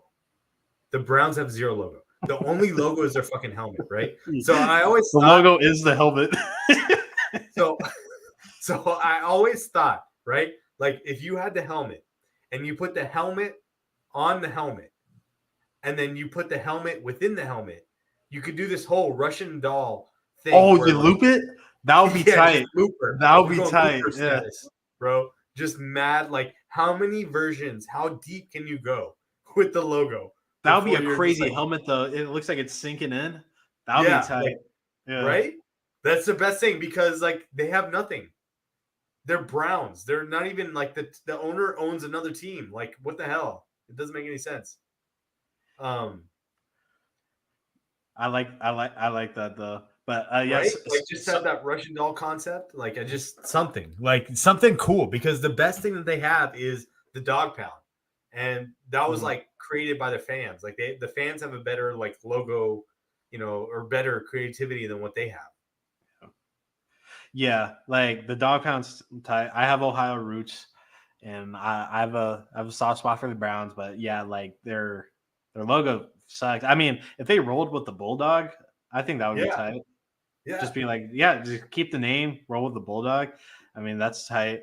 The Browns have zero logo. The only logo is their fucking helmet, right? So I always the logo is the helmet. so I always thought, right? Like if you had the helmet and you put the helmet on the helmet and then you put the helmet within the helmet, you could do this whole Russian doll thing. Oh, you loop it? That would be tight. Looper. That would be tight. Yeah. Status, bro. Just mad. Like how many versions? How deep can you go with the logo? That would be a crazy helmet, though. It looks like it's sinking in. That would be tight. Right? That's the best thing because like they have nothing. They're Browns. They're not even like the owner owns another team. Like what the hell? It doesn't make any sense. I like that though. But yes, right? Like just have that Russian doll concept. Like I just something cool because the best thing that they have is the dog pound. And that was like created by the fans. Like the fans have a better like logo, or better creativity than what they have. Yeah, like the dog pound's tight. I have Ohio roots, and I have a soft spot for the Browns. But yeah, like their logo sucks. I mean, if they rolled with the bulldog, I think that would be tight. Yeah, just be like, just keep the name, roll with the bulldog. I mean, that's tight.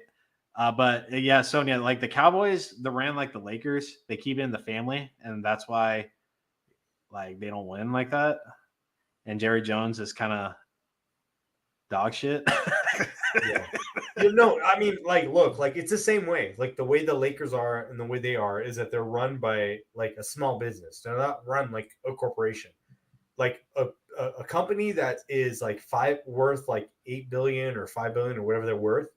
But yeah, Sonia, like the Cowboys, they ran like the Lakers. They keep it in the family, and that's why, like, they don't win like that. And Jerry Jones is kind of dog shit. Yeah. No, I mean, like, look, like it's the same way. Like the way the Lakers are and the way they are is that they're run by like a small business. They're not run like a corporation. Like a company that is like worth like 8 billion or 5 billion or whatever they're worth.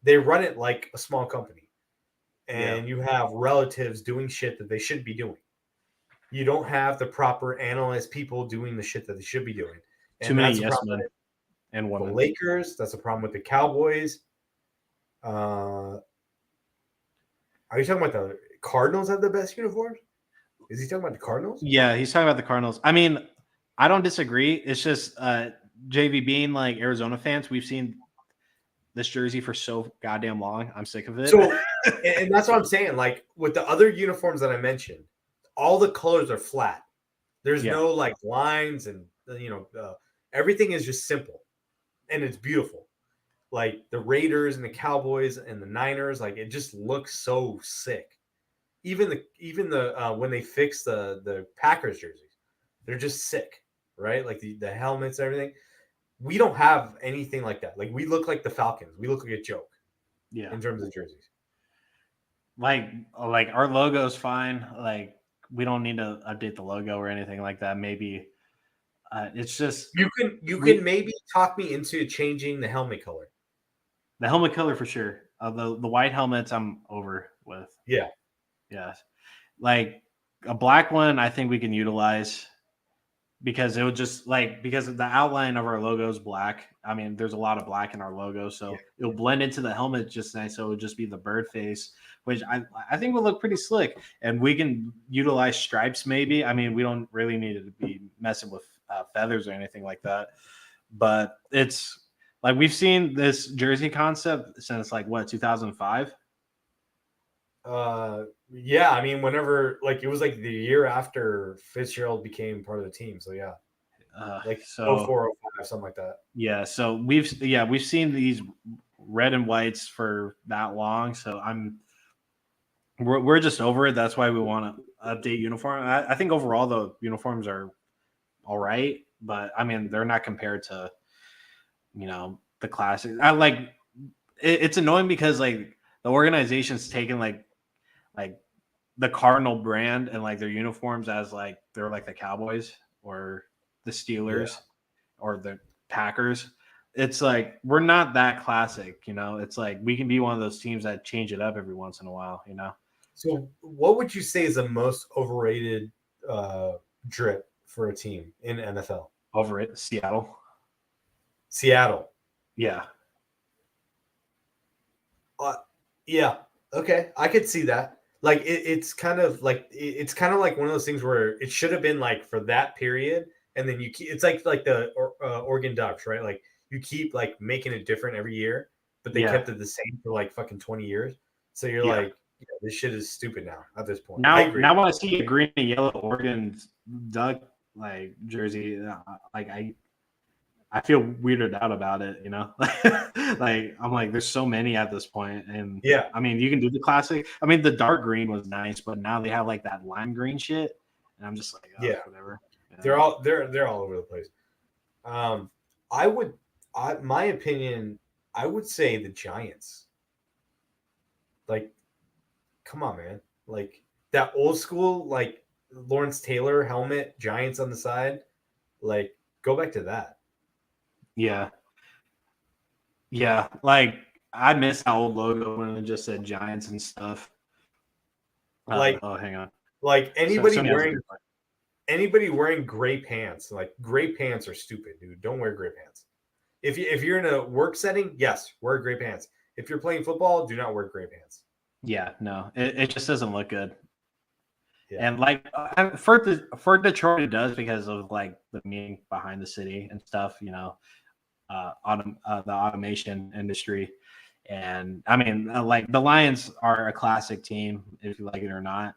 They run it like a small company, and you have relatives doing shit that they shouldn't be doing. You don't have the proper analyst people doing the shit that they should be doing. And too many yes men and women. The Lakers. That's a problem with the Cowboys. Are you talking about the Cardinals have the best uniforms? Is he talking about the Cardinals? Yeah, he's talking about the Cardinals. I mean, I don't disagree. It's just JV being like Arizona fans, we've seen this jersey for so goddamn long. I'm sick of it. So, and that's what I'm saying. Like with the other uniforms that I mentioned, all the colors are flat. There's no like lines, and everything is just simple, and it's beautiful. Like the Raiders and the Cowboys and the Niners, like it just looks so sick. Even the when they fix the Packers jerseys, they're just sick, right? Like the helmets, and everything. We don't have anything like that. Like we look like the Falcons. We look like a joke. Yeah. In terms of jerseys. Like our logo's fine. Like we don't need to update the logo or anything like that. Maybe it's just You can maybe talk me into changing the helmet color. the helmet color for sure. The white helmets I'm over with. Yeah. Yes. Like a black one, I think we can utilize because it would just because the outline of our logo is black. I mean, there's a lot of black in our logo, so it'll blend into the helmet just nice. So it would just be the bird face, which I think will look pretty slick. And we can utilize stripes maybe. I mean, we don't really need to be messing with feathers or anything like that. But it's like we've seen this jersey concept since 2005. Yeah, I mean, whenever it was the year after Fitzgerald became part of the team, so yeah, so 04, 05, something like that. Yeah, so we've seen these red and whites for that long, so we're just over it. That's why we want to update uniform. I think overall the uniforms are all right, but I mean they're not compared to the classic. It's annoying because the organization's taken like the Cardinal brand and their uniforms as they're the Cowboys or the Steelers or the Packers. It's we're not that classic, It's we can be one of those teams that change it up every once in a while, So what would you say is the most overrated drip for a team in NFL? Over it, Seattle. Yeah. Yeah. Okay, I could see that. It's kind of like one of those things where it should have been for that period, and then it's like the Oregon Ducks, right? You keep making it different every year, but they kept it the same for fucking 20 years. So you're this shit is stupid now at this point. Now, I agree. Now when I see a green and yellow Oregon Duck jersey, I feel weirded out about it, I'm there's so many at this point, and I mean, you can do the classic. I mean, the dark green was nice, but now they have that lime green shit, and I'm just whatever. They're all over the place. My opinion, I would say the Giants. Come on, man! That old school, Lawrence Taylor helmet, Giants on the side. Go back to that. Yeah. I miss that old logo when it just said Giants and stuff. Oh, hang on. Anybody wearing gray pants, gray pants are stupid, dude. Don't wear gray pants. If you're in a work setting, yes, wear gray pants. If you're playing football, do not wear gray pants. Yeah, no, it just doesn't look good. Yeah. And for Detroit, it does because of the meaning behind the city and stuff, the automation industry. And I mean, the Lions are a classic team, if you like it or not.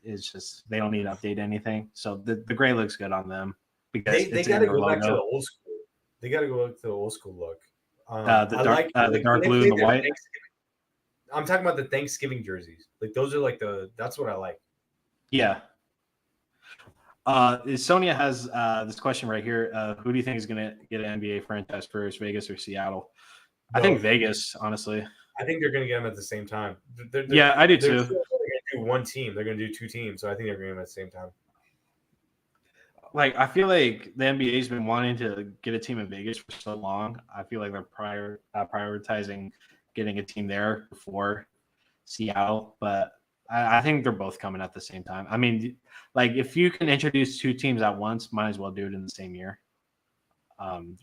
It's just they don't need to update anything. So the gray looks good on them because they got to go back to the old school. They got to go back to the old school look. The dark blue and the white. I'm talking about the Thanksgiving jerseys. Those are that's what I like. Yeah. Sonia has this question right here. Who do you think is going to get an NBA franchise first, Vegas or Seattle? I think Vegas, honestly. I think they're going to get them at the same time. I do too. They're going to do one team. They're going to do two teams. So I think they're going to get them at the same time. I feel like the NBA's been wanting to get a team in Vegas for so long. I feel like they're prioritizing getting a team there before Seattle, but I think they're both coming at the same time. I mean, if you can introduce two teams at once, might as well do it in the same year,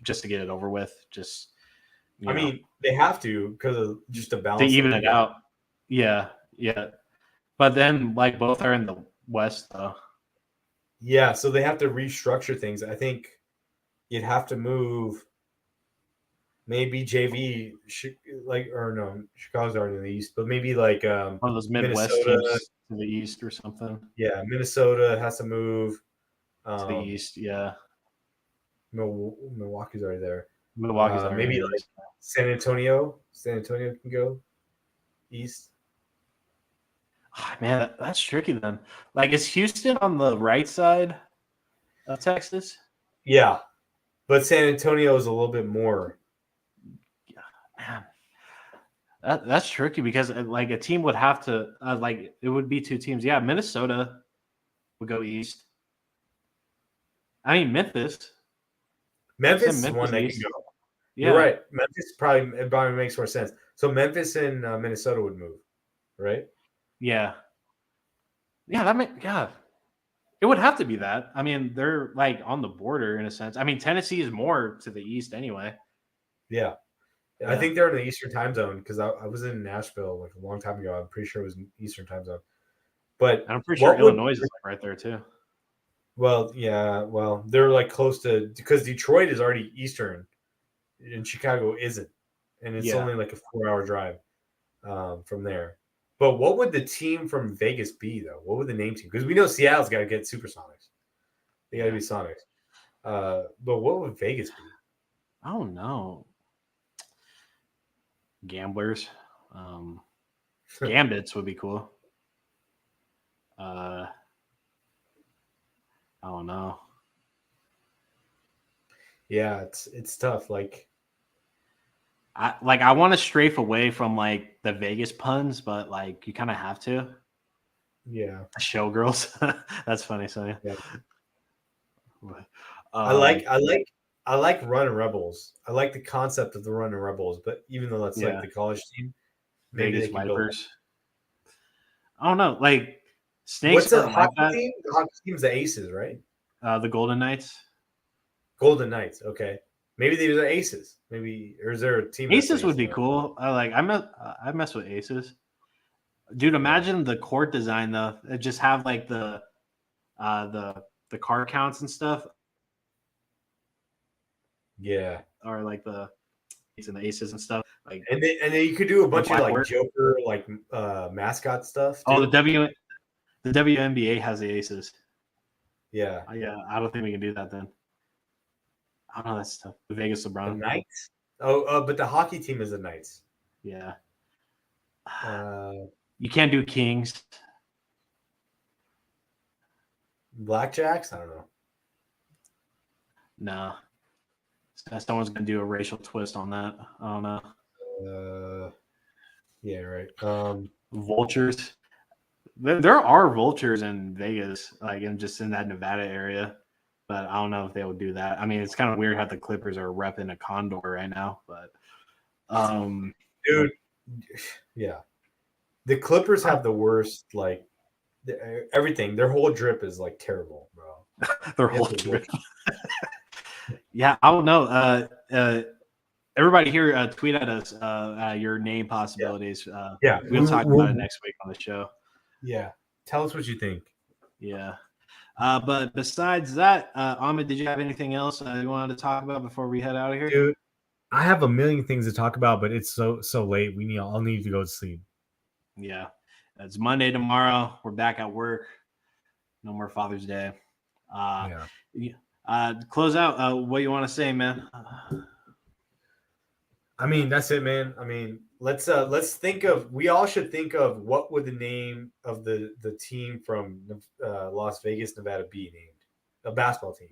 just to get it over with. I mean, they have to because of just to balance to even it out. Yeah. But then, both are in the West, though. Yeah, so they have to restructure things. I think you'd have to move maybe JV, or no, Chicago's already in the East, but maybe one of those Midwest teams to the East or something. Yeah, Minnesota has to move to the East. Yeah, Milwaukee's already there. Milwaukee's already maybe San Antonio. San Antonio can go East. Oh, man, that's tricky then. Is Houston on the right side of Texas? Yeah, but San Antonio is a little bit more. Man, that's tricky because a team would have to it would be two teams. Yeah, Minnesota. would go east. I mean, Memphis. Memphis is Memphis one that East. can go. Yeah. You're right. Memphis probably makes more sense. So Memphis and Minnesota would move, right? Yeah. Yeah. It would have to be that. I mean, they're like on the border in a sense. I mean, Tennessee is more to the east anyway. Yeah. I think they're in the Eastern time zone because I was in Nashville like a long time ago. I'm pretty sure it was in Eastern time zone. But And I'm pretty sure Illinois is like right there too. Well, yeah. Well, they're like close to because Detroit is already Eastern and Chicago isn't. And it's only like a 4-hour drive from there. But what would the team from Vegas be, though? What would the name team? Because we know Seattle's got to get Supersonics. They got to be Sonics. But what would Vegas be? I don't know. Gamblers. Gambits would be cool. I don't know. Yeah, it's tough. I want to strafe away from like the Vegas puns, but like you kind of have to. Yeah. Showgirls. That's funny, Sonia. Yeah. I like Running Rebels. I like the concept of the Running Rebels, but even though that's like the college team, maybe Vegas they can Vipers. I don't know. Like Snakes. What's the hockey team? The hockey team's the Aces, right? The Golden Knights. Golden Knights. Okay. Maybe these are Aces. Maybe, or is there a team? Aces would be cool. I mess with Aces. Dude, imagine the court design though. It just have like the card counts and stuff. Yeah. Or like the Aces and stuff. Like and then you could do a bunch of like work. Joker like mascot stuff. Too. Oh, the WNBA has the Aces. Yeah. Yeah, I don't think we can do that then. I don't know, that's tough. The Vegas LeBron. The Knights? Oh, but the hockey team is the Knights. Yeah. You can't do Kings. Blackjacks? I don't know. No. Someone's going to do a racial twist on that. I don't know. Yeah, right. Vultures. There are vultures in Vegas, like in that Nevada area. But I don't know if they would do that. I mean, it's kind of weird how the Clippers are repping a condor right now. But, dude, yeah, the Clippers have the worst. Like everything, their whole drip is like terrible, bro. Their whole drip. Yeah, I don't know. Everybody here, tweet at us your name possibilities. We'll talk about it next week on the show. Yeah, tell us what you think. Yeah. But besides that, Ahmed, did you have anything else you wanted to talk about before we head out of here? Dude, I have a million things to talk about, but it's so late. I'll need to go to sleep. Yeah. It's Monday tomorrow. We're back at work. No more Father's Day. Close out. What you want to say, man? I mean, that's it, man. I mean, let's think of. We all should think of what would the name of the team from Las Vegas, Nevada, be named? A basketball team.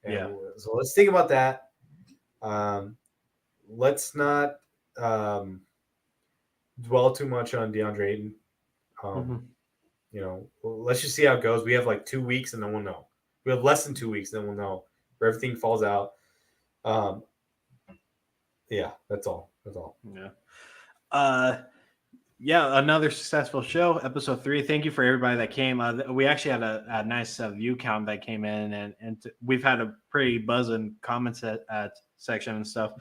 And so let's think about that. Let's not dwell too much on DeAndre Ayton. You know, let's just see how it goes. We have like 2 weeks, and then we'll know. We have less than 2 weeks, then we'll know where everything falls out. Yeah, that's all. Yeah. Another successful show, episode 3. Thank you for everybody that came. We actually had a nice view count that came in, and we've had a pretty buzzing comments at section and stuff.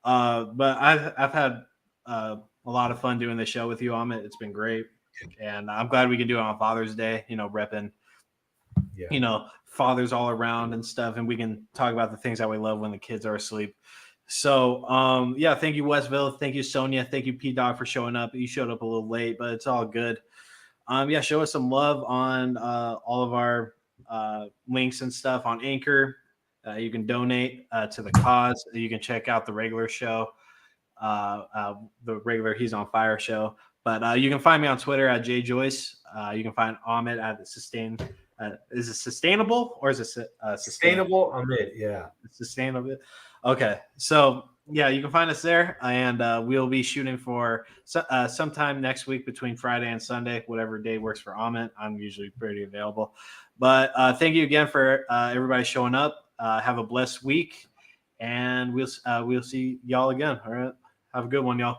But I've had a lot of fun doing this show with you, Amit. It's been great, and I'm glad we can do it on Father's Day. You know, repping. Yeah. You know, fathers all around and stuff, and we can talk about the things that we love when the kids are asleep. So, thank you, Westville. Thank you, Sonia. Thank you, P-Dog, for showing up. You showed up a little late, but it's all good. Show us some love on all of our links and stuff on Anchor. You can donate to the cause. You can check out the regular show, the regular He's on Fire show. But you can find me on Twitter at jjoyce. You can find Ahmed at Sustain. Is it sustainable or is it sustainable? Ahmed, yeah. Sustainable. Okay, so Yeah, you can find us there, and we'll be shooting for sometime next week between Friday and Sunday, whatever day works for Amit. I'm usually pretty available. But thank you again for everybody showing up. Have a blessed week, and we'll see y'all again. All right, have a good one, y'all.